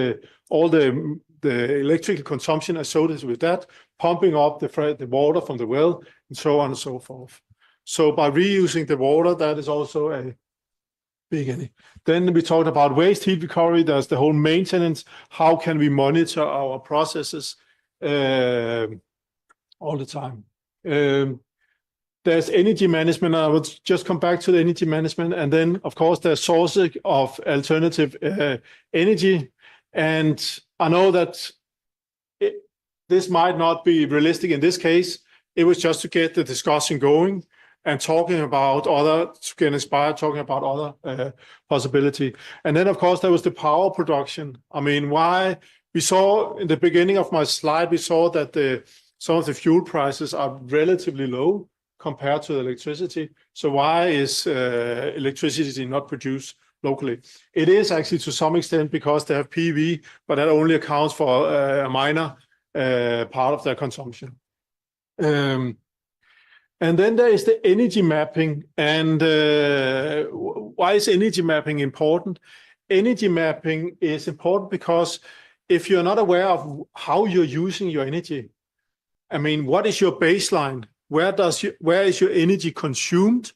all the electrical consumption associated with that, pumping up the water from the well, and so on and so forth. So by reusing the water, that is also a big any. Then we talked about waste heat recovery. There's the whole maintenance. How can we monitor our processes all the time? There's energy management. I would just come back to the energy management. And then, of course, there's sourcing of alternative energy. And I know that this might not be realistic in this case. It was just to get the discussion going and talking about to get inspired, talking about other possibility. And then, of course, there was the power production. I mean, why? We saw in the beginning of my slide, we saw that some of the fuel prices are relatively low compared to the electricity. So why is electricity not produced locally? It is actually to some extent because they have PV, but that only accounts for a minor part of their consumption. And then there is the energy mapping. And why is energy mapping important? Energy mapping is important because if you're not aware of how you're using your energy, I mean, what is your baseline? Where is your energy consumed?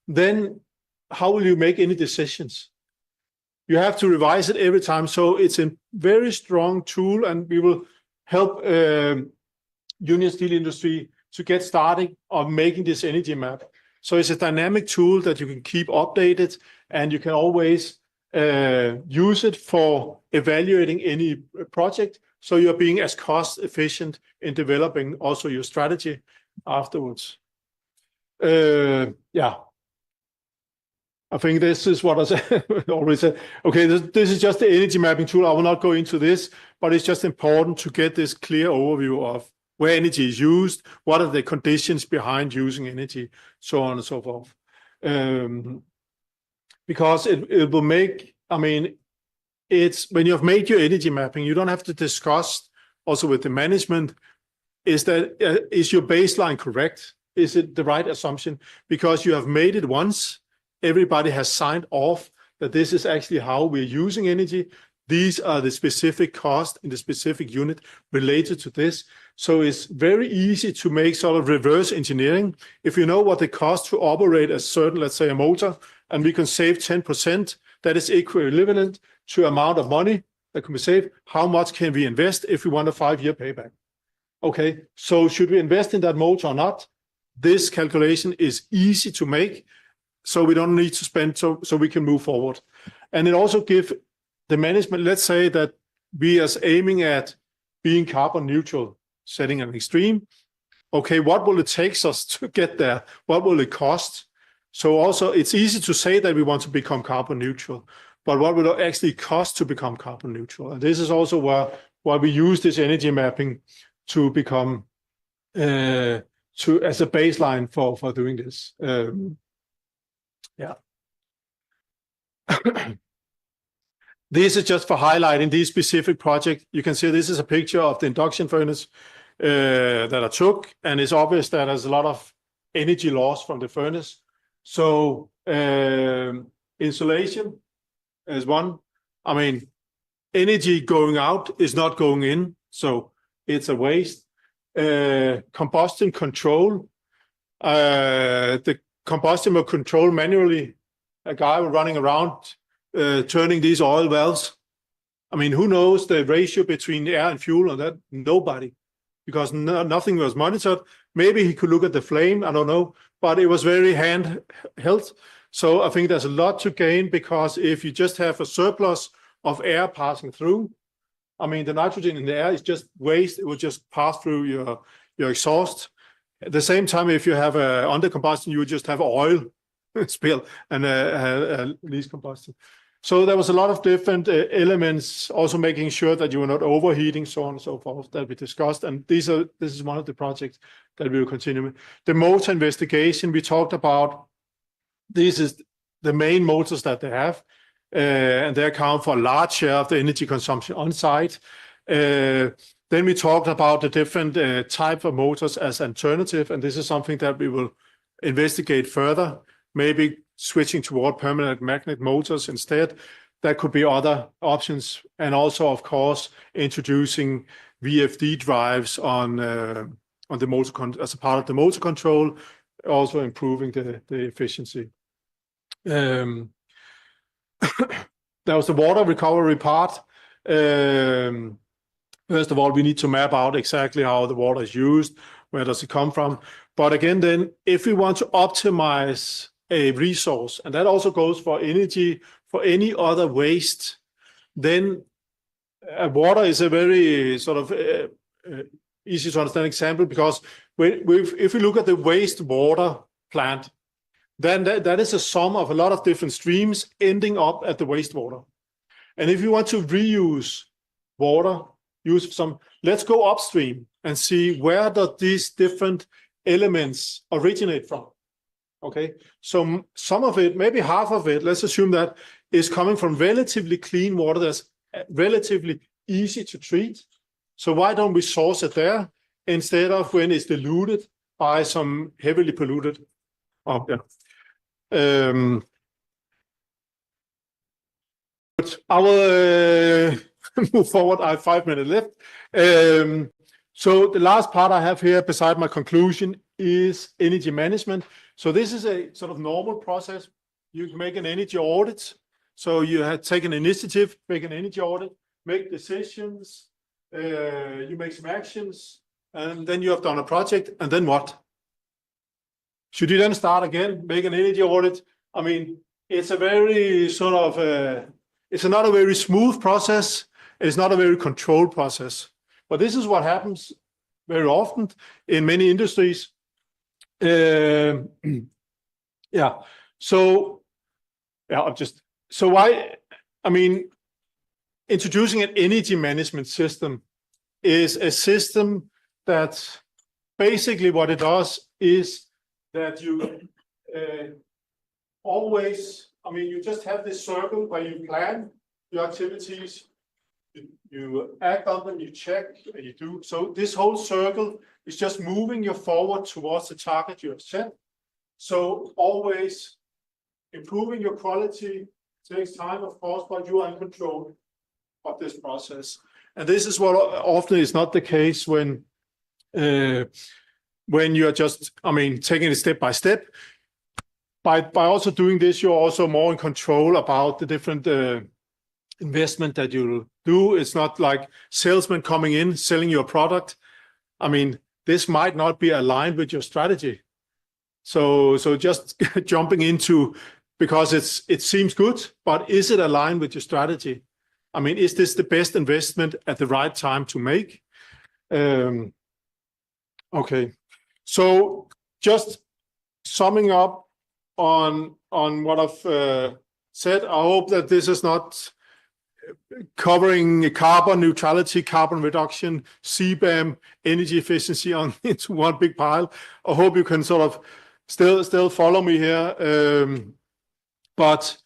Then how will you make any decisions? you have to revise it every time. So it's a very strong tool, and we will help Union Steel Industry to get started on making this energy map. So it's a dynamic tool that you can keep updated, and you can always use it for evaluating any project. So you're being as cost efficient in developing also your strategy afterwards. Yeah. I think this is what I already said. Okay, this is just the energy mapping tool. I will not go into this, but it's just important to get this clear overview of where energy is used, what are the conditions behind using energy, so on and so forth. Because it will make, I mean, it's when you have made your energy mapping, you don't have to discuss also with the management, is your baseline correct? Is it the right assumption? Because you have made it once, everybody has signed off that this is actually how we're using energy. These are the specific costs in the specific unit related to this. So it's very easy to make sort of reverse engineering. If you know what the cost to operate a certain, let's say a motor, and we can save 10%, that is equivalent to amount of money that can be saved. How much can we invest if we want a 5-year payback? Okay, so should we invest in that motor or not? This calculation is easy to make, so we don't need to spend, so we can move forward. And it also gives the management, let's say that we are aiming at being carbon neutral, setting an extreme. Okay, what will it take us to get there? What will it cost? So also it's easy to say that we want to become carbon neutral, but what will it actually cost to become carbon neutral? And this is also why we use this energy mapping to become as a baseline for doing this. Yeah. This is just for highlighting these specific projects. You can see this is a picture of the induction furnace that I took, and it's obvious that there's a lot of energy loss from the furnace. So insulation is one. I mean, energy going out is not going in, so it's a waste. Combustion control. The combustion will control manually. A guy running around turning these oil valves. I mean, who knows the ratio between air and fuel on that? Nobody, because nothing was monitored. Maybe he could look at the flame, I don't know, but it was very handheld. So I think there's a lot to gain, because if you just have a surplus of air passing through, I mean, the nitrogen in the air is just waste. It will just pass through your exhaust. At the same time, if you have a under combustion, you would just have oil spill and least combustion. So there was a lot of different elements, also making sure that you were not overheating, so on and so forth, that we discussed. And this is one of the projects that we will continue with. The motor investigation we talked about. This is the main motors that they have, and they account for a large share of the energy consumption on site. Then we talked about the different type of motors as alternative, and this is something that we will investigate further. Maybe switching toward permanent magnet motors instead. There could be other options, and also, of course, introducing VFD drives on the motor as a part of the motor control, also improving the efficiency. There was the water recovery part. First of all, we need to map out exactly how the water is used, where does it come from. But again, then, if we want to optimize a resource, and that also goes for energy, for any other waste, then water is a very sort of easy to understand example, because if we look at the wastewater plant, then that is a sum of a lot of different streams ending up at the wastewater. And if you want to reuse water, let's go upstream and see where do these different elements originate from. Okay, so some of it, maybe half of it, let's assume that is coming from relatively clean water that's relatively easy to treat. So why don't we source it there instead of when it's diluted by some heavily polluted? Oh, yeah. I will move forward. I have 5 minutes left. So the last part I have here, beside my conclusion, is energy management. So this is a sort of normal process. You can make an energy audit. So you had taken initiative, make an energy audit, make decisions, you make some actions, and then you have done a project, and then what? Should you then start again, make an energy audit? I mean, it's a very sort of, it's not a very smooth process. It's not a very controlled process. But this is what happens very often in many industries. Yeah. So, yeah, I mean, introducing an energy management system is a system that basically what it does is that you always, I mean, you just have this circle where you plan your activities, you act on them, you check, and you do. So this whole circle is just moving you forward towards the target you have set. So always improving your quality takes time, of course, but you are in control of this process. And this is what often is not the case when you're just, I mean, taking it step by step. By also doing this, you're also more in control about the different investment that you'll do. It's not like salesmen coming in, selling your product. I mean, this might not be aligned with your strategy. So just jumping into, because it seems good, but is it aligned with your strategy? I mean, is this the best investment at the right time to make? Okay, so just summing up on what I've said, I hope that this is not covering carbon neutrality, carbon reduction, CBAM, energy efficiency into one big pile. I hope you can sort of still follow me here. But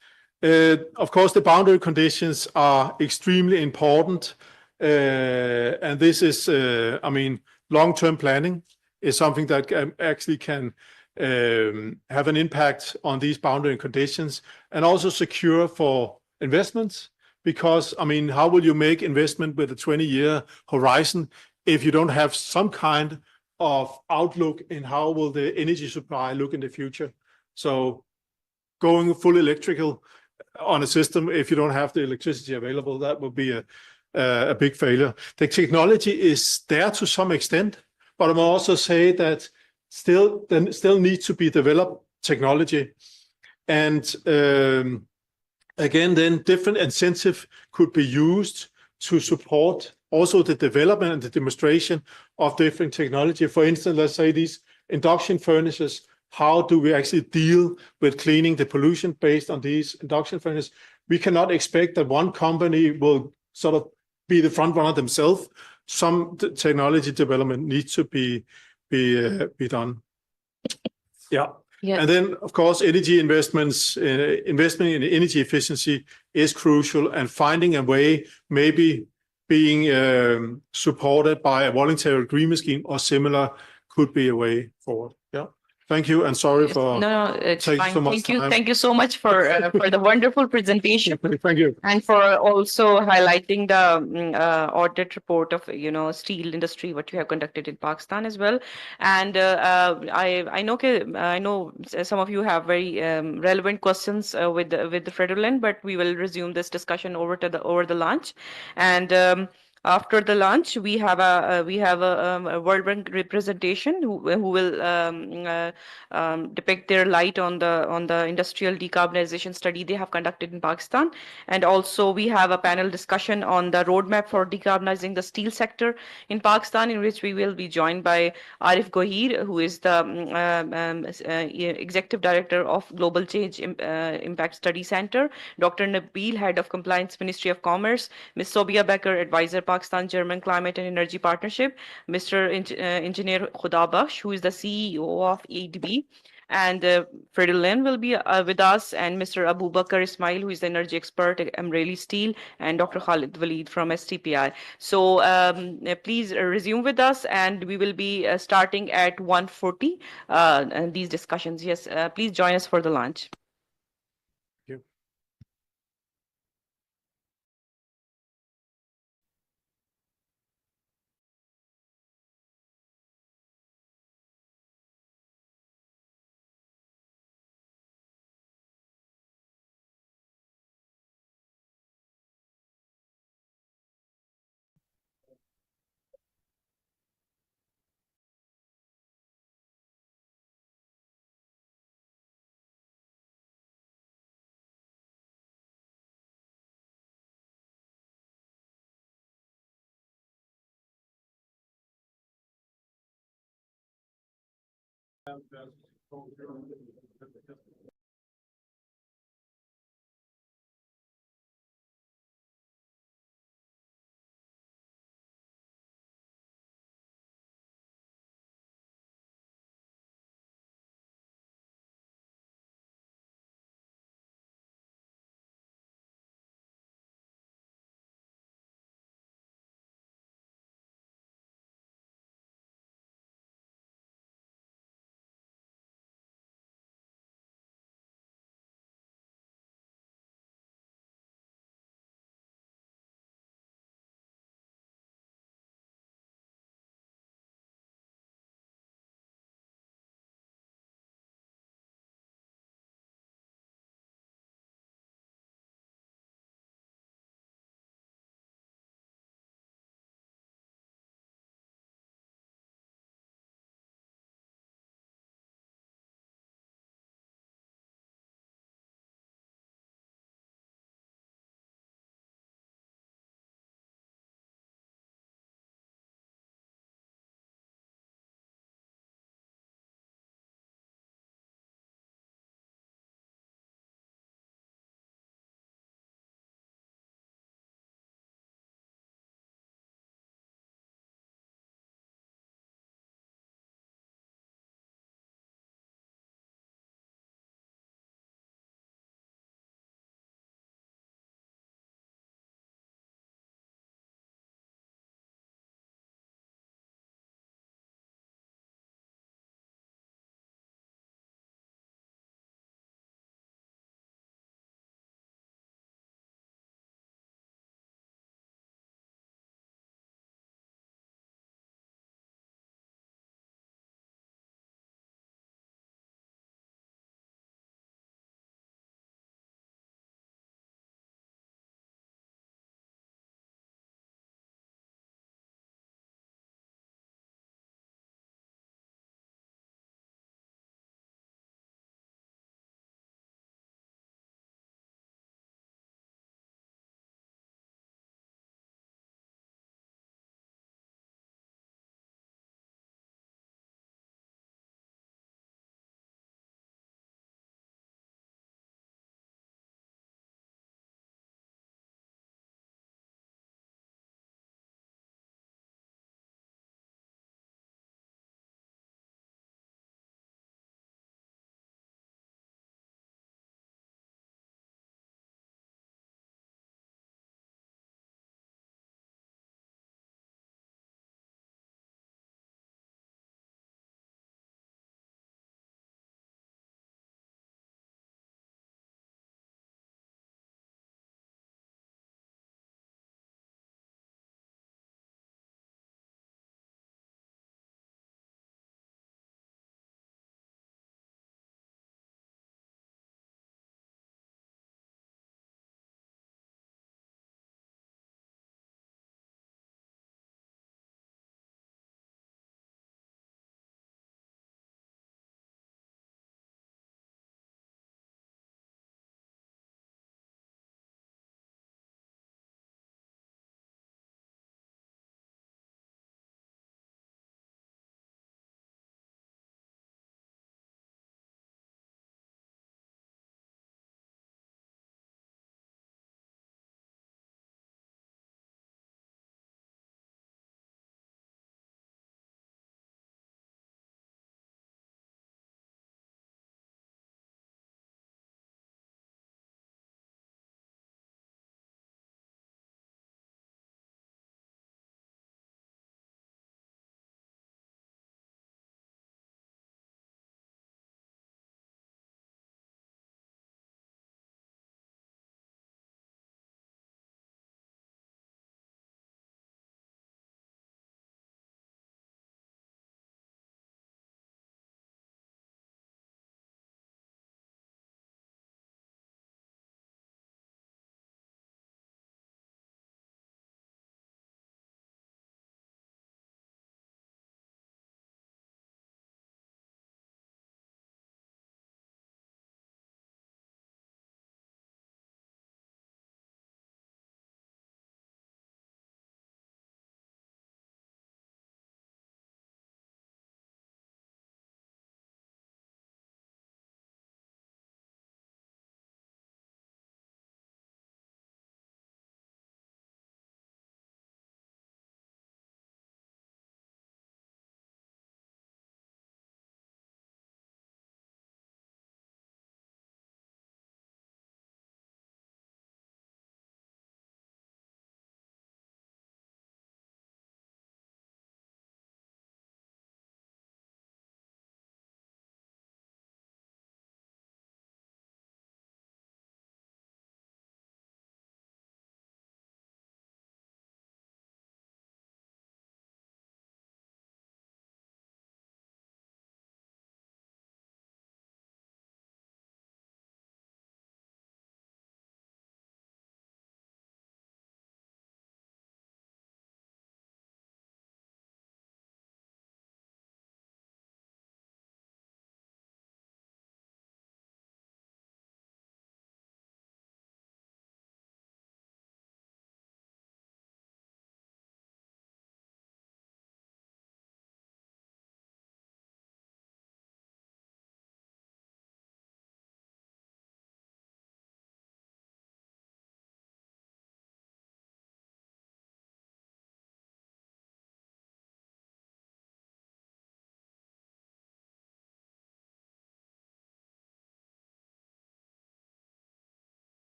of course, the boundary conditions are extremely important. And this is, I mean, long-term planning is something that actually can have an impact on these boundary conditions and also secure for investments. Because, I mean, how will you make investment with a 20-year horizon if you don't have some kind of outlook in how will the energy supply look in the future? So going full electrical on a system, if you don't have the electricity available, that would be a big failure. The technology is there to some extent, but I will also say that still needs to be developed technology. And again, then different incentive could be used to support also the development and the demonstration of different technology. For instance, let's say these induction furnaces, how do we actually deal with cleaning the pollution based on these induction furnaces? We cannot expect that one company will sort of be the front runner themselves. Some technology development needs to be done. Yeah. Yeah. And then, of course, energy investments, investment in energy efficiency is crucial, and finding a way, maybe being supported by a voluntary agreement scheme or similar, could be a way forward. Yeah. Thank you, and sorry for No, it's taking fine. so much Thank you. time. Thank you so much for the wonderful presentation. Thank you. And for also highlighting the audit report of, steel industry, what you have conducted in Pakistan as well. And I know some of you have very relevant questions with the Fredolin, but we will resume this discussion over the lunch. And after the lunch, we have a World Bank representation who will depict their light on the industrial decarbonization study they have conducted in Pakistan. And also we have a panel discussion on the roadmap for decarbonizing the steel sector in Pakistan, in which we will be joined by Arif Gohir, who is the Executive Director of Global Change Impact Study Center, Dr. Nabil, Head of Compliance, Ministry of Commerce, Ms. Sobia Becker, Advisor, Pakistan German Climate and Energy Partnership, Mr. Engineer Khuda Bakhsh, who is the CEO of EDB, and Fredolin will be with us, and Mr. Abu Bakr Ismail, who is the energy expert at Amreli Steel, and Dr. Khalid Walid from STPI. So please resume with us, and we will be starting at 1:40 these discussions. Yes, please join us for the lunch.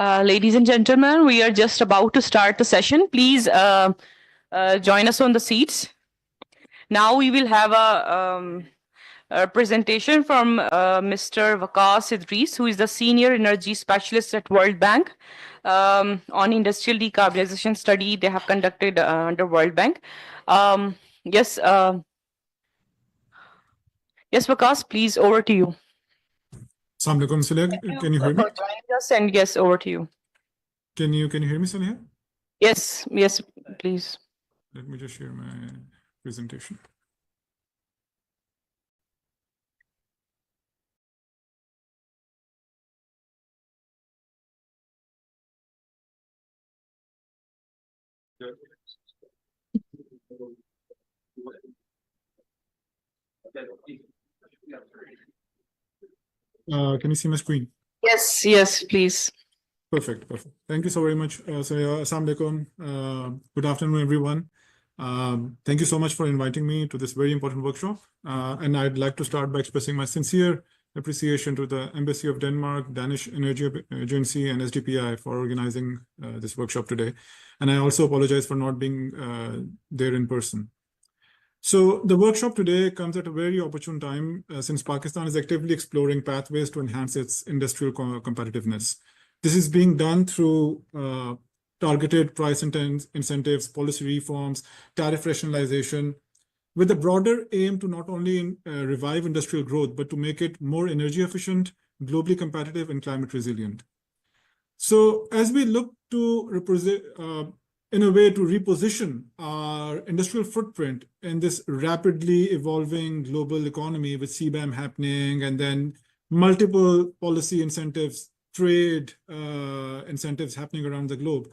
Ladies and gentlemen, we are just about to start the session. Please join us on the seats. Now we will have a presentation from Mr. Waqas Idris, who is the Senior Energy Specialist at World Bank, on industrial decarbonization study they have conducted under World Bank. Yes, yes, Waqas, please, over to you. Assalamu alaikum, Saleh. Can you hear me? For joining us, and yes, over to you. Can you hear me, Saleh? Yes, yes, please. Let me just share my presentation. Can you see my screen? Yes, yes, please. Perfect. Thank you so very much. Assalamu alaikum. Good afternoon, everyone. Thank you so much for inviting me to this very important workshop. And I'd like to start by expressing my sincere appreciation to the Embassy of Denmark, Danish Energy Agency, and SDPI for organizing this workshop today. And I also apologize for not being there in person. So the workshop today comes at a very opportune time since Pakistan is actively exploring pathways to enhance its industrial competitiveness. This is being done through targeted price incentives, policy reforms, tariff rationalization, with a broader aim to not only revive industrial growth, but to make it more energy efficient, globally competitive, and climate resilient. So as we look to in a way to reposition our industrial footprint in this rapidly evolving global economy with CBAM happening and then multiple policy incentives, trade incentives happening around the globe,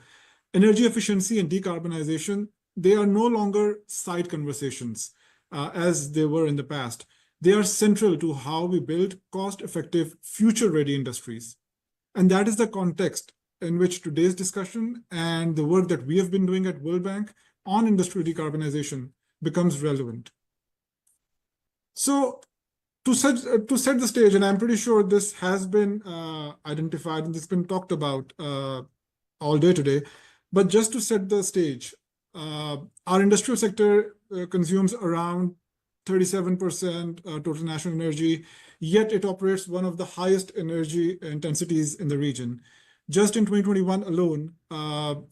energy efficiency and decarbonization, they are no longer side conversations as they were in the past. They are central to how we build cost-effective, future-ready industries. And that is the context in which today's discussion and the work that we have been doing at World Bank on industrial decarbonization becomes relevant. So to set the stage, and I'm pretty sure this has been identified and it's been talked about all day today, but just to set the stage, our industrial sector consumes around 37% total national energy, yet it operates one of the highest energy intensities in the region. Just in 2021 alone,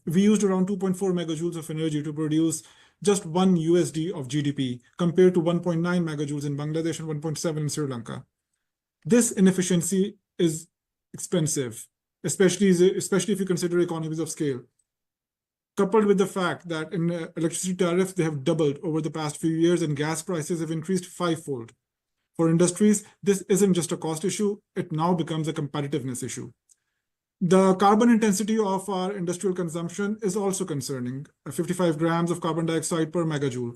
we used around 2.4 megajoules of energy to produce just $1 of GDP, compared to 1.9 megajoules in Bangladesh and 1.7 in Sri Lanka. This inefficiency is expensive, especially if you consider economies of scale. Coupled with the fact that in electricity tariffs, they have doubled over the past few years and gas prices have increased fivefold. For industries, this isn't just a cost issue, it now becomes a competitiveness issue. The carbon intensity of our industrial consumption is also concerning, 55 grams of carbon dioxide per megajoule.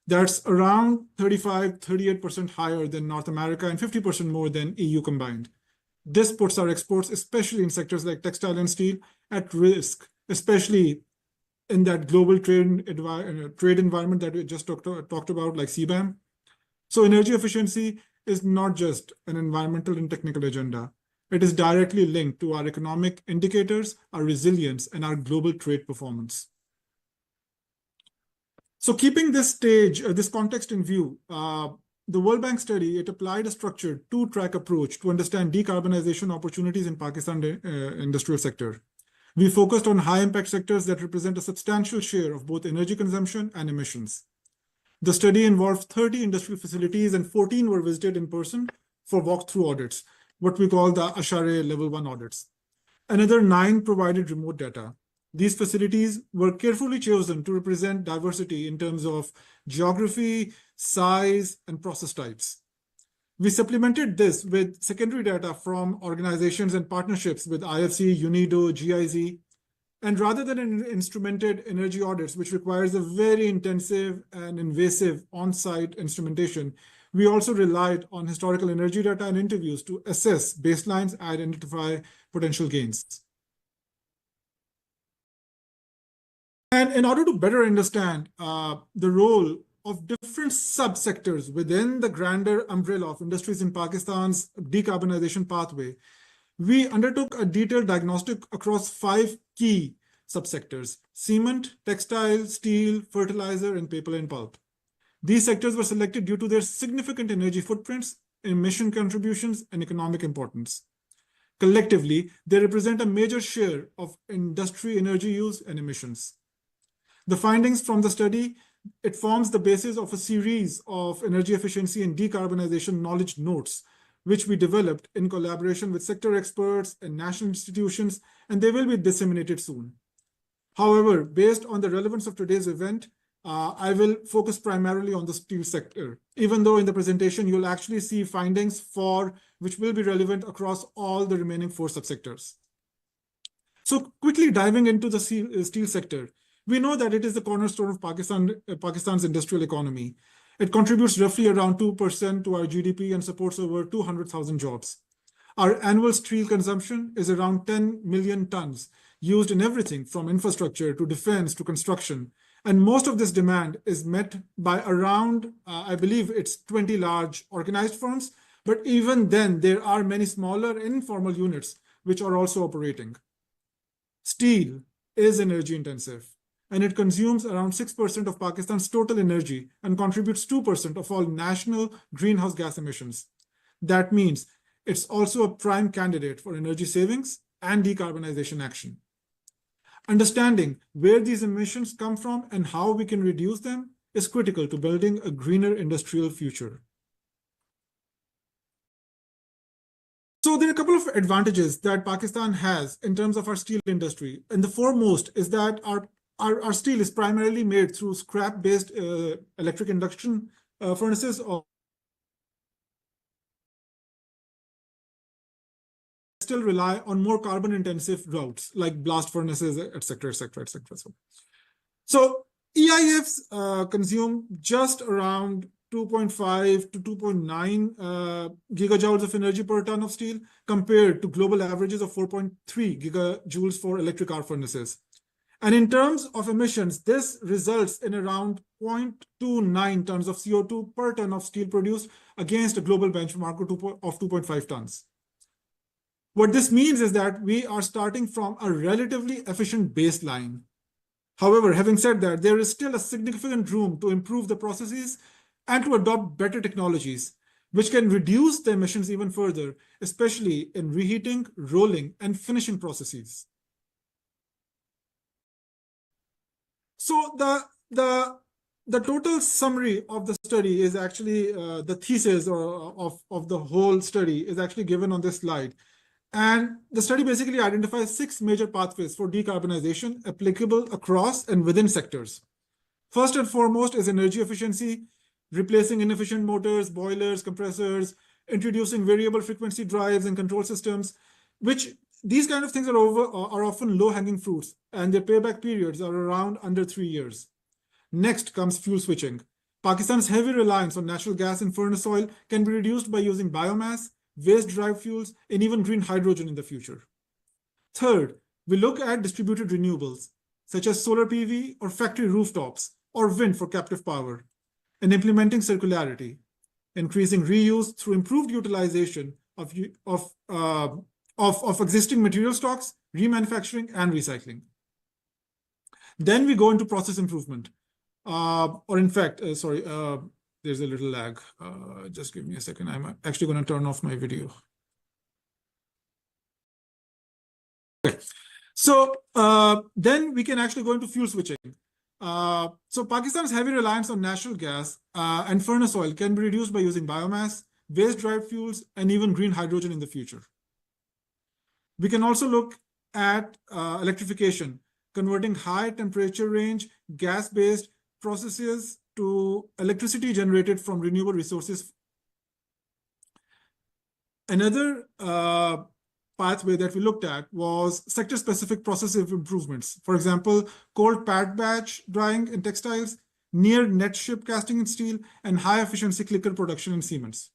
That's around 38% higher than North America and 50% more than EU combined. This puts our exports, especially in sectors like textile and steel, at risk, especially in that global trade environment that we just talked about, like CBAM. So energy efficiency is not just an environmental and technical agenda. It is directly linked to our economic indicators, our resilience, and our global trade performance. So keeping this context in view, the World Bank study, it applied a structured two-track approach to understand decarbonization opportunities in Pakistan industrial sector. We focused on high-impact sectors that represent a substantial share of both energy consumption and emissions. The study involved 30 industrial facilities and 14 were visited in person for walkthrough audits, what we call the Ashare level 1 audits. Another 9 provided remote data. These facilities were carefully chosen to represent diversity in terms of geography, size, and process types. We supplemented this with secondary data from organizations and partnerships with IFC, UNIDO, GIZ, and rather than instrumented energy audits, which requires a very intensive and invasive on-site instrumentation, we also relied on historical energy data and interviews to assess baselines and identify potential gains. And in order to better understand the role of different subsectors within the grander umbrella of industries in Pakistan's decarbonization pathway, we undertook a detailed diagnostic across 5 key subsectors: cement, textile, steel, fertilizer, and paper and pulp. These sectors were selected due to their significant energy footprints, emission contributions, and economic importance. Collectively, they represent a major share of industry energy use and emissions. The findings from the study, it forms the basis of a series of energy efficiency and decarbonization knowledge notes, which we developed in collaboration with sector experts and national institutions, and they will be disseminated soon. However, based on the relevance of today's event, I will focus primarily on the steel sector, even though in the presentation you'll actually see findings which will be relevant across all the remaining 4 subsectors. So quickly diving into the steel sector, we know that it is the cornerstone of Pakistan's industrial economy. It contributes roughly around 2% to our GDP and supports over 200,000 jobs. Our annual steel consumption is around 10 million tons, used in everything from infrastructure to defense to construction. And most of this demand is met by around, I believe it's 20 large organized firms, but even then there are many smaller informal units which are also operating. Steel is energy intensive, and it consumes around 6% of Pakistan's total energy and contributes 2% of all national greenhouse gas emissions. That means it's also a prime candidate for energy savings and decarbonization action. Understanding where these emissions come from and how we can reduce them is critical to building a greener industrial future. So there are a couple of advantages that Pakistan has in terms of our steel industry. And the foremost is that our steel is primarily made through scrap-based electric induction furnaces or still rely on more carbon-intensive routes like blast furnaces, etc., etc., etc. So EIFs consume just around 2.5 to 2.9 gigajoules of energy per ton of steel compared to global averages of 4.3 gigajoules for electric arc furnaces. And in terms of emissions, this results in around 0.29 tons of CO2 per ton of steel produced against a global benchmark of 2.5 tons. What this means is that we are starting from a relatively efficient baseline. However, having said that, there is still a significant room to improve the processes and to adopt better technologies, which can reduce the emissions even further, especially in reheating, rolling, and finishing processes. So the total summary of the study is actually the thesis of the whole study is actually given on this slide. And the study basically identifies 6 major pathways for decarbonization applicable across and within sectors. First and foremost is energy efficiency, replacing inefficient motors, boilers, compressors, introducing variable frequency drives and control systems, which these kind of things are often low-hanging fruits, and their payback periods are around under 3 years. Next comes fuel switching. Pakistan's heavy reliance on natural gas and furnace oil can be reduced by using biomass, waste-derived fuels, and even green hydrogen in the future. Third, we look at distributed renewables, such as solar PV or factory rooftops, or wind for captive power, and implementing circularity, increasing reuse through improved utilization of existing material stocks, remanufacturing, and recycling. Then we go into process improvement, there's a little lag. Just give me a second. I'm actually going to turn off my video. Okay. So then we can actually go into fuel switching. So Pakistan's heavy reliance on natural gas and furnace oil can be reduced by using biomass, waste-derived fuels, and even green hydrogen in the future. We can also look at electrification, converting high temperature range, gas-based processes to electricity generated from renewable resources. Another pathway that we looked at was sector-specific process improvements. For example, cold pad batch drying in textiles, near net ship casting in steel, and high-efficiency clicker production in cements.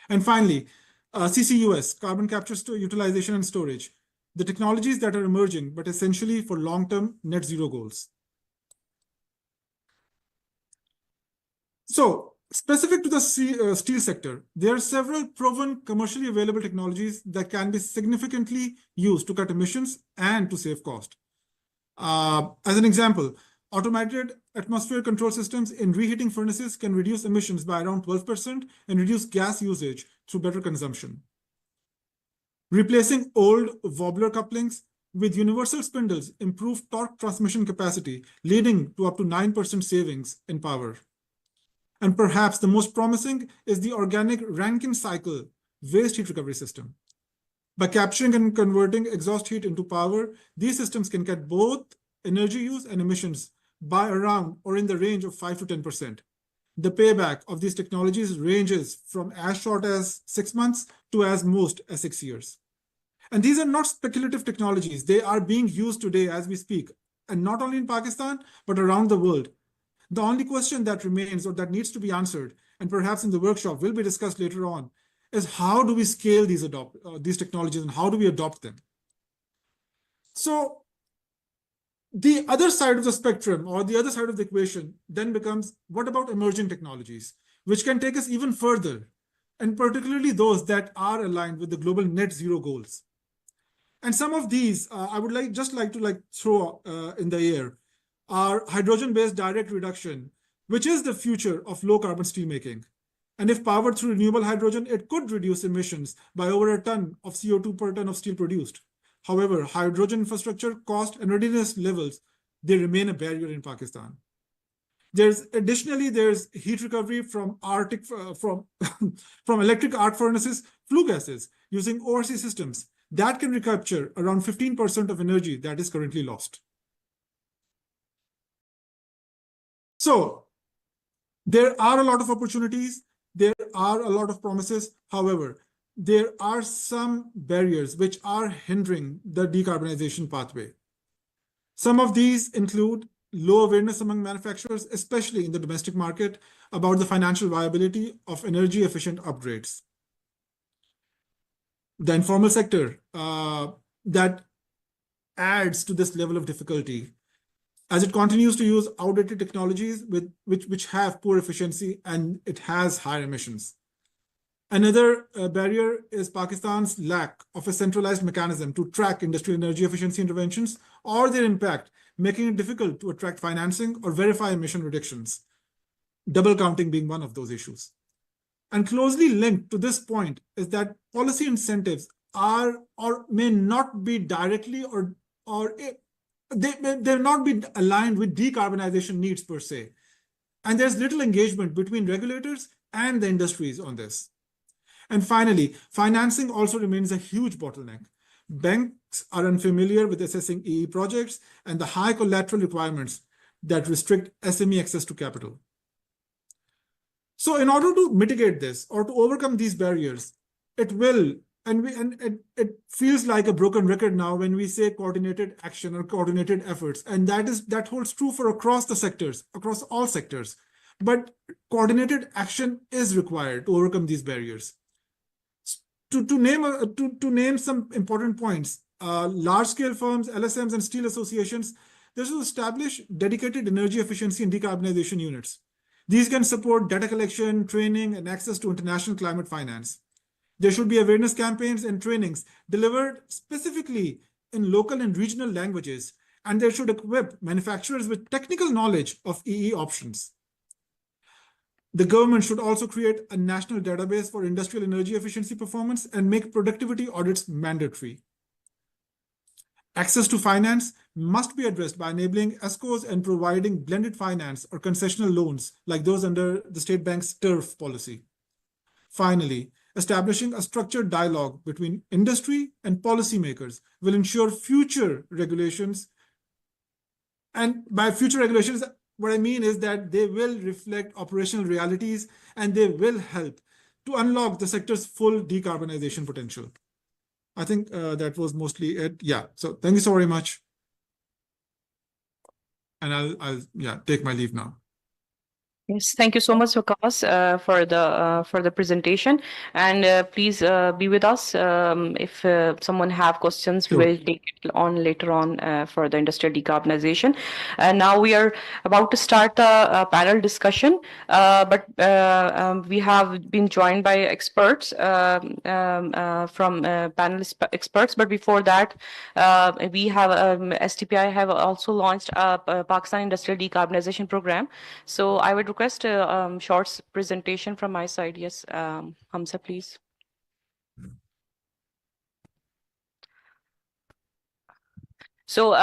And finally, CCUS, carbon capture, utilization, and storage, the technologies that are emerging, but essentially for long-term net zero goals. So Specific to the steel sector, there are several proven commercially available technologies that can be significantly used to cut emissions and to save cost. As an example, automated atmosphere control systems in reheating furnaces can reduce emissions by around 12% and reduce gas usage through better consumption. Replacing old wobbler couplings with universal spindles improve torque transmission capacity, leading to up to 9% savings in power. And perhaps the most promising is the organic Rankine cycle waste heat recovery system. By capturing and converting exhaust heat into power, these systems can cut both energy use and emissions by around or in the range of 5 to 10%. The payback of these technologies ranges from as short as 6 months to as most as 6 years. And these are not speculative technologies. They are being used today as we speak, and not only in Pakistan, but around the world. The only question that remains or that needs to be answered, and perhaps in the workshop will be discussed later on, is how do we scale these technologies and how do we adopt them? So the other side of the spectrum or the other side of the equation then becomes, what about emerging technologies, which can take us even further, and particularly those that are aligned with the global net zero goals. And some of these I would like to throw in the air are hydrogen-based direct reduction, which is the future of low-carbon steelmaking. And if powered through renewable hydrogen, it could reduce emissions by over a ton of CO2 per ton of steel produced. However, hydrogen infrastructure, cost, and readiness levels, they remain a barrier in Pakistan. Additionally, there's heat recovery from from electric arc furnaces, flue gases, using ORC systems that can recapture around 15% of energy that is currently lost. So there are a lot of opportunities, there are a lot of promises. However, there are some barriers which are hindering the decarbonization pathway. Some of these include low awareness among manufacturers, especially in the domestic market, about the financial viability of energy efficient upgrades. The informal sector that adds to this level of difficulty, as it continues to use outdated technologies which have poor efficiency and it has higher emissions. Another barrier is Pakistan's lack of a centralized mechanism to track industrial energy efficiency interventions or their impact, making it difficult to attract financing or verify emission reductions, double counting being one of those issues. And closely linked to this point is that policy incentives are or may not be directly they may not be aligned with decarbonization needs per se. And there's little engagement between regulators and the industries on this. And finally, financing also remains a huge bottleneck. Banks are unfamiliar with assessing EE projects and the high collateral requirements that restrict SME access to capital. So in order to mitigate this or to overcome these barriers, it feels like a broken record now when we say coordinated action or coordinated efforts, and that holds true for across all sectors. But coordinated action is required to overcome these barriers. To name some important points, large-scale firms, LSMs, and steel associations, they should establish dedicated energy efficiency and decarbonization units. These can support data collection, training, and access to international climate finance. There should be awareness campaigns and trainings delivered specifically in local and regional languages, and they should equip manufacturers with technical knowledge of EE options. The government should also create a national database for industrial energy efficiency performance and make productivity audits mandatory. Access to finance must be addressed by enabling ESCOs and providing blended finance or concessional loans like those under the State Bank's TURF policy. Finally, establishing a structured dialogue between industry and policymakers will ensure future regulations. And by future regulations, what I mean is that they will reflect operational realities and they will help to unlock the sector's full decarbonization potential. I think that was mostly it. Yeah, so thank you so very much. And I'll take my leave now. Yes, thank you so much, Vikas, for the presentation, and please be with us. If someone have questions, we Sure. will take it on later on for the industrial decarbonization. And now we are about to start the panel discussion, but we have been joined by experts from panelist experts. But before that, we have STPI have also launched a Pakistan Industrial Decarbonization Program. So I would request a short presentation from my side. Yes, Hamza, please. So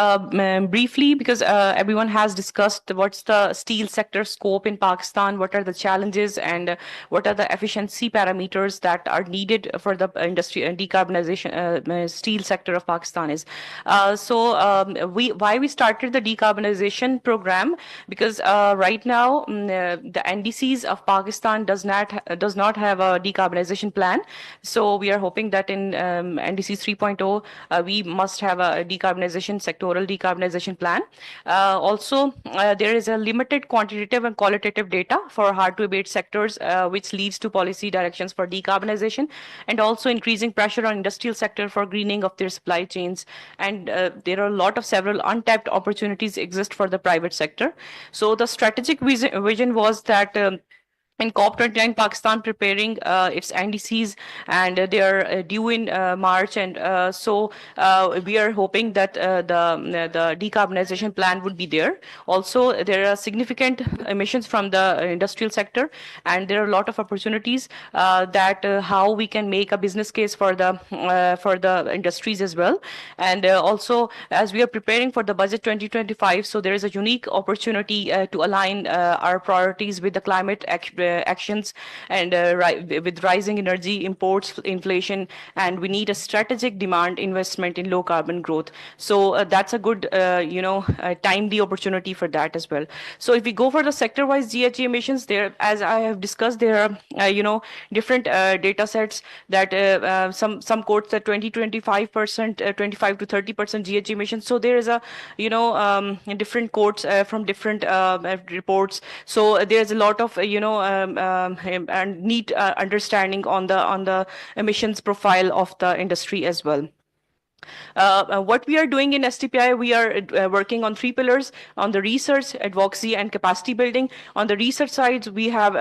briefly, because everyone has discussed what's the steel sector scope in Pakistan, what are the challenges, and what are the efficiency parameters that are needed for the industry and decarbonization steel sector of Pakistan is. Why we started the decarbonization program, because right now the NDCs of Pakistan does not have a decarbonization plan. So we are hoping that in NDC 3.0 we must have a decarbonization sectoral decarbonization plan. Also, there is a limited quantitative and qualitative data for hard to abate sectors, which leads to policy directions for decarbonization, and also increasing pressure on industrial sector for greening of their supply chains. And there are a lot of several untapped opportunities exist for the private sector. So the strategic vision was that in COP29, Pakistan preparing its NDCs, and they are due in March, and so we are hoping that the decarbonization plan would be there. Also, there are significant emissions from the industrial sector, and there are a lot of opportunities that how we can make a business case for the industries as well. And also, as we are preparing for the budget 2025, so there is a unique opportunity to align our priorities with the climate actions, and with rising energy imports, inflation, and we need a strategic demand investment in low carbon growth. So that's a good timely opportunity for that as well. So if we go for the sector wise GHG emissions, there, as I have discussed, there are different data sets that some quotes that 25%, 25 to 30% GHG emissions. So there is a different quotes from different reports. So there's a lot of and neat understanding on the emissions profile of the industry as well. What we are doing in STPI, we are working on 3 pillars: on the research, advocacy, and capacity building. On the research side, we have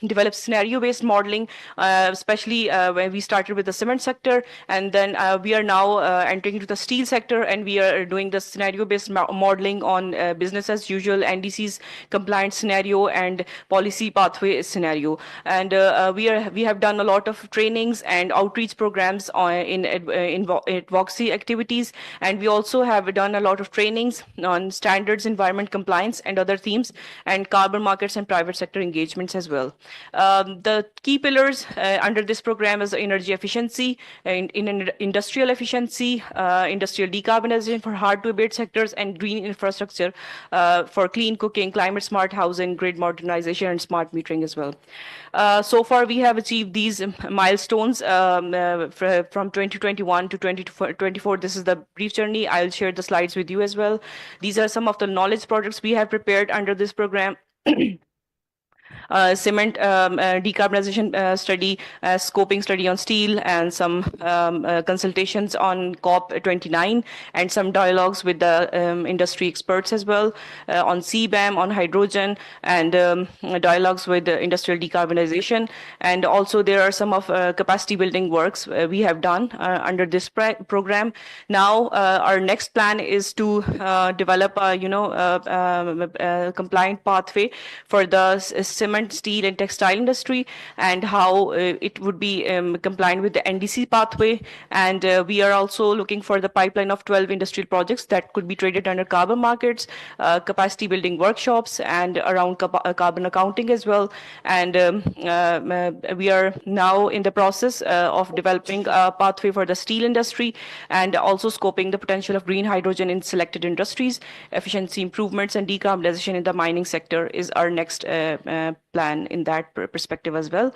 developed scenario-based modeling, especially when we started with the cement sector, and then we are now entering into the steel sector, and we are doing the scenario-based modeling on business as usual, NDCs compliance scenario, and policy pathway scenario. And we have done a lot of trainings and outreach programs in advocacy activities, and we also have done a lot of trainings on standards, environment compliance, and other themes, and carbon markets and private sector engagements as well. The key pillars under this program is energy efficiency, in industrial efficiency, industrial decarbonization for hard to abate sectors, and green infrastructure for clean cooking, climate smart housing, grid modernization, and smart metering as well. So far, we have achieved these milestones from 2021 to 2024. This is the brief journey. I'll share the slides with you as well. These are some of the knowledge projects we have prepared under this program. Cement decarbonization study, scoping study on steel, and some consultations on COP29, and some dialogues with the industry experts as well on CBAM, on hydrogen, and dialogues with industrial decarbonization. And also there are some of capacity building works we have done under this program. Now our next plan is to develop a compliant pathway for the cement, steel, and textile industry, and how it would be compliant with the NDC pathway. And we are also looking for the pipeline of 12 industrial projects that could be traded under carbon markets, capacity building workshops, and around carbon accounting as well. And we are now in the process of developing a pathway for the steel industry, and also scoping the potential of green hydrogen in selected industries. Efficiency improvements and decarbonization in the mining sector is our next plan in that perspective as well.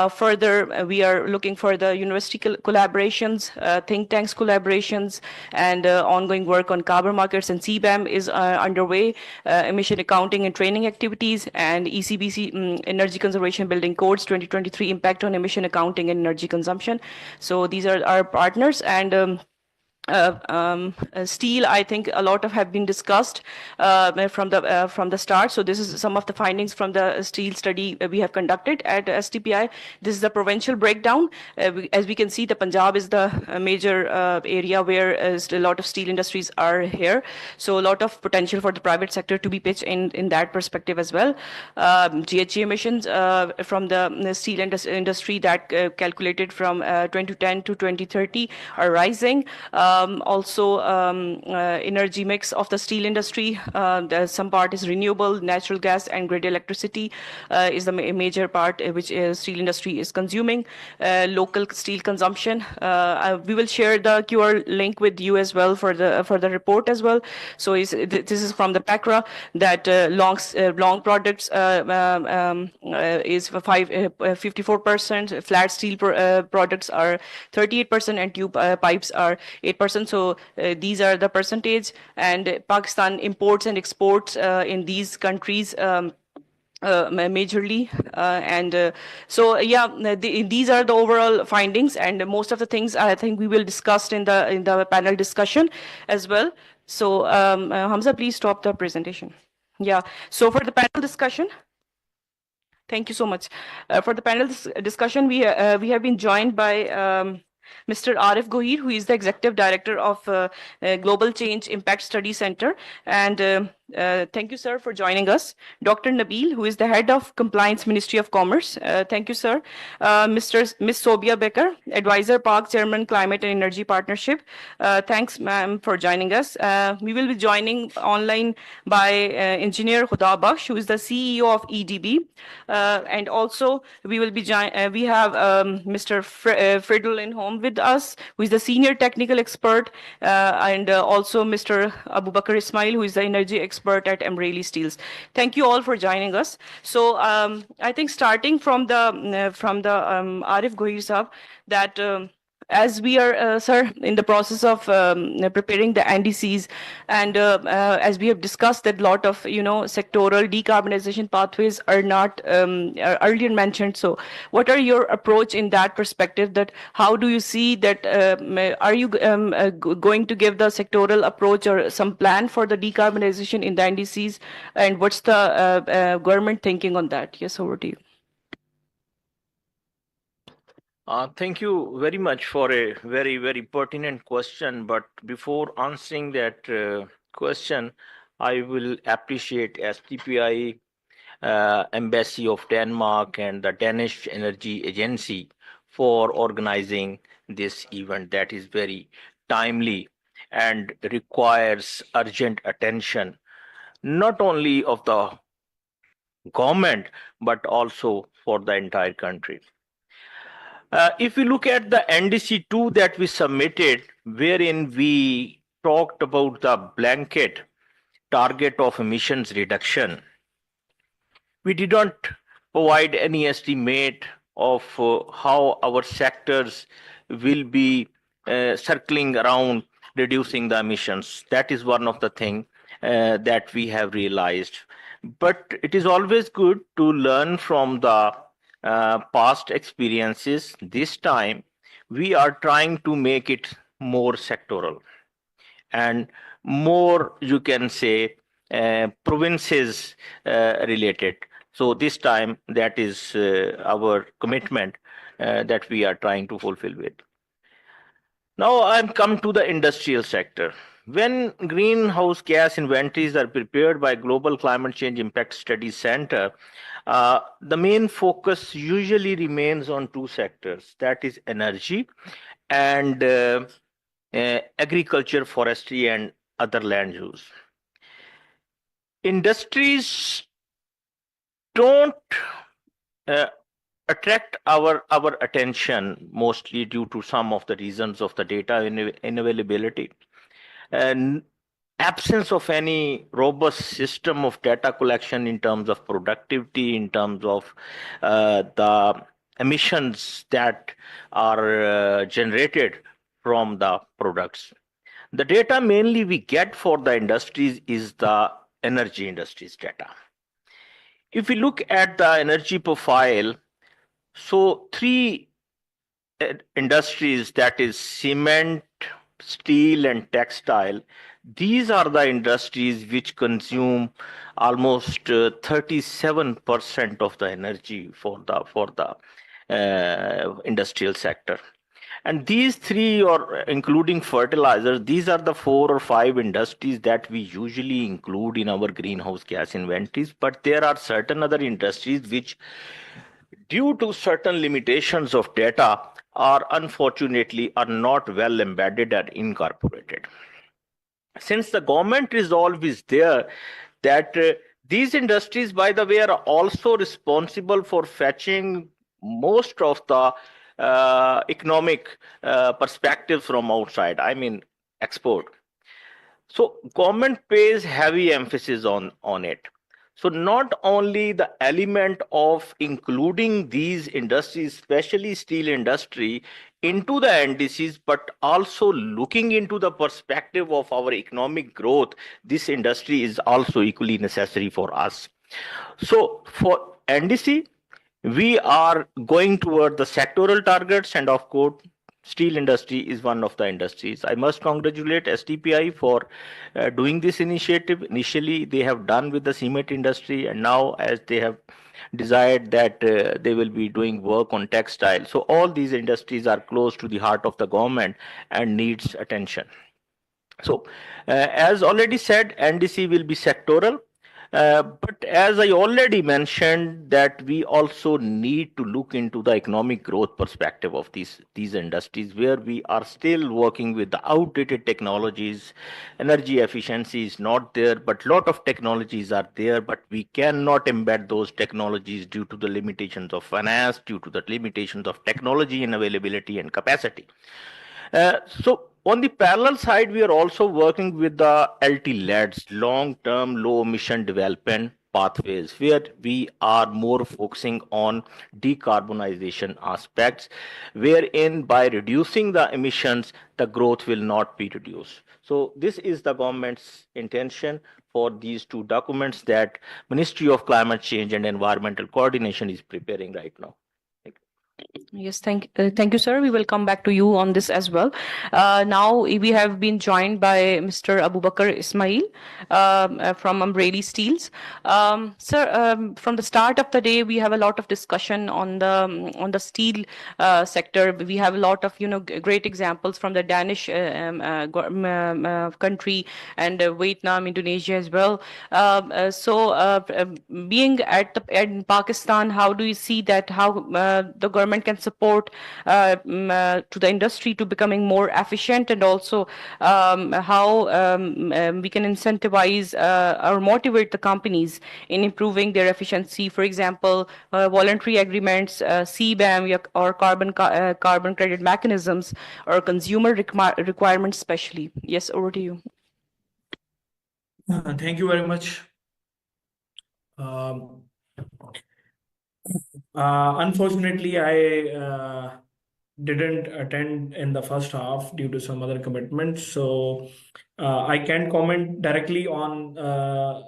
Further, we are looking for the university collaborations, think tanks collaborations, and ongoing work on carbon markets and CBAM is underway, emission accounting and training activities, and ECBC Energy Conservation Building Codes 2023 impact on emission accounting and energy consumption. So these are our partners, and steel, I think a lot of have been discussed from the start. So this is some of the findings from the steel study we have conducted at STPI. This is the provincial breakdown. As we can see, the Punjab is the major area where a lot of steel industries are here. So a lot of potential for the private sector to be pitched in that perspective as well. GHG emissions from the steel industry that calculated from 2010 to 2030 are rising. Also, energy mix of the steel industry, some part is renewable, natural gas and grid electricity is the major part which steel industry is consuming. Local steel consumption. We will share the QR link with you as well for the report as well. So this is from the PACRA that long products is 54%, flat steel products are 38%, and tube pipes are 8%. So these are the percentage, and Pakistan imports and exports in these countries majorly, so yeah, these are the overall findings, and most of the things I think we will discuss in the panel discussion as well. So Hamza, please stop the presentation. Yeah, so for the panel discussion, thank you so much. For the panel discussion, we have been joined by Mr. Arif Gohir, who is the Executive Director of Global Change Impact Study Center. And thank you, sir, for joining us. Dr. Nabil, who is the Head of Compliance, Ministry of Commerce. Thank you, sir. Miss Sobia Becker, Advisor, Park Chairman, Climate and Energy Partnership. Thanks, ma'am, for joining us. We will be joining online by Engineer Khuda Bakhsh, who is the CEO of EDB. And also, we will be we have Mr. Fridolin Home with us, who is the Senior Technical Expert, and also Mr. Abu Bakr Ismail, who is the Energy Expert at Amreli Steels. Thank you all for joining us. So I think starting from the Arif Gohir Sahab, that as we are, sir, in the process of preparing the NDCs, and as we have discussed that a lot of, sectoral decarbonization pathways are not earlier mentioned. So what are your approach in that perspective, that how do you see that, are you going to give the sectoral approach or some plan for the decarbonization in the NDCs, and what's the government thinking on that? Yes, over to you. Thank you very much for a very, very pertinent question. But before answering that question, I will appreciate STPI, Embassy of Denmark, and the Danish Energy Agency for organizing this event that is very timely and requires urgent attention, not only of the government, but also for the entire country. If we look at the NDC 2 that we submitted, wherein we talked about the blanket target of emissions reduction, we did not provide any estimate of how our sectors will be circling around reducing the emissions. That is one of the things that we have realized. But it is always good to learn from the past experiences. This time we are trying to make it more sectoral and more, you can say, provinces related. So this time that is our commitment that we are trying to fulfill with. Now I'm come to the industrial sector. When greenhouse gas inventories are prepared by Global Climate Change Impact Studies Center, the main focus usually remains on two sectors, that is energy and agriculture, forestry, and other land use. Industries don't attract our attention, mostly due to some of the reasons of the data unavailability. And absence of any robust system of data collection in terms of productivity, in terms of the emissions that are generated from the products. The data mainly we get for the industries is the energy industries data. If we look at the energy profile, so three industries, that is cement, steel and textile, these are the industries which consume almost 37% of the energy for the industrial sector. And these three, or including fertilizers, these are the 4 or 5 industries that we usually include in our greenhouse gas inventories. But there are certain other industries which, due to certain limitations of data, are unfortunately are not well embedded and incorporated. Since the government resolve is there that these industries, by the way, are also responsible for fetching most of the economic perspectives from outside, I mean export. So government pays heavy emphasis on it. So not only the element of including these industries, especially steel industry, into the NDCs, but also looking into the perspective of our economic growth, this industry is also equally necessary for us. So for NDC, we are going toward the sectoral targets, and of course, steel industry is one of the industries. I must congratulate STPI for doing this initiative. Initially, they have done with the cement industry, and now as they have desired that they will be doing work on textile. So all these industries are close to the heart of the government and needs attention. So as already said, NDC will be sectoral. But as I already mentioned, that we also need to look into the economic growth perspective of these industries, where we are still working with the outdated technologies. Energy efficiency is not there, but lot of technologies are there, but we cannot embed those technologies due to the limitations of finance, due to the limitations of technology and availability and capacity. So on the parallel side, we are also working with the LT-LEDs, long-term low emission development pathways, where we are more focusing on decarbonization aspects, wherein by reducing the emissions, the growth will not be reduced. So this is the government's intention for these 2 documents that Ministry of Climate Change and Environmental Coordination is preparing right now. Yes, thank you, sir. We will come back to you on this as well. Now we have been joined by Mr. Abubakar Ismail from Ambreli Steels. Sir, from the start of the day, we have a lot of discussion on the steel sector. We have a lot of great examples from the Danish country and Vietnam, Indonesia as well. Being in Pakistan, how do you see that how the government can support to the industry to becoming more efficient, and also how we can incentivize or motivate the companies in improving their efficiency? For example, voluntary agreements, CBAM or carbon credit mechanisms, or consumer requirements especially. Yes, over to you. Thank you very much. Unfortunately, I didn't attend in the first half due to some other commitments, so I can't comment directly on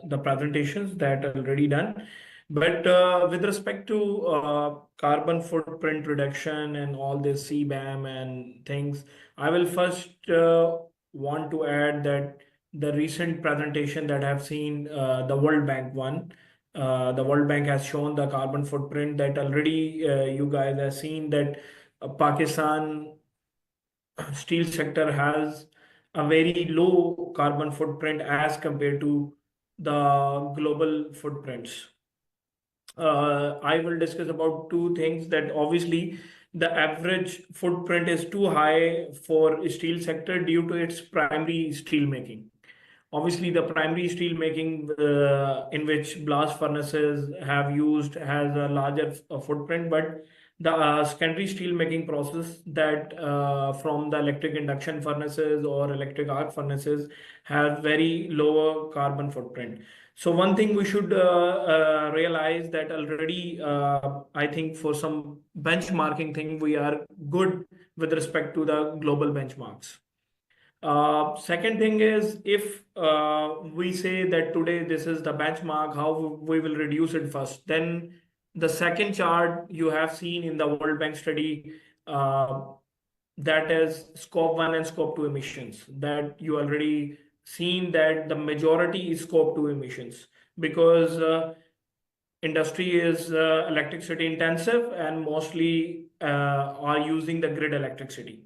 the presentations that are already done. But with respect to carbon footprint reduction and all this CBAM and things, I will first want to add that the recent presentation that I've seen, the World Bank one, the World Bank has shown the carbon footprint that already you guys have seen that Pakistan steel sector has a very low carbon footprint as compared to the global footprints. I will discuss about 2 things, that obviously the average footprint is too high for steel sector due to its primary steel making. Obviously, the primary steel making in which blast furnaces have used has a larger footprint, but the secondary steel making process that from the electric induction furnaces or electric arc furnaces have very lower carbon footprint. So one thing we should realize that already, I think for some benchmarking thing, we are good with respect to the global benchmarks. Second thing is, if we say that today this is the benchmark, how we will reduce it first. Then the second chart you have seen in the World Bank study, that is scope 1 and scope 2 emissions, that you already seen that the majority is scope 2 emissions, because industry is electricity intensive and mostly are using the grid electricity.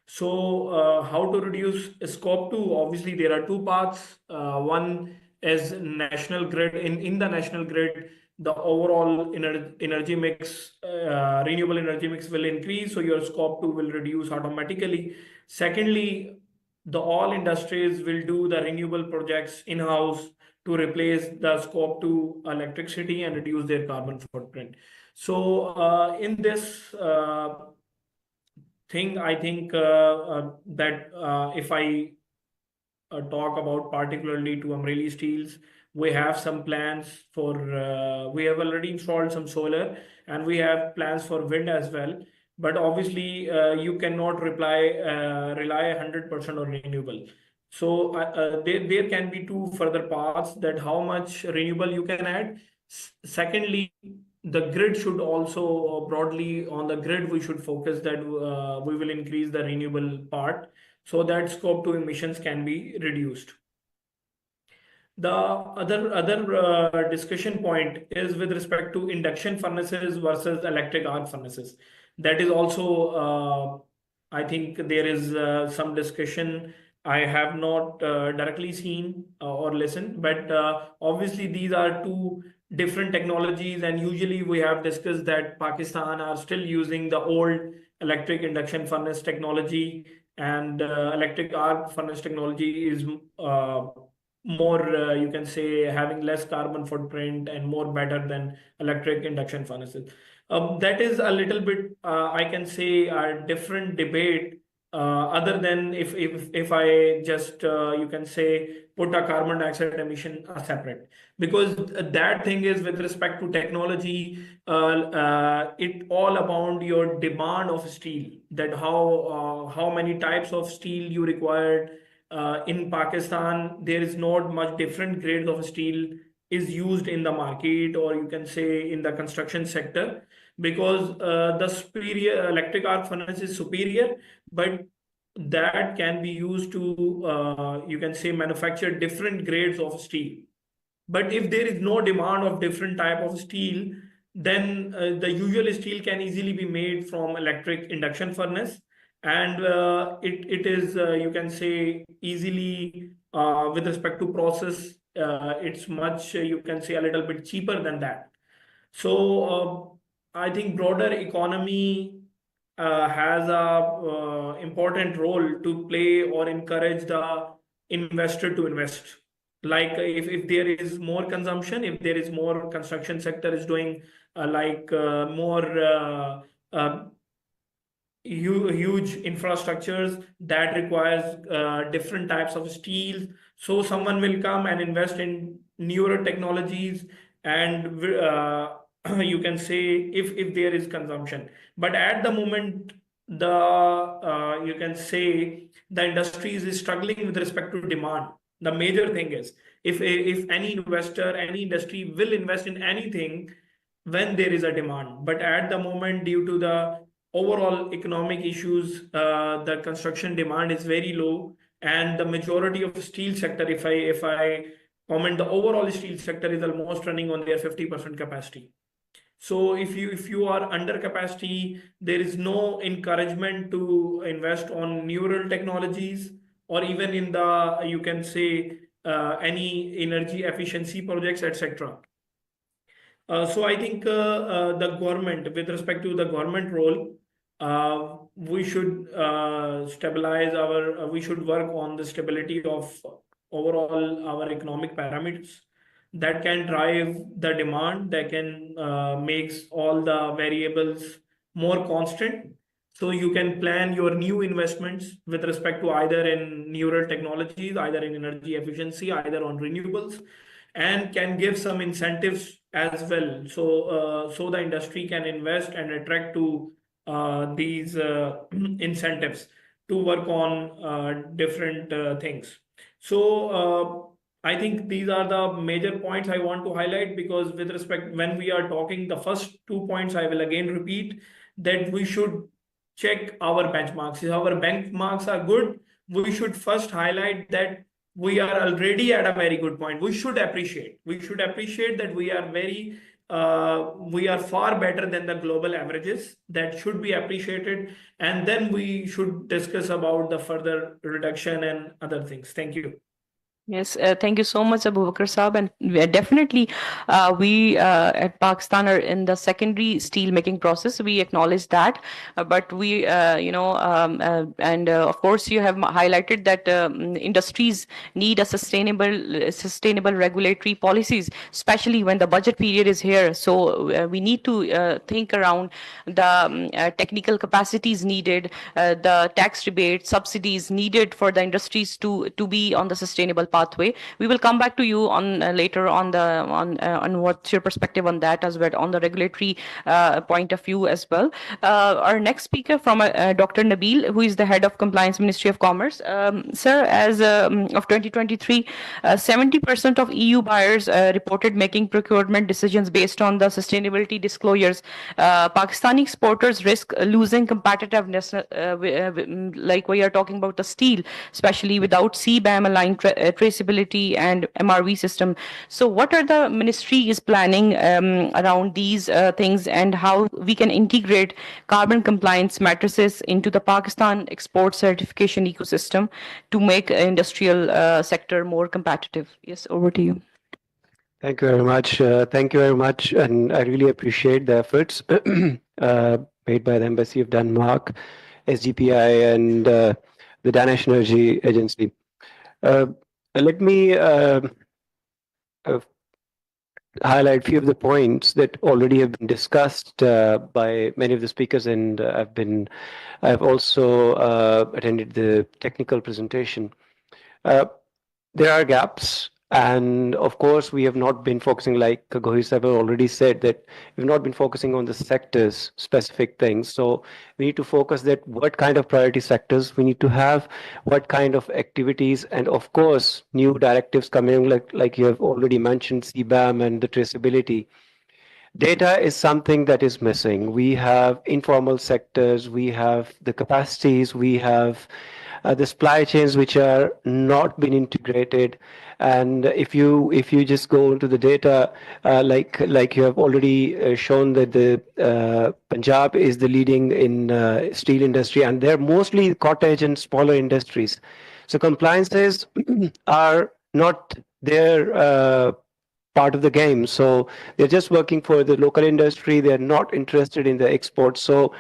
So how to reduce scope 2? Obviously, there are two paths. One is national grid. In the national grid, the overall energy mix, renewable energy mix will increase, so your scope 2 will reduce automatically. Secondly, the all industries will do the renewable projects in-house to replace the scope 2 electricity and reduce their carbon footprint. So in this thing, I think that if I talk about particularly to Amreli Steels, we have some plans for, we have already installed some solar and we have plans for wind as well. But obviously, you cannot rely 100% on renewable. So there can be two further paths, that how much renewable you can add. Secondly, the grid should also broadly on the grid, we should focus that we will increase the renewable part so that scope 2 emissions can be reduced. The other discussion point is with respect to induction furnaces versus electric arc furnaces. That is also, I think there is some discussion. I have not directly seen or listened, but obviously these are two different technologies, and usually we have discussed that Pakistan are still using the old electric induction furnace technology, and electric arc furnace technology is more, you can say, having less carbon footprint and more better than electric induction furnaces. That is a little bit, I can say, a different debate. Other than if I just you can say put a carbon dioxide emission separate, because that thing is with respect to technology, it all about your demand of steel, that how many types of steel you require. In Pakistan, there is not much different grades of steel is used in the market, or you can say in the construction sector, because the superior electric arc furnace is superior, but that can be used to you can say manufacture different grades of steel. But if there is no demand of different type of steel, then the usual steel can easily be made from electric induction furnace, and it is you can say easily with respect to process, it's much you can say a little bit cheaper than that. So I think broader economy has a important role to play or encourage the investor to invest. Like if there is more consumption, if there is more construction sector is doing more huge infrastructures that requires different types of steel, so someone will come and invest in newer technologies, and you can say if there is consumption. But at the moment, the you can say the industry is struggling with respect to demand. The major thing is if any investor, any industry will invest in anything when there is a demand, but at the moment, due to the overall economic issues, the construction demand is very low, and the majority of the steel sector, if I comment, the overall steel sector is almost running on their 50% capacity. So if you are under capacity, there is no encouragement to invest on newer technologies, or even in the you can say any energy efficiency projects, etc. So I think the government, with respect to the government role, we should stabilize our, we should work on the stability of overall our economic parameters that can drive the demand, that can makes all the variables more constant. So you can plan your new investments with respect to either in neural technologies, either in energy efficiency, either on renewables, and can give some incentives as well. So the industry can invest and attract to these incentives to work on different things. So I think these are the major points I want to highlight, because with respect, when we are talking the first 2 points, I will again repeat that we should check our benchmarks. If our benchmarks are good, we should first highlight that we are already at a very good point. We should appreciate that we are far better than the global averages. That should be appreciated, and then we should discuss about the further reduction and other things. Thank you. Yes, thank you so much, Abubakar Saab. And definitely, we at Pakistan are in the secondary steel making process. We acknowledge that, but we, of course, you have highlighted that industries need a sustainable regulatory policies, especially when the budget period is here. So we need to think around the technical capacities needed, the tax rebates, subsidies needed for the industries to be on the sustainable pathway. We will come back to you on later on what's your perspective on that as well, on the regulatory point of view as well. Our next speaker from Dr. Nabil, who is the head of compliance, Ministry of Commerce. Sir, as of 2023, 70% of EU buyers reported making procurement decisions based on the sustainability disclosures. Pakistani exporters risk losing competitiveness, like we are talking about the steel, especially without CBAM aligned traceability and MRV system. So what are the ministry is planning around these things, and how we can integrate carbon compliance matrices into the Pakistan export certification ecosystem to make industrial sector more competitive? Yes, over to you. Thank you very much. And I really appreciate the efforts made by the Embassy of Denmark, SDPI, and the Danish Energy Agency. Let me highlight a few of the points that already have been discussed by many of the speakers, and I've also attended the technical presentation. There are gaps, and of course we have not been focusing, like Gohir Sahib already said, that we've not been focusing on the sectors specific things. So we need to focus that what kind of priority sectors we need to have, what kind of activities, and of course new directives coming, like you have already mentioned, CBAM and the traceability. Data is something that is missing. We have informal sectors, we have the capacities, we have the supply chains which are not been integrated. And if you just go into the data, like you have already shown that the Punjab is the leading in steel industry, and they're mostly cottage and smaller industries. So compliances are not their part of the game. So they're just working for the local industry. They're not interested in the export. So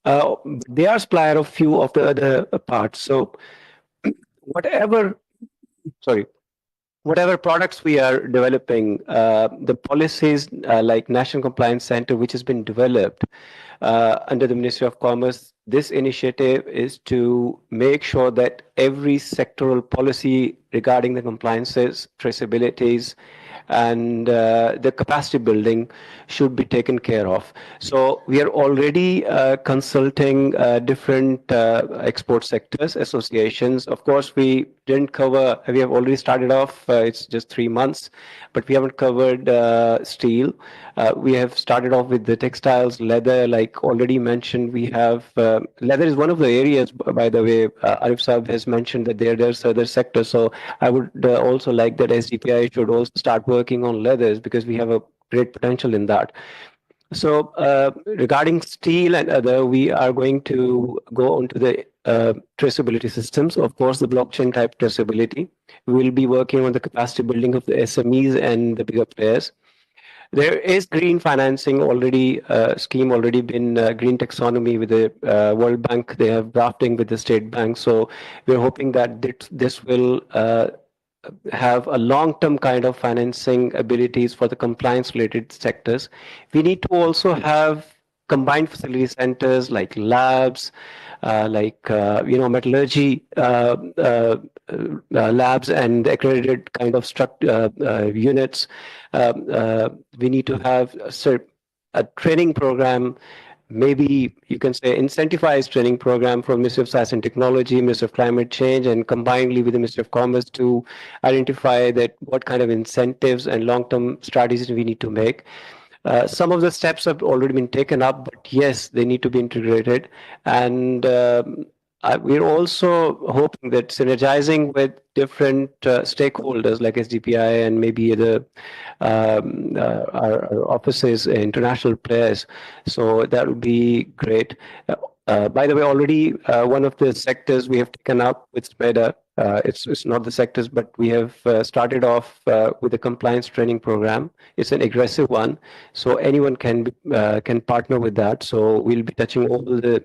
they are supplier of few of the other parts. So whatever products we are developing, the policies like National Compliance Center, which has been developed under the Ministry of Commerce, this initiative is to make sure that every sectoral policy regarding the compliances, traceabilities, and the capacity building should be taken care of. So we are already consulting different export sectors, associations. Of course, we didn't cover, we have already started off, it's just 3 months, but we haven't covered steel. We have started off with the textiles, leather, like already mentioned. We have, leather is one of the areas, by the way, Arif Saab has mentioned that there's other sectors. So I would also like that SDPI should also start working on leathers, because we have a great potential in that. So regarding steel and other, we are going to go onto the traceability systems. Of course, the blockchain type traceability. We will be working on the capacity building of the SMEs and the bigger players. There is green financing already, scheme already been green taxonomy with the World Bank. They have drafting with the State Bank. So we're hoping that this will have a long-term kind of financing abilities for the compliance-related sectors. We need to also have combined facility centers like labs, metallurgy labs and accredited kind of units. We need to have a training program, maybe you can say incentivized training program from Ministry of Science and Technology, Ministry of Climate Change, and combinedly with the Ministry of Commerce to identify that what kind of incentives and long-term strategies we need to make. Some of the steps have already been taken up, but yes, they need to be integrated. And we're also hoping that synergizing with different stakeholders like SDPI and maybe our offices, international players. So that would be great. By the way, already one of the sectors we have taken up with SPEDA, it's not the sectors, but we have started off with a compliance training program. It's an aggressive one, so anyone can partner with that. So we'll be touching all the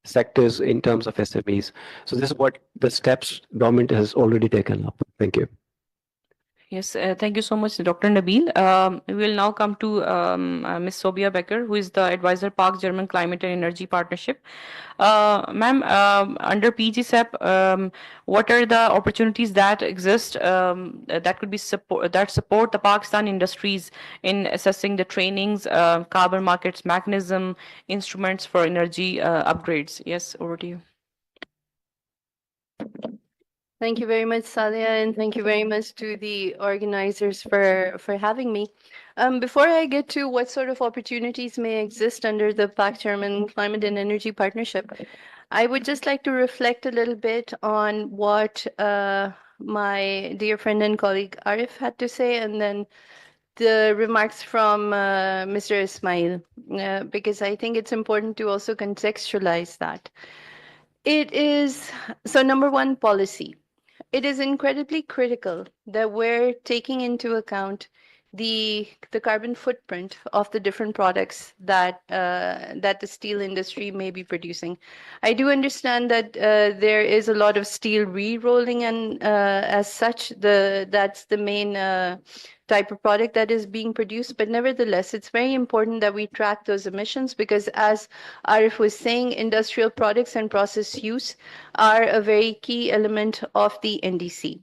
sectors in terms of SMEs. So this is what the steps government has already taken up. Thank you. Yes, thank you so much, Dr. Nabil. We will now come to Ms. Sobia Becker, who is the advisor, Park German Climate and Energy Partnership. Ma'am, under PGCEP, what are the opportunities that exist that could be support the Pakistan industries in assessing the trainings, carbon markets mechanism, instruments for energy upgrades? Yes, over to you. Thank you very much, Sadia, and thank you very much to the organizers for having me. Before I get to what sort of opportunities may exist under the Pak German Climate and Energy Partnership, I would just like to reflect a little bit on what my dear friend and colleague Arif had to say, and then the remarks from Mr. Ismail, because I think it's important to also contextualize that. It is, so number one, policy. It is incredibly critical that we're taking into account the carbon footprint of the different products that the steel industry may be producing. I do understand that there is a lot of steel re-rolling, and as such, that's the main type of product that is being produced. But nevertheless, it's very important that we track those emissions, because as Arif was saying, industrial products and process use are a very key element of the NDC.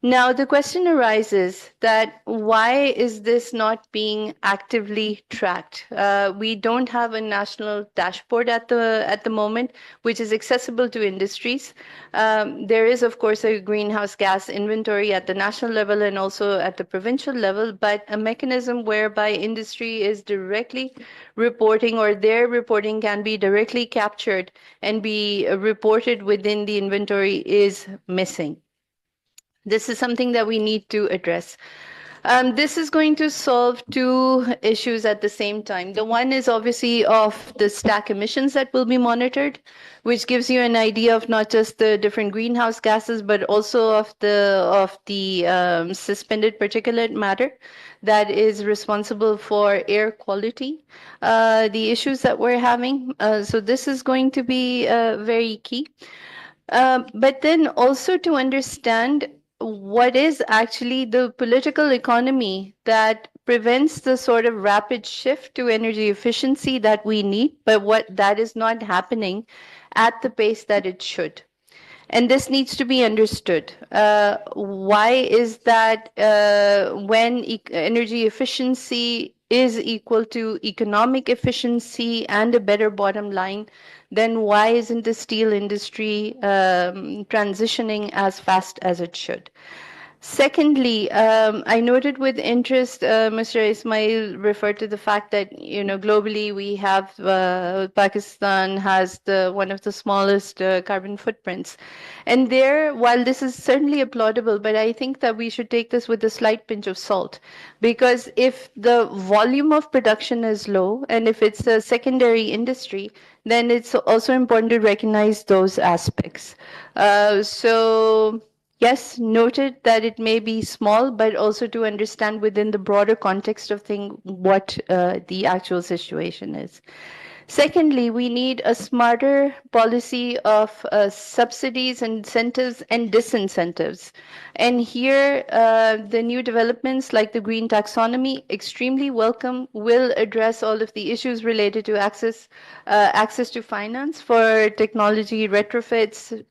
Now, the question arises that why is this not being actively tracked? We don't have a national dashboard at the moment, which is accessible to industries. There is, of course, a greenhouse gas inventory at the national level and also at the provincial level, but a mechanism whereby industry is directly reporting, or their reporting can be directly captured and be reported within the inventory, is missing. This is something that we need to address. This is going to solve two issues at the same time. The one is obviously of the stack emissions that will be monitored, which gives you an idea of not just the different greenhouse gases, but also of the suspended particulate matter that is responsible for air quality, the issues that we're having. So this is going to be very key. But then also to understand what is actually the political economy that prevents the sort of rapid shift to energy efficiency that we need, but what that is not happening at the pace that it should. And this needs to be understood. Why is that when energy efficiency is equal to economic efficiency and a better bottom line, then why isn't the steel industry transitioning as fast as it should? Secondly, I noted with interest, Mr. Ismail referred to the fact that, globally we have, Pakistan has one of the smallest carbon footprints. And there, while this is certainly applaudable, but I think that we should take this with a slight pinch of salt, because if the volume of production is low, and if it's a secondary industry, then it's also important to recognize those aspects. Yes, noted that it may be small, but also to understand within the broader context of things what the actual situation is. Secondly, we need a smarter policy of subsidies, incentives, and disincentives. And here, the new developments like the green taxonomy, extremely welcome, will address all of the issues related to access to finance for technology retrofits,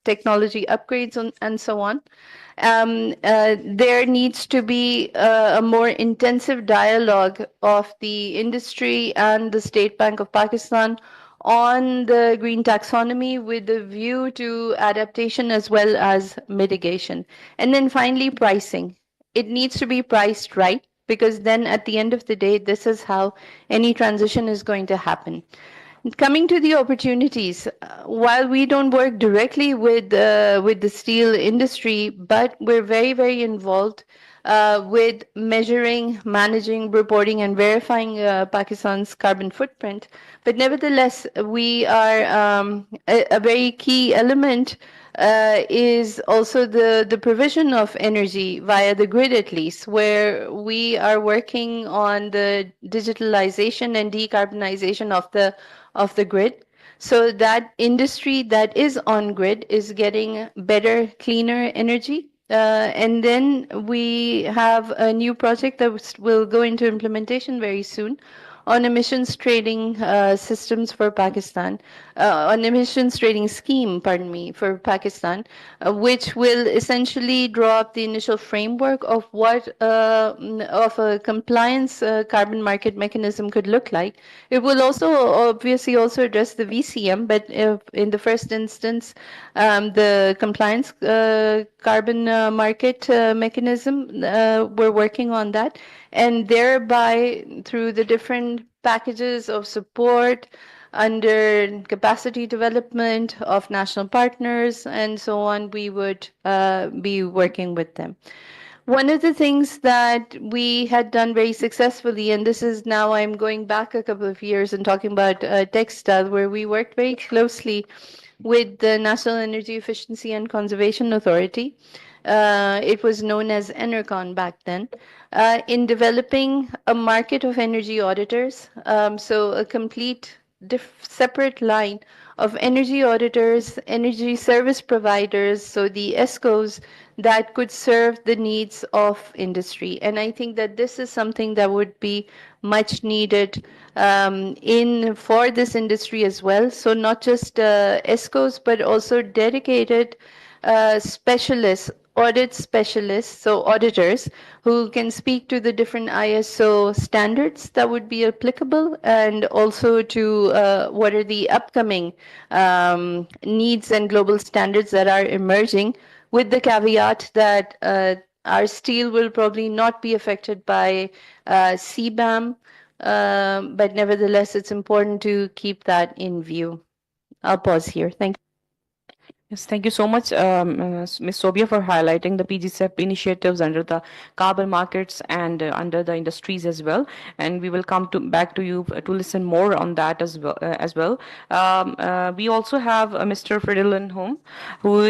technology upgrades, and so on. There needs to be a more intensive dialogue of the industry and the State Bank of Pakistan on the green taxonomy with a view to adaptation as well as mitigation. And then finally, pricing. It needs to be priced right, because then at the end of the day, this is how any transition is going to happen. Coming to the opportunities, while we don't work directly with the steel industry, but we're very, very involved with measuring, managing, reporting, and verifying Pakistan's carbon footprint. But nevertheless, we are a very key element is also the provision of energy via the grid, at least, where we are working on the digitalization and decarbonization of the grid, so that industry that is on grid is getting better, cleaner energy. And then we have a new project that will go into implementation very soon on emissions trading systems for Pakistan, on emissions trading scheme, pardon me, for Pakistan, which will essentially draw up the initial framework of what of a compliance carbon market mechanism could look like. It will also obviously also address the VCM, but in the first instance, the compliance carbon market mechanism, we're working on that. And thereby, through the different packages of support under capacity development of national partners and so on, we would be working with them. One of the things that we had done very successfully, and this is now I'm going back a couple of years and talking about textile, where we worked very closely with the National Energy Efficiency and Conservation Authority. It was known as ENERCON back then, in developing a market of energy auditors. So a complete separate line of energy auditors, energy service providers, so the ESCOs that could serve the needs of industry. And I think that this is something that would be much needed for this industry as well. So not just ESCOs, but also dedicated specialists, audit specialists, so auditors who can speak to the different ISO standards that would be applicable, and also to what are the upcoming needs and global standards that are emerging, with the caveat that our steel will probably not be affected by CBAM, but nevertheless, it's important to keep that in view. I'll pause here. Thank you. Yes, thank you so much, Ms. Sobia, for highlighting the PGCEP initiatives under the carbon markets and under the industries as well. And we will come back to you to listen more on that as well. We also have Mr. Fridolin Home, who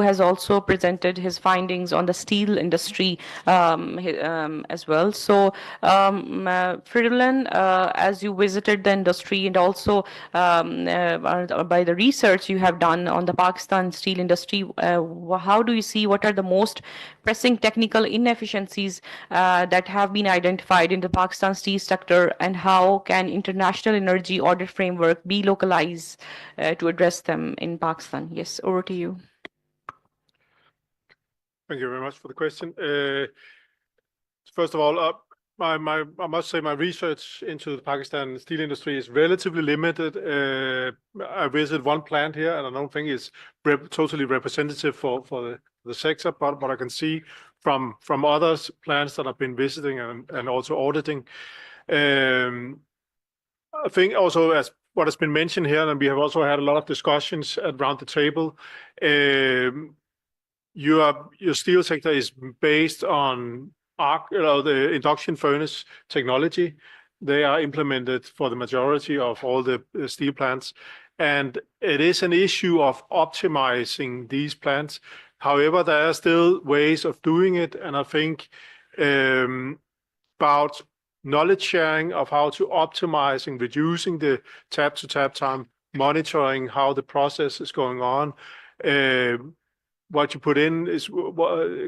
has also presented his findings on the steel industry as well. So, Fridolin, as you visited the industry and also by the research you have done on the Pakistan steel industry, how do you see what are the most pressing technical inefficiencies that have been identified in the Pakistan steel sector, and how can international energy audit framework be localized to address them in Pakistan? Yes, over to you. Thank you very much for the question. First of all, I must say my research into the Pakistan steel industry is relatively limited. I visited one plant here, and I don't think it's totally representative for the sector, but what I can see from other plants that I've been visiting and also auditing. I think also, as what has been mentioned here, and we have also had a lot of discussions around the table, your steel sector is based on the induction furnace technology. They are implemented for the majority of all the steel plants, and it is an issue of optimizing these plants. However, there are still ways of doing it, and I think about knowledge sharing of how to optimizing, reducing the tap to tap time, monitoring how the process is going on. What you put in is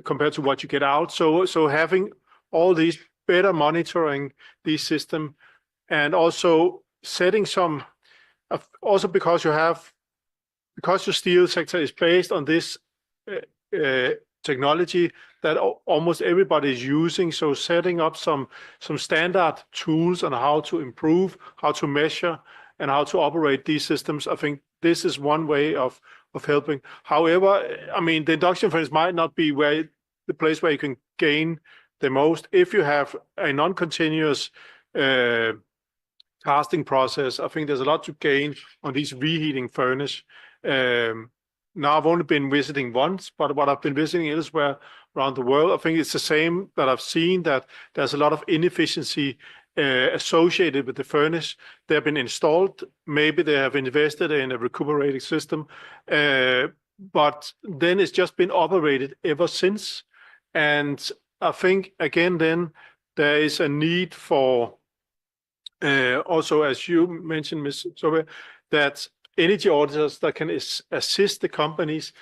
compared to what you get out. So having all these better monitoring these system, and also setting some, also because your steel sector is based on this technology that almost everybody is using. So setting up some standard tools on how to improve, how to measure, and how to operate these systems. I think this is one way of helping. However, I mean, the induction furnace might not be the place where you can gain the most. If you have a non-continuous casting process, I think there's a lot to gain on these reheating furnace. Now I've only been visiting once, but what I've been visiting elsewhere around the world, I think it's the same that I've seen, that there's a lot of inefficiency associated with the furnace. They've been installed, maybe they have invested in a recuperating system, but then it's just been operated ever since. And I think, again, then there is a need for, also, as you mentioned, Ms. Sobe, that energy auditors that can assist the companies,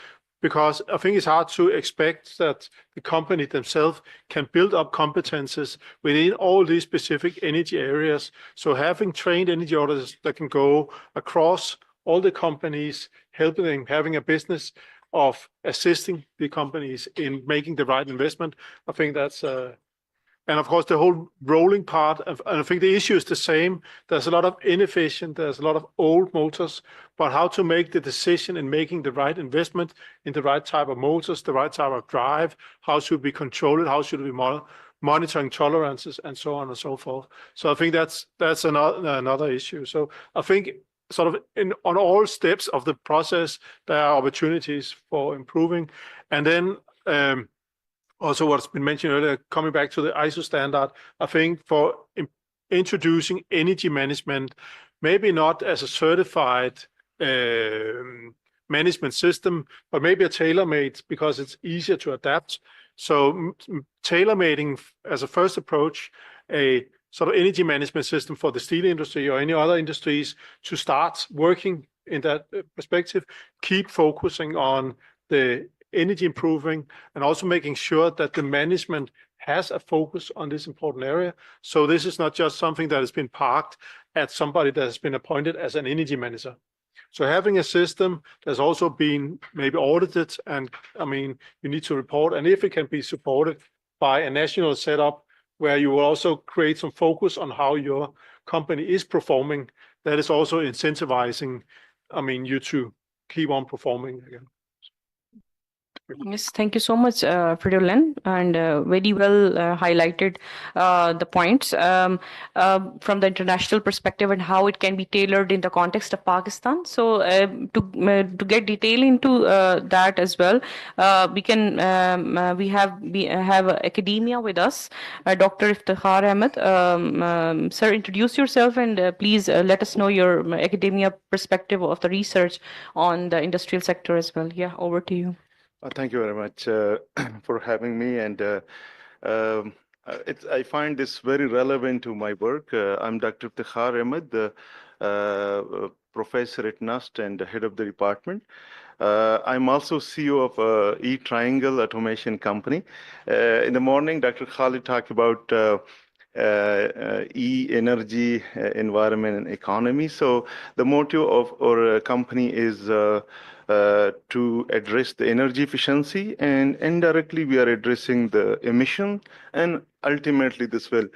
because I think it's hard to expect that the company themselves can build up competences within all these specific energy areas. So having trained energy auditors that can go across all the companies, helping them, having a business of assisting the companies in making the right investment, I think that's and of course, the whole rolling part, and I think the issue is the same. There's a lot of inefficient, there's a lot of old motors, but how to make the decision in making the right investment in the right type of motors, the right type of drive, how should we control it, how should we monitoring tolerances, and so on and so forth. So I think that's another issue. So I think sort of on all steps of the process, there are opportunities for improving. And then also what's been mentioned earlier, coming back to the ISO standard, I think for introducing energy management, maybe not as a certified management system, but maybe a tailor-made, because it's easier to adapt. So tailor-making as a first approach, a sort of energy management system for the steel industry or any other industries to start working in that perspective, keep focusing on the energy improving, and also making sure that the management has a focus on this important area. So this is not just something that has been parked at somebody that has been appointed as an energy manager. So having a system that's also been maybe audited, and I mean, you need to report, and if it can be supported by a national setup where you will also create some focus on how your company is performing, that is also incentivizing, I mean, you to keep on performing again. Yes, thank you so much, Fridolin, and very well highlighted the points from the international perspective and how it can be tailored in the context of Pakistan. So to get detail into that as well, we can we have academia with us, Dr. Iftikhar Ahmed. Sir, introduce yourself and please let us know your academia perspective of the research on the industrial sector as well. Yeah, over to you. Thank you very much for having me, and I find this very relevant to my work. I'm Dr. Iftikhar Ahmed, the professor at NUST and the head of the department. I'm also CEO of E-Triangle Automation Company. In the morning, Dr. Khalid talked about E-energy, environment, and economy. So the motto of our company is to address the energy efficiency, and indirectly we are addressing the emission, and ultimately this will,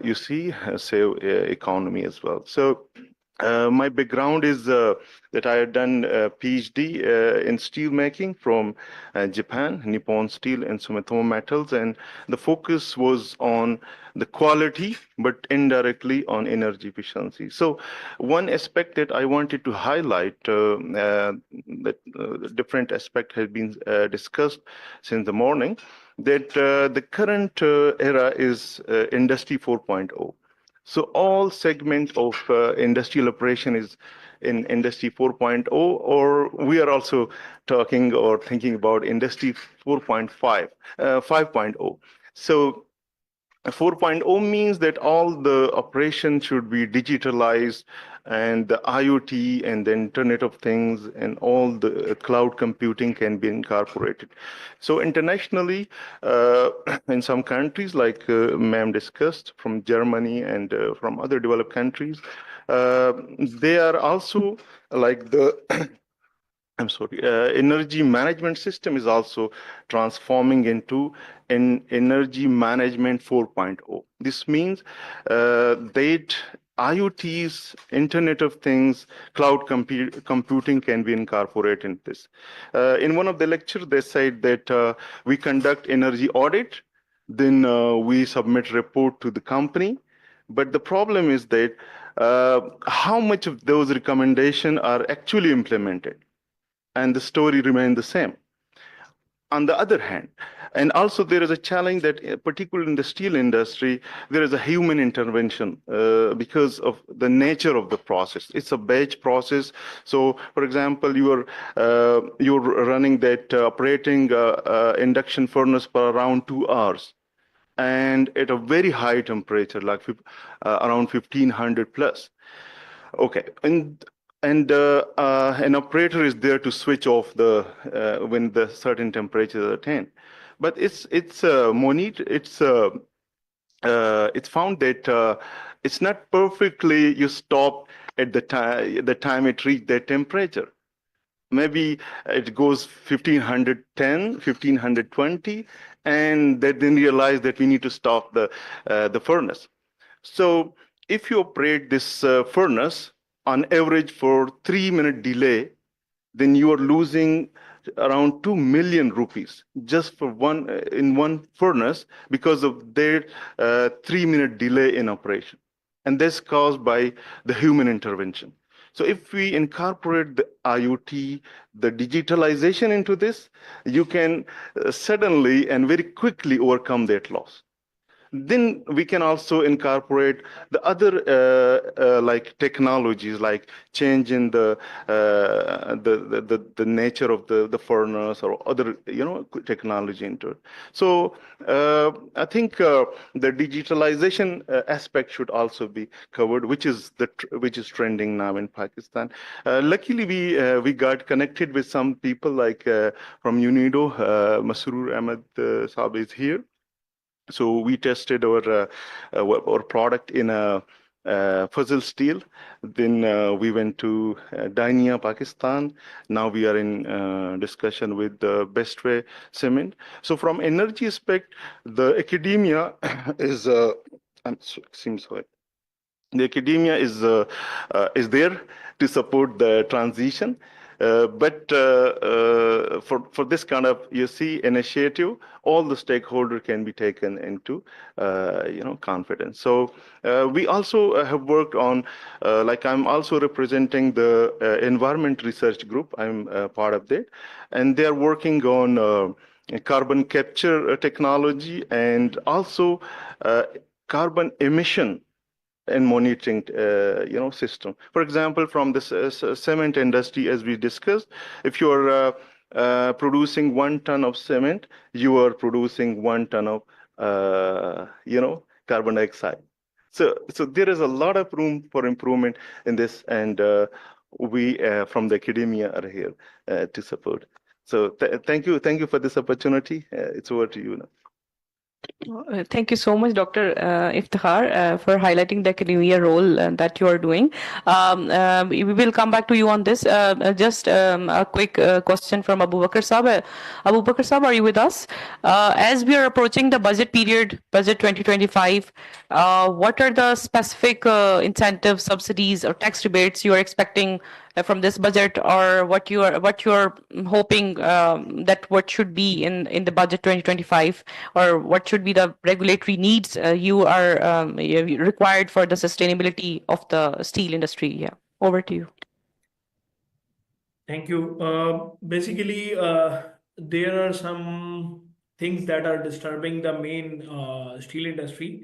you see, save economy as well. So my background is that I have done a PhD in steel making from Japan, Nippon Steel and Sumitomo Metals, and the focus was on the quality, but indirectly on energy efficiency. So one aspect that I wanted to highlight, that different aspect has been discussed since the morning, that the current era is Industry 4.0. So all segments of industrial operation is in Industry 4.0, or we are also talking or thinking about Industry 4.5, 5.0. So 4.0 means that all the operations should be digitalized, and the IoT and the Internet of Things and all the cloud computing can be incorporated. So internationally, in some countries like ma'am discussed from Germany and from other developed countries, they are also like the I'm sorry, energy management system is also transforming into an energy management 4.0. This means that IoTs, Internet of Things, cloud computing can be incorporated in this. In one of the lectures, they said that we conduct energy audit, then we submit report to the company. But the problem is that how much of those recommendations are actually implemented? And the story remained the same. On the other hand, and also there is a challenge that, particularly in the steel industry, there is a human intervention because of the nature of the process. It's a batch process. So, for example, you're running that operating induction furnace for around 2 hours, and at a very high temperature, like around 1500 plus. Okay, and an operator is there to switch off the when the certain temperature is attained. But it's found that it's not perfectly you stop at the time it reached that temperature. Maybe it goes 1510, 1520, and they then realize that we need to stop the furnace. So if you operate this furnace on average for 3-minute delay, then you are losing around 2 million rupees just for one furnace because of their 3-minute delay in operation. And that's caused by the human intervention. So if we incorporate the IoT, the digitalization into this, you can suddenly and very quickly overcome that loss. Then we can also incorporate the other like technologies, like change in the nature of the furnace or other technology into it. So I think the digitalization aspect should also be covered, which is trending now in Pakistan. Luckily, we got connected with some people like from UNIDO. Masroor Ahmed Saab is here. So we tested our product in a Fazil Steel. Then we went to Dainia, Pakistan. Now we are in discussion with the Bestway Cement. So from energy aspect, the academia is the academia is there to support the transition. But for this kind of initiative, all the stakeholders can be taken into confidence. So we also have worked on, like I'm also representing the environment research group. I'm part of that, and they are working on carbon capture technology and also carbon emission and monitoring system. For example, from the cement industry, as we discussed, if you are producing 1 ton of cement, you are producing 1 ton of carbon dioxide. So there is a lot of room for improvement in this, and we from the academia are here to support. So thank you for this opportunity. It's over to you now. Thank you so much, Dr. Iftikhar, for highlighting the academia role that you are doing. We will come back to you on this. Just a quick question from Abu Bakr Saab. Abu Bakr Saab, are you with us? As we are approaching the budget period, budget 2025, what are the specific incentives, subsidies, or tax rebates you are expecting from this budget, or what you are hoping that what should be in the budget 2025, or what should be the regulatory needs you are required for the sustainability of the steel industry? Yeah, over to you. Thank you. Basically, there are some things that are disturbing the main steel industry.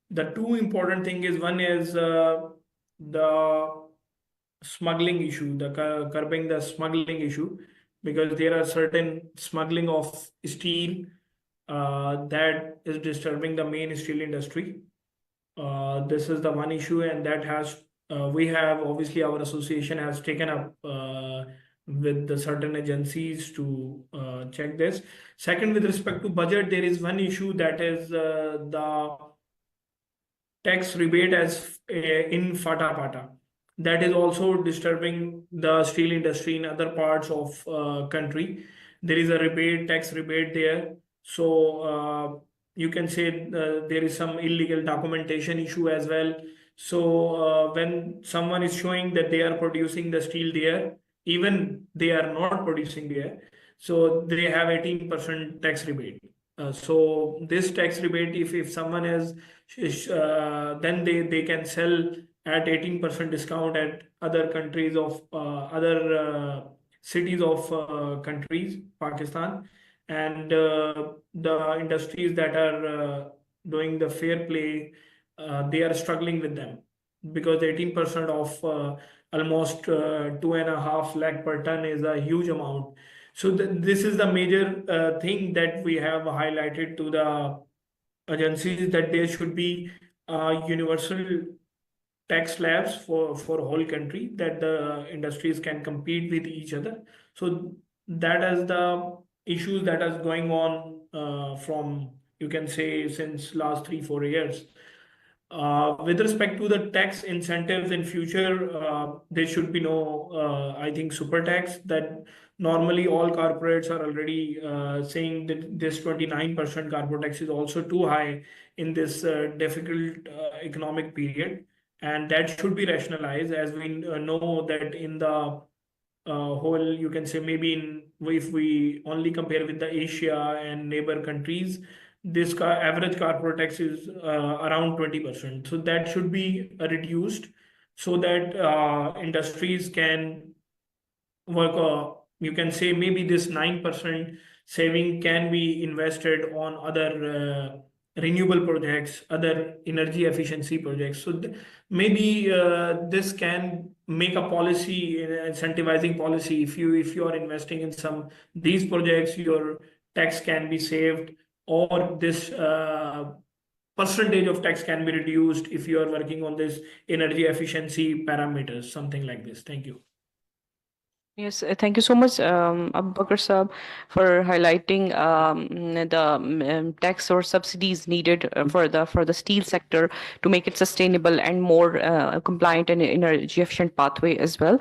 The two important thing is, one is the smuggling issue, the curbing the smuggling issue, because there are certain smuggling of steel that is disturbing the main steel industry. This is the one issue, and that has we have obviously our association has taken up with the certain agencies to check this. Second, with respect to budget, there is one issue that is the tax rebate as in Fata Pata. That is also disturbing the steel industry in other parts of country. There is a tax rebate there. So you can say there is some illegal documentation issue as well. So when someone is showing that they are producing the steel there, even they are not producing there, so they have 18% tax rebate. So this tax rebate, if someone has, then they can sell at 18% discount at other countries of other cities of countries, Pakistan, and the industries that are doing the fair play, they are struggling with them because 18% of almost 2.5 lakh per ton is a huge amount. So this is the major thing that we have highlighted to the agencies, that there should be universal tax slabs for whole country, that the industries can compete with each other. So that is the issues that is going on from, you can say, since last 3-4 years. With respect to the tax incentives in future, there should be no, I think, super tax. That normally all corporates are already saying that this 29% corporate tax is also too high in this difficult economic period, and that should be rationalized, as we know that in the whole, you can say, maybe if we only compare with the Asia and neighbor countries, this average corporate tax is around 20%. So that should be reduced so that industries can work. You can say maybe this 9% saving can be invested on other renewable projects, other energy efficiency projects. So maybe this can make a policy, incentivizing policy. If you are investing in these projects, your tax can be saved, or this percentage of tax can be reduced if you are working on this energy efficiency parameters, something like this. Thank you. Yes, thank you so much, Abu Bakr Saab, for highlighting the tax or subsidies needed for the steel sector to make it sustainable and more compliant and energy efficient pathway as well.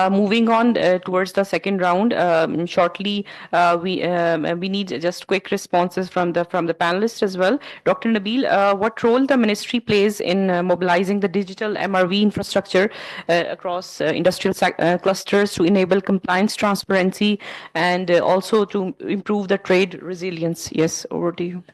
Moving on towards the second round, shortly we need just quick responses from the panelists as well. Dr. Nabil, what role the ministry plays in mobilizing the digital MRV infrastructure across industrial clusters to enable compliance, transparency, and also to improve the trade resilience? Yes, over to you.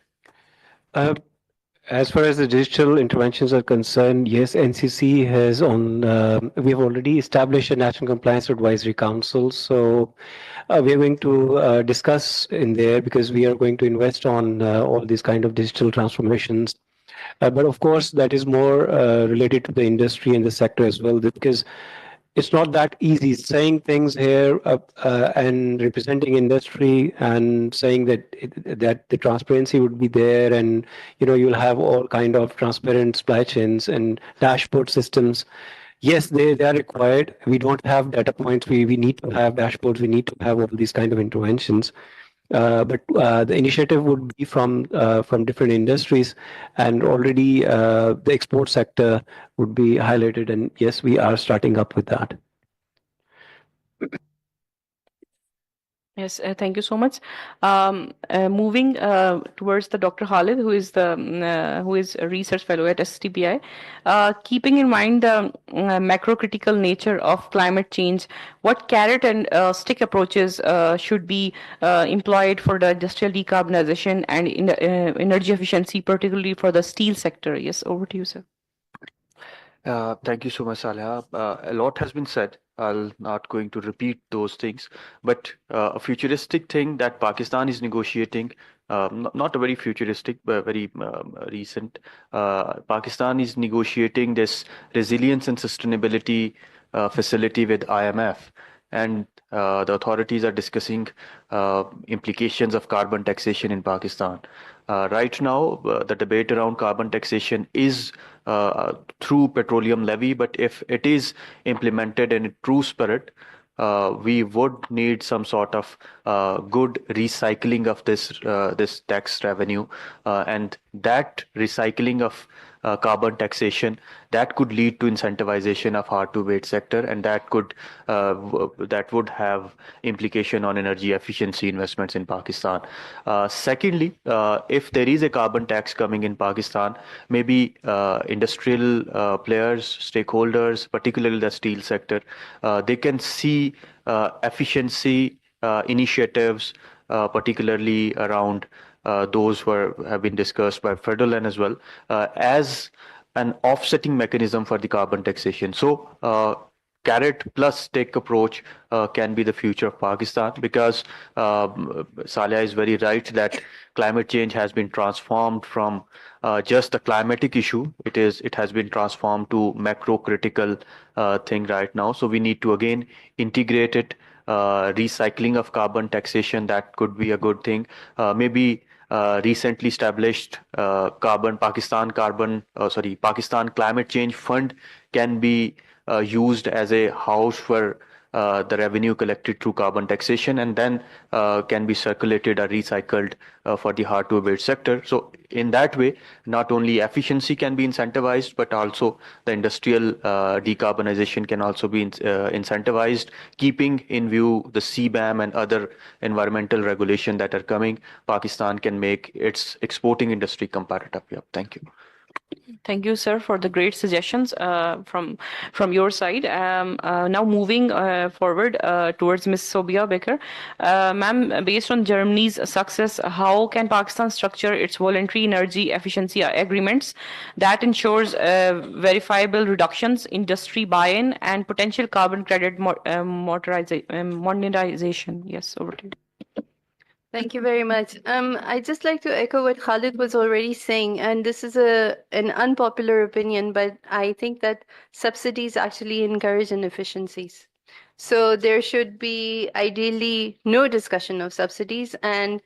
As far as the digital interventions are concerned, yes, NCC has we have already established a National Compliance Advisory Council. So we are going to discuss in there, because we are going to invest on all these kind of digital transformations. But of course, that is more related to the industry and the sector as well, because it's not that easy saying things here and representing industry and saying that the transparency would be there, and you'll have all kind of transparent supply chains and dashboard systems. Yes, they are required. We don't have data points. We need to have dashboards. We need to have all these kind of interventions. But the initiative would be from different industries, and already the export sector would be highlighted. And yes, we are starting up with that. Yes, thank you so much. Moving towards the Dr. Khalid, who is a research fellow at STPI. Keeping in mind the macro critical nature of climate change, what carrot and stick approaches should be employed for the industrial decarbonization and energy efficiency, particularly for the steel sector? Yes, over to you, sir. Thank you so much, Saleha. A lot has been said. I'm not going to repeat those things, but a futuristic thing that Pakistan is negotiating, not a very futuristic, but very recent. Pakistan is negotiating this resilience and sustainability facility with IMF. And the authorities are discussing implications of carbon taxation in Pakistan. Right now, the debate around carbon taxation is through petroleum levy, but if it is implemented in a true spirit, we would need some sort of good recycling of this tax revenue, and that recycling of carbon taxation that could lead to incentivization of hard-to-abate sector, and that would have implication on energy efficiency investments in Pakistan. Secondly, if there is a carbon tax coming in Pakistan, maybe industrial players, stakeholders, particularly the steel sector, they can see efficiency initiatives, particularly around those have been discussed by federal and as well, as an offsetting mechanism for the carbon taxation. So carrot plus stick approach can be the future of Pakistan, because Salia is very right that climate change has been transformed from just a climatic issue. It has been transformed to macro critical thing right now. So we need to again integrate it. Recycling of carbon taxation, that could be a good thing. Maybe recently established Pakistan Climate Change Fund can be used as a house for the revenue collected through carbon taxation, and then can be circulated or recycled for the hard-to-abate sector. So in that way, not only efficiency can be incentivized, but also the industrial decarbonization can also be incentivized, keeping in view the CBAM and other environmental regulation that are coming. Pakistan can make its exporting industry competitive. Yeah, thank you. Thank you, sir, for the great suggestions from your side. Now moving forward towards Ms. Sobia Baker. Ma'am, based on Germany's success, how can Pakistan structure its voluntary energy efficiency agreements that ensures verifiable reductions, industry buy-in, and potential carbon credit monetization? Yes, over to you. Thank you very much. I'd just like to echo what Khalid was already saying, and this is an unpopular opinion, but I think that subsidies actually encourage inefficiencies. So there should be ideally no discussion of subsidies, and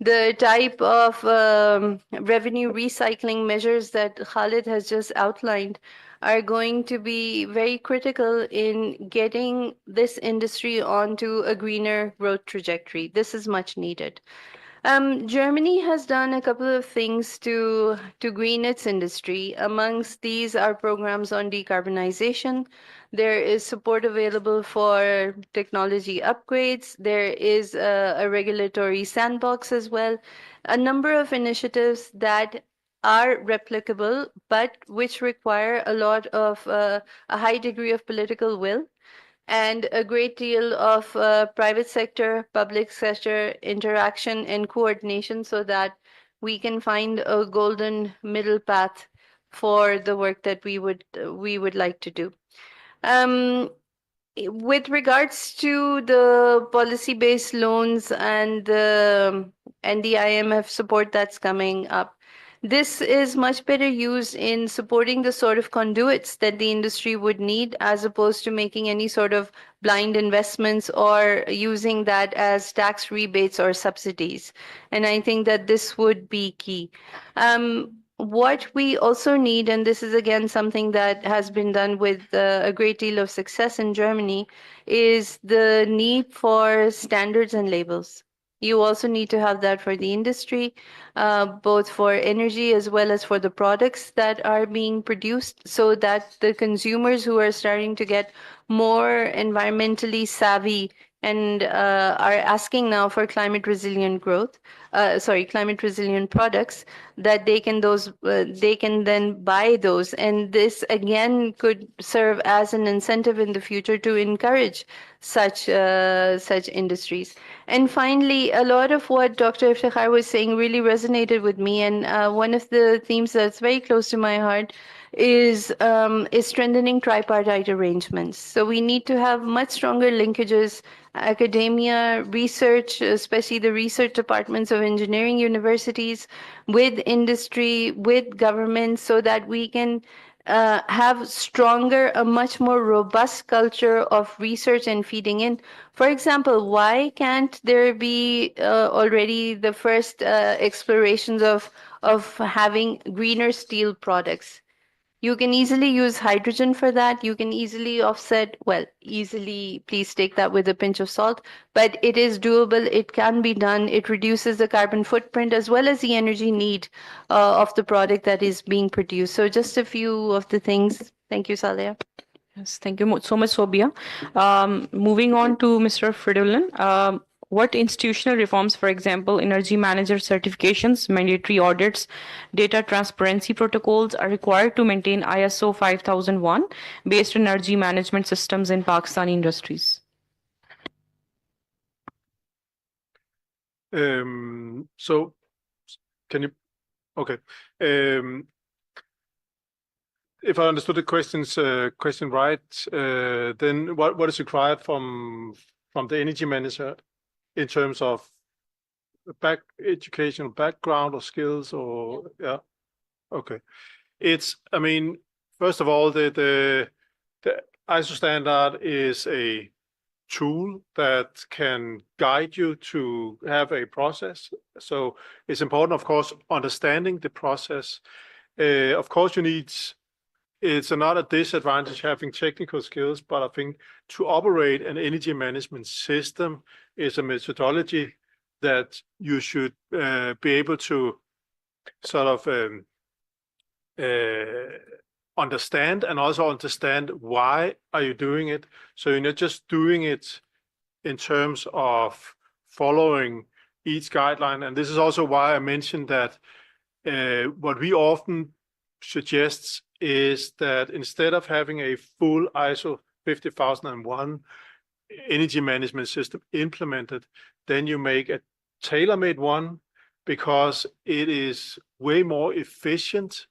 the type of revenue recycling measures that Khalid has just outlined are going to be very critical in getting this industry onto a greener growth trajectory. This is much needed. Germany has done a couple of things to green its industry. Amongst these are programs on decarbonization. There is support available for technology upgrades. There is a regulatory sandbox as well. A number of initiatives that are replicable, but which require a lot of a high degree of political will and a great deal of private sector, public sector interaction and coordination, so that we can find a golden middle path for the work that we would like to do. With regards to the policy-based loans and the IMF support that's coming up, this is much better used in supporting the sort of conduits that the industry would need, as opposed to making any sort of blind investments or using that as tax rebates or subsidies. And I think that this would be key. What we also need, and this is again something that has been done with a great deal of success in Germany, is the need for standards and labels. You also need to have that for the industry, both for energy as well as for the products that are being produced, so that the consumers who are starting to get more environmentally savvy and are asking now for climate resilient products, that they can then buy those. And this again could serve as an incentive in the future to encourage such industries. And finally, a lot of what Dr. Iftikhar was saying really resonated with me, and one of the themes that's very close to my heart is strengthening tripartite arrangements. So we need to have much stronger linkages, academia, research, especially the research departments of engineering universities, with industry, with government, so that we can have stronger, a much more robust culture of research and feeding in. For example, why can't there be already the first explorations of having greener steel products? You can easily use hydrogen for that. You can easily offset, well, easily, please take that with a pinch of salt, but it is doable. It can be done. It reduces the carbon footprint as well as the energy need of the product that is being produced. So just a few of the things. Thank you, Saleh. Yes, thank you so much, Sobia. Moving on to Mr. Fridolin. What institutional reforms, for example, energy manager certifications, mandatory audits, data transparency protocols are required to maintain ISO 5001 based energy management systems in Pakistani industries? So can you, okay. If I understood the question right, then what is required from the energy manager in terms of educational background or skills or yeah, okay. I mean, first of all, the ISO standard is a tool that can guide you to have a process. So it's important, of course, understanding the process. Of course, it's not a disadvantage having technical skills, but I think to operate an energy management system is a methodology that you should be able to sort of understand, and also understand why are you doing it. So you're not just doing it in terms of following each guideline. And this is also why I mentioned that what we often suggest is that instead of having a full ISO 50001 energy management system implemented, then you make a tailor-made one, because it is way more efficient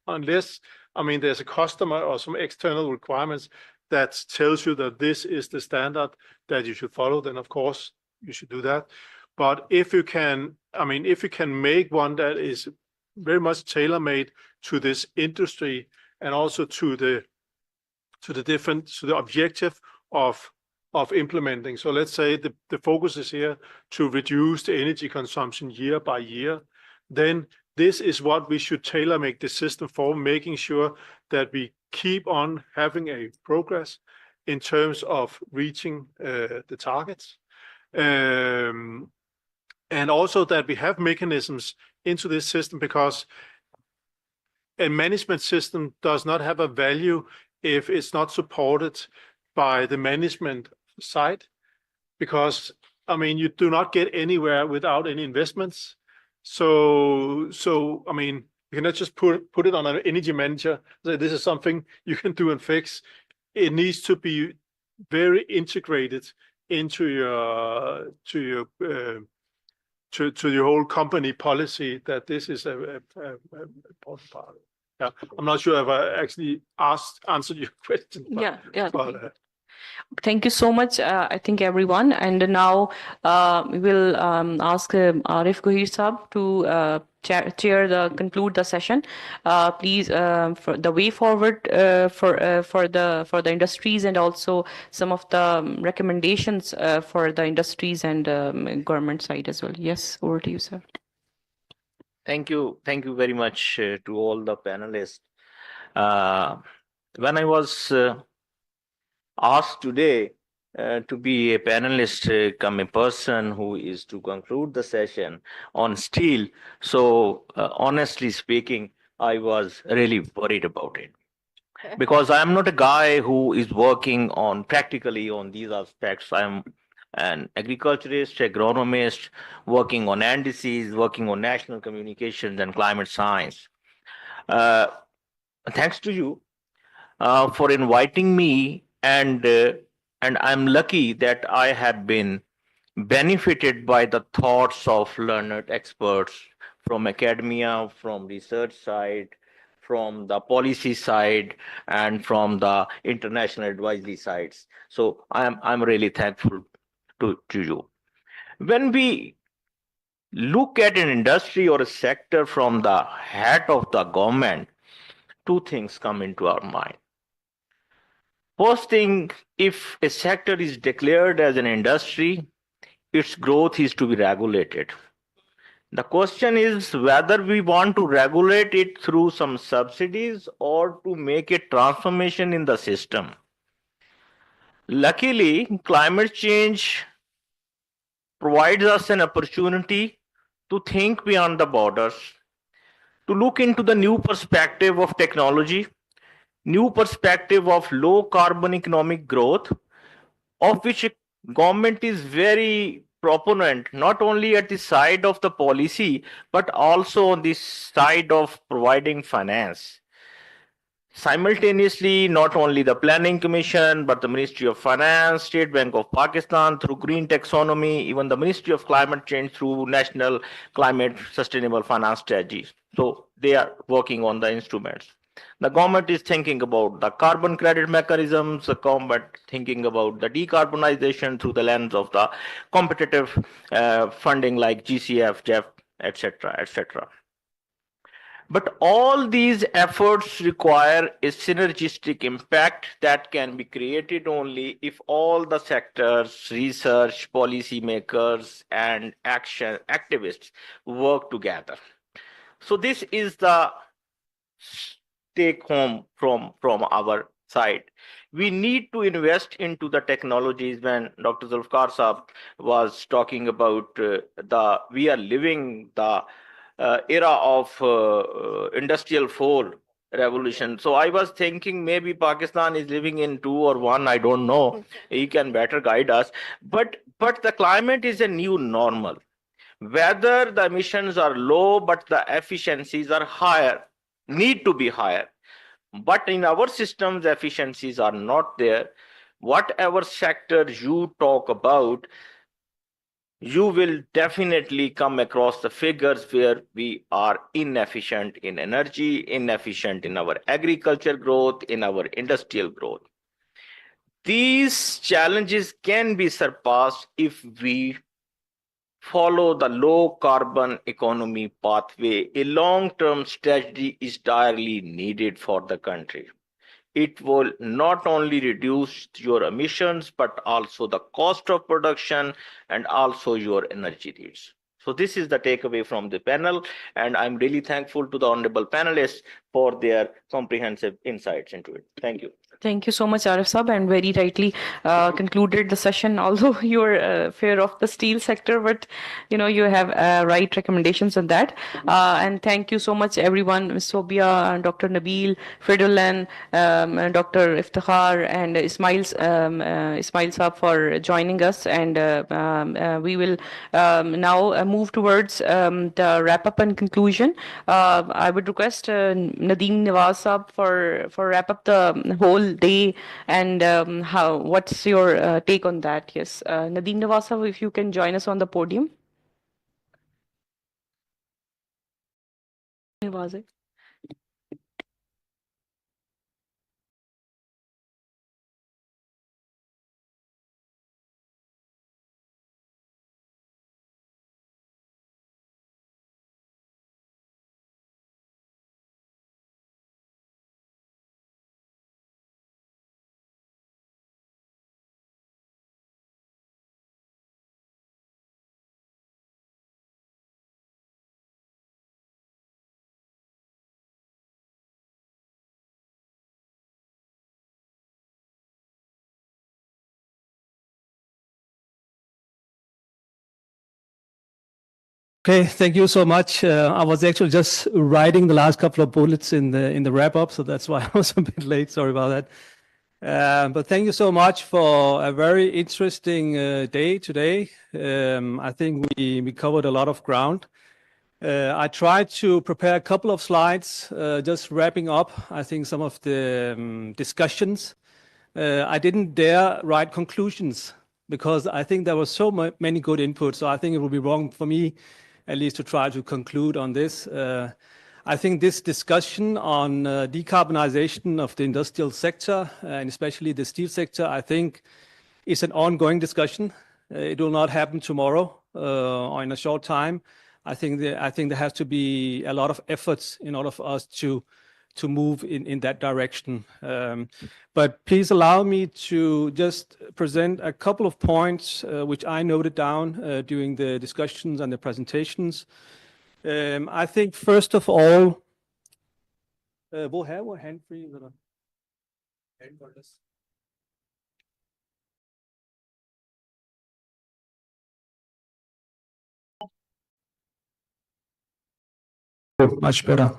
unless, I mean, there's a customer or some external requirements that tells you that this is the standard that you should follow, then of course you should do that. But if you can, I mean, if you can make one that is very much tailor-made to this industry and also to the objective of implementing. So let's say the focus is here to reduce the energy consumption year by year, then this is what we should tailor make the system for, making sure that we keep on having a progress in terms of reaching the targets. And also that we have mechanisms into this system, because a management system does not have a value if it's not supported by the management side, because I mean, you do not get anywhere without any investments. So I mean, you cannot just put it on an energy manager, say this is something you can do and fix. It needs to be very integrated into your whole company policy, that this is a important part. Yeah, I'm not sure if I actually answered your question. But, Yeah. But, Thank you so much, I think, everyone. And now we will ask Arif Gohir Saab to conclude the session. Please, for the way forward for the industries, and also some of the recommendations for the industries and government side as well. Yes, over to you, sir. Thank you very much to all the panelists. When I was asked today to be a panelist, come a person who is to conclude the session on steel, so honestly speaking, I was really worried about it, because I am not a guy who is working on practically on these aspects. I am an agriculturist, agronomist, working on indices, working on national communications and climate science. Thanks to you for inviting me, and I'm lucky that I have been benefited by the thoughts of learned experts from academia, from research side, from the policy side, and from the international advisory sides. So I'm really thankful to you. When we look at an industry or a sector from the hat of the government, two things come into our mind. First thing, if a sector is declared as an industry, its growth is to be regulated. The question is whether we want to regulate it through some subsidies or to make a transformation in the system. Luckily, climate change provides us an opportunity to think beyond the borders, to look into the new perspective of technology, new perspective of low carbon economic growth, of which government is very proponent, not only at the side of the policy, but also on the side of providing finance. Simultaneously, not only the Planning Commission, but the Ministry of Finance, State Bank of Pakistan through Green Taxonomy, even the Ministry of Climate Change through National Climate Sustainable Finance Strategy. So they are working on the instruments. The government is thinking about the carbon credit mechanisms, the government thinking about the decarbonization through the lens of the competitive funding like GCF, JEF, etc., etc. But all these efforts require a synergistic impact that can be created only if all the sectors, research, policymakers, and action activists work together. So this is the take home from our side. We need to invest into the technologies. When Dr. Zulfikar Saab was talking about we are living the era of industrial 4 revolution. So I was thinking maybe Pakistan is living in 2 or 1, I don't know. He can better guide us. But the climate is a new normal. Whether the emissions are low, but the efficiencies are higher, need to be higher. But in our systems, efficiencies are not there. Whatever sector you talk about, you will definitely come across the figures where we are inefficient in energy, inefficient in our agriculture growth, in our industrial growth. These challenges can be surpassed if we follow the low carbon economy pathway. A long-term strategy is direly needed for the country. It will not only reduce your emissions, but also the cost of production and also your energy needs. So this is the takeaway from the panel, and I'm really thankful to the honorable panelists for their comprehensive insights into it. Thank you. Thank you so much, Arif Saab, and very rightly concluded the session. Although you're fear of the steel sector, but you know you have right recommendations on that. And thank you so much, everyone, Ms. Sobia, Dr. Nabil, Fridolin, Dr. Iftikhar, and Ismail Saab for joining us. And we will now move towards the wrap up and conclusion. I would request Nadeem Nawaz Saab for wrap up the whole day, and what's your take on that? Yes, Nadeem Nawaz Saab, if you can join us on the podium. Nawaz. Okay, thank you so much. I was actually just writing the last couple of bullets in the wrap up, so that's why I was a bit late. Sorry about that. But thank you so much for a very interesting day today. I think we covered a lot of ground. I tried to prepare a couple of slides, just wrapping up, I think, some of the discussions. I didn't dare write conclusions because I think there were so many good inputs. So I think it would be wrong for me, at least, to try to conclude on this. I think this discussion on decarbonization of the industrial sector, and especially the steel sector, I think is an ongoing discussion. It will not happen tomorrow or in a short time. I think there has to be a lot of efforts in order for us to to move in that direction. But please allow me to just present a couple of points which I noted down during the discussions and the presentations. I think first of all, hvor her var handfri, eller? Much better.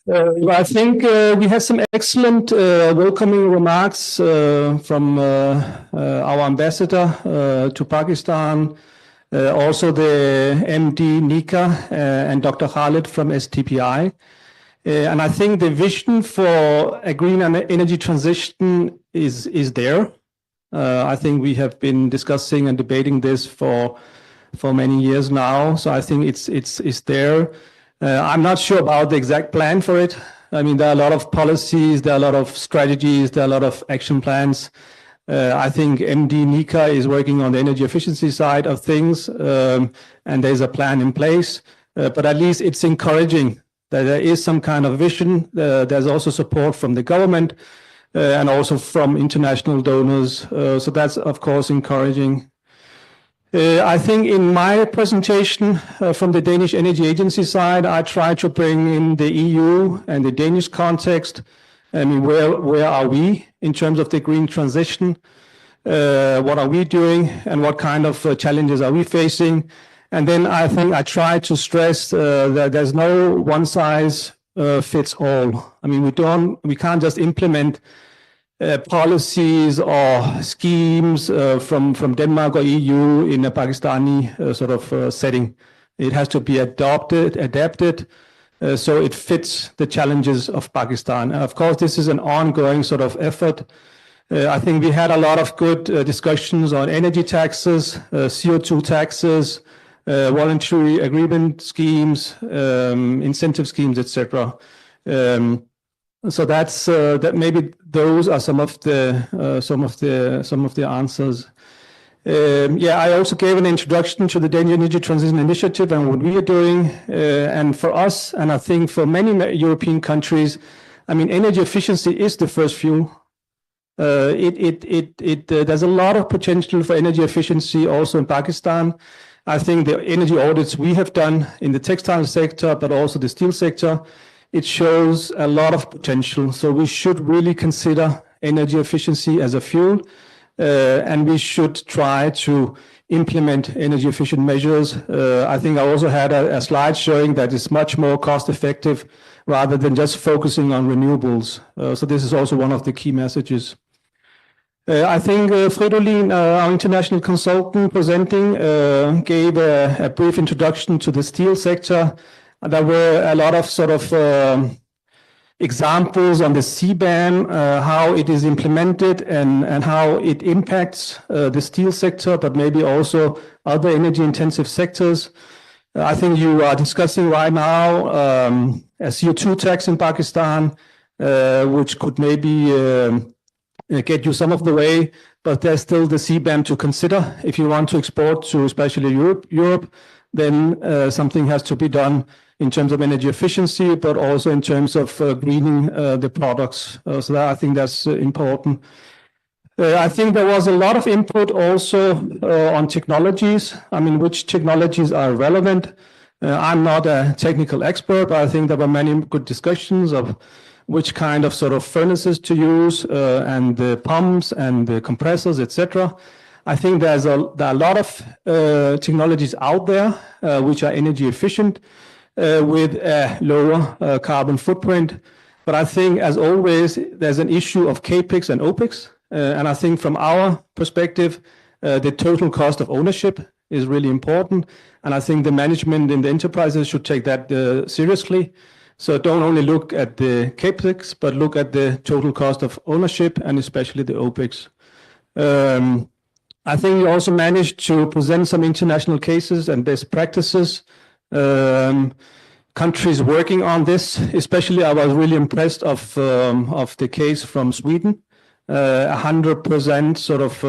I think we had some excellent welcoming remarks from our ambassador to Pakistan, also the MD Nika and Dr. Khalid from STPI. And I think the vision for a green energy transition is there. I think we have been discussing and debating this for many years now. So I think it's there. I'm not sure about the exact plan for it. I mean, there are a lot of policies, there are a lot of strategies, there are a lot of action plans. I think MD Nika is working on the energy efficiency side of things, and there's a plan in place. But at least it's encouraging that there is some kind of vision. There's also support from the government and also from international donors. So that's, of course, encouraging. I think in my presentation from the Danish Energy Agency side, I try to bring in the EU and the Danish context. I mean, where are we in terms of the green transition? What are we doing and what kind of challenges are we facing? And then I think I try to stress that there's no one size fits all. I mean, we can't just implement policies or schemes from Denmark or EU in a Pakistani sort of setting. It has to be adapted, so it fits the challenges of Pakistan. And of course, this is an ongoing sort of effort. I think we had a lot of good discussions on energy taxes, CO2 taxes, voluntary agreement schemes, incentive schemes, etc. So that's that. Maybe those are some of the answers. Yeah, I also gave an introduction to the Danish Energy Transition Initiative and what we are doing. And for us, and I think for many European countries, I mean, energy efficiency is the first fuel. There's a lot of potential for energy efficiency also in Pakistan. I think the energy audits we have done in the textile sector, but also the steel sector, it shows a lot of potential. So we should really consider energy efficiency as a fuel, and we should try to implement energy efficient measures. I think I also had a slide showing that it's much more cost effective rather than just focusing on renewables. So this is also one of the key messages. I think Fridolin, our international consultant presenting, gave a brief introduction to the steel sector. There were a lot of sort of examples on the CBAM, how it is implemented and how it impacts the steel sector, but maybe also other energy-intensive sectors. I think you are discussing right now a CO2 tax in Pakistan, which could maybe get you some of the way, but there's still the CBAM to consider. If you want to export to especially Europe, then something has to be done in terms of energy efficiency, but also in terms of greening the products. So that, I think that's important. I think there was a lot of input also on technologies. I mean, which technologies are relevant. I'm not a technical expert, but I think there were many good discussions of which kind of sort of furnaces to use and the pumps and the compressors, etc. I think there are a lot of technologies out there which are energy efficient with a lower carbon footprint. But I think, as always, there's an issue of CAPEX and OPEX. And I think from our perspective, the total cost of ownership is really important. And I think the management in the enterprises should take that seriously. So don't only look at the CAPEX, but look at the total cost of ownership and especially the OPEX. I think we also managed to present some international cases and best practices. Countries working on this, especially I was really impressed of the case from Sweden, 100% sort of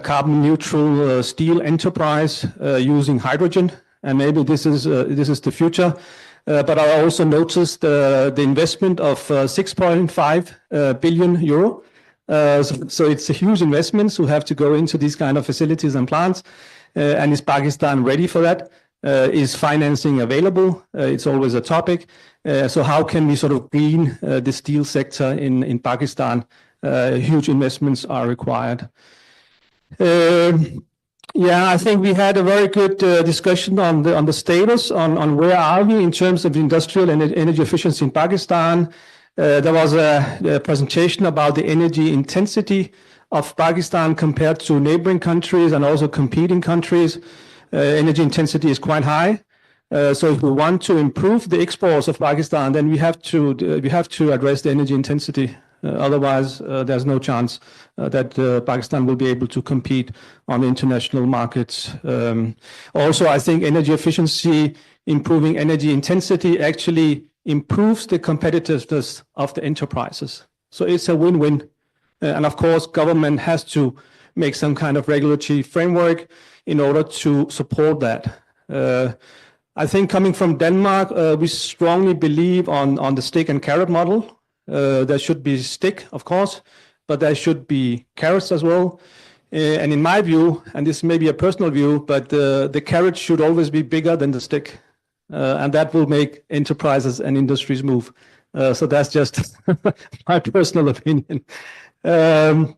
carbon neutral steel enterprise using hydrogen, and maybe this is the future. But I also noticed the investment of 6.5 billion euro. So it's a huge investment to have to go into these kind of facilities and plants. And is Pakistan ready for that? Is financing available? It's always a topic. So how can we sort of green the steel sector in Pakistan? Huge investments are required. Yeah, I think we had a very good discussion on the status on where are we in terms of industrial and energy efficiency in Pakistan. There was a presentation about the energy intensity of Pakistan compared to neighboring countries and also competing countries. Energy intensity is quite high. So if we want to improve the exports of Pakistan, then we have to address the energy intensity. Otherwise, there's no chance that Pakistan will be able to compete on the international markets. Also, I think energy efficiency, improving energy intensity actually improves the competitiveness of the enterprises. So it's a win-win. And of course, government has to make some kind of regulatory framework in order to support that. I think coming from Denmark, we strongly believe on the stick and carrot model. There should be stick, of course, but there should be carrots as well. And in my view, and this may be a personal view, but the carrot should always be bigger than the stick. And that will make enterprises and industries move. So that's just my personal opinion. I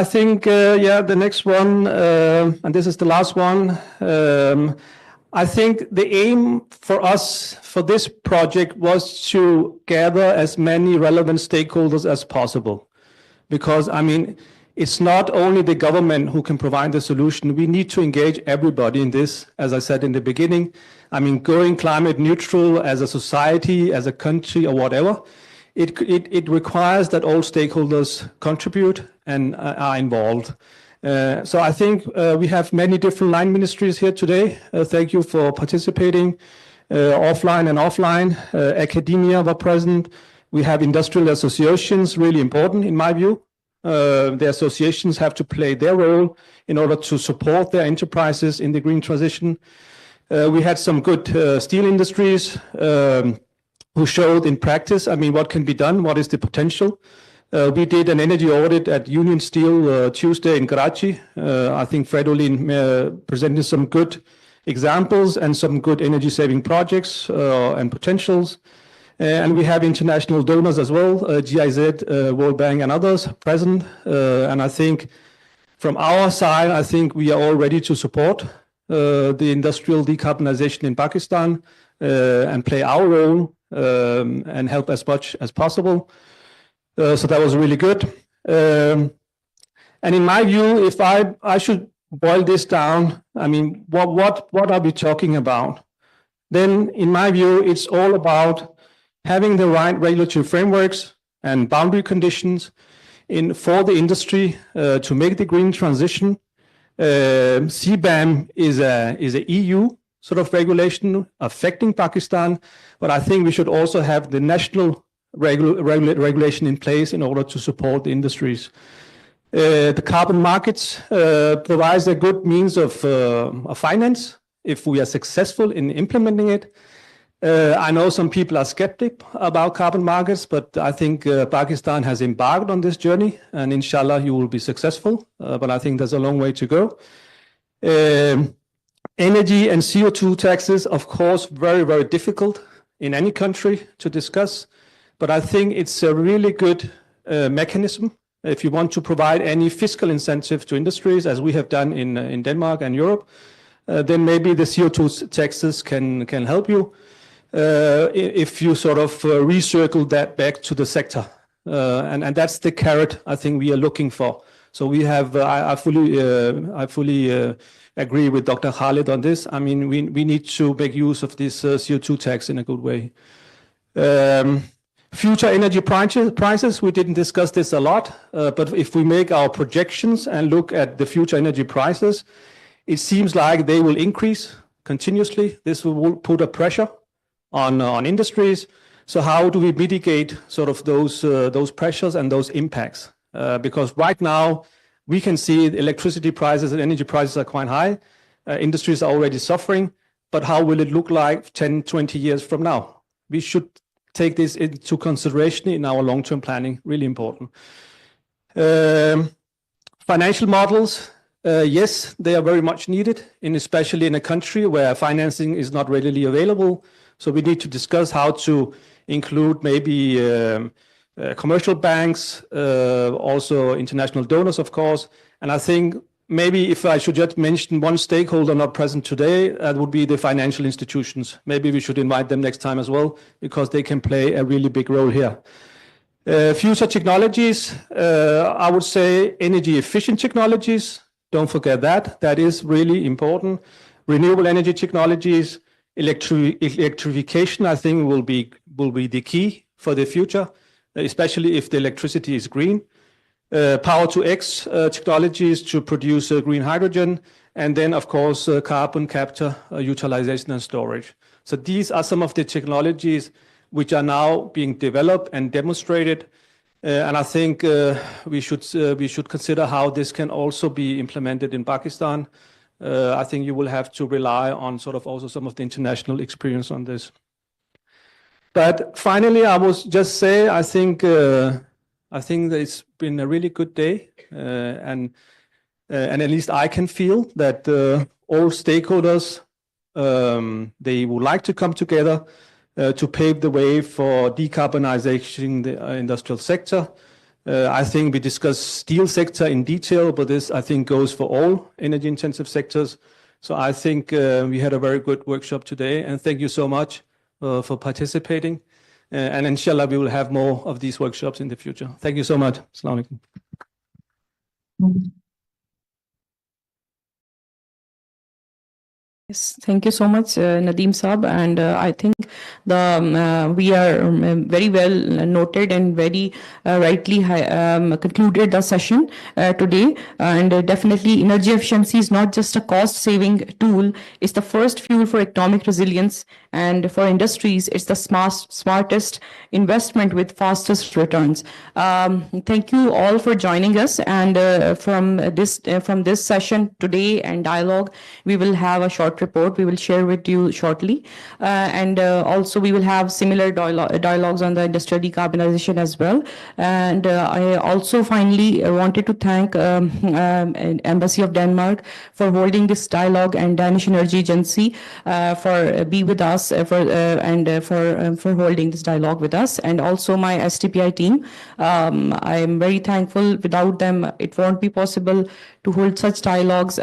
think, the next one, and this is the last one. I think the aim for us for this project was to gather as many relevant stakeholders as possible. Because, I mean, it's not only the government who can provide the solution. We need to engage everybody in this, as I said in the beginning. I mean, going climate neutral as a society, as a country, or whatever, it requires that all stakeholders contribute and are involved. So I think we have many different line ministries here today. Thank you for participating, offline and offline. Academia were present. We have industrial associations, really important in my view. The associations have to play their role in order to support their enterprises in the green transition. We had some good steel industries who showed in practice, I mean, what can be done, what is the potential. We did an energy audit at Union Steel Tuesday in Karachi. I think Fridolin presented some good examples and some good energy saving projects and potentials. And we have international donors as well, GIZ, World Bank and others present. And I think from our side, I think we are all ready to support the industrial decarbonization in Pakistan and play our role and help as much as possible. So that was really good. And in my view, if I should boil this down, I mean, what are we talking about? Then in my view, it's all about having the right regulatory frameworks and boundary conditions for the industry to make the green transition. CBAM is a EU sort of regulation affecting Pakistan, but I think we should also have the national regulation in place in order to support the industries. The carbon markets provides a good means of finance if we are successful in implementing it. I know some people are skeptic about carbon markets, but I think Pakistan has embarked on this journey, and inshallah you will be successful. But I think there's a long way to go. Energy and CO2 taxes, of course, very, very difficult in any country to discuss. But I think it's a really good mechanism if you want to provide any fiscal incentive to industries, as we have done in Denmark and Europe. Then maybe the CO2 taxes can help you if you sort of recircle that back to the sector. And that's the carrot I think we are looking for. So we have, I fully agree with Dr. Khalid on this. I mean, we need to make use of this CO2 tax in a good way. Future energy prices, we didn't discuss this a lot, but if we make our projections and look at the future energy prices, it seems like they will increase continuously. This will put a pressure on industries. So how do we mitigate sort of those pressures and those impacts? Because right now we can see the electricity prices and energy prices are quite high. Industries are already suffering. but how will it look like 10, 20 years from now? We should take this into consideration in our long-term planning, really important. Financial models, yes, they are very much needed, especially in a country where financing is not readily available. So we need to discuss how to include maybe commercial banks, also international donors, of course. And I think maybe if I should just mention one stakeholder not present today, that would be the financial institutions. Maybe we should invite them next time as well, because they can play a really big role here. Future technologies, I would say energy efficient technologies. Don't forget that. That is really important. Renewable energy technologies, electrification, I think will be the key for the future, especially if the electricity is green. Power to X technologies to produce green hydrogen, and then of course carbon capture, utilization and storage. So these are some of the technologies which are now being developed and demonstrated. And I think we should consider how this can also be implemented in Pakistan. I think you will have to rely on sort of also some of the international experience on this. But finally, I will just say I think that it's been a really good day, and at least I can feel that all stakeholders they would like to come together to pave the way for decarbonization the industrial sector. I think we discussed steel sector in detail, but this I think goes for all energy intensive sectors. So I think we had a very good workshop today, and thank you so much for participating. And inshallah, we will have more of these workshops in the future. Thank you so much. Assalamu alaikum. Yes, thank you so much, Nadeem Saab. And I think we are very well noted and very rightly concluded the session today. And definitely energy efficiency is not just a cost-saving tool. It's the first fuel for economic resilience. And for industries, it's the smartest investment with fastest returns. Thank you all for joining us. And from this session today and dialogue, we will have a short report we will share with you shortly. And also we will have similar dialogues on the industrial decarbonization as well. And I also finally wanted to thank Embassy of Denmark for holding this dialogue, and Danish Energy Agency for being with us for holding this dialogue with us, and also my STPI team. I am very thankful. Without them, it won't be possible to hold such dialogues.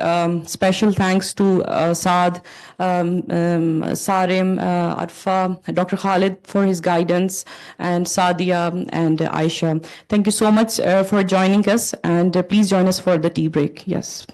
Special thanks to Saad, Sarim, Arfa, Dr. Khalid for his guidance, and Sadia and Aisha. Thank you so much for joining us, and please join us for the tea break. Yes.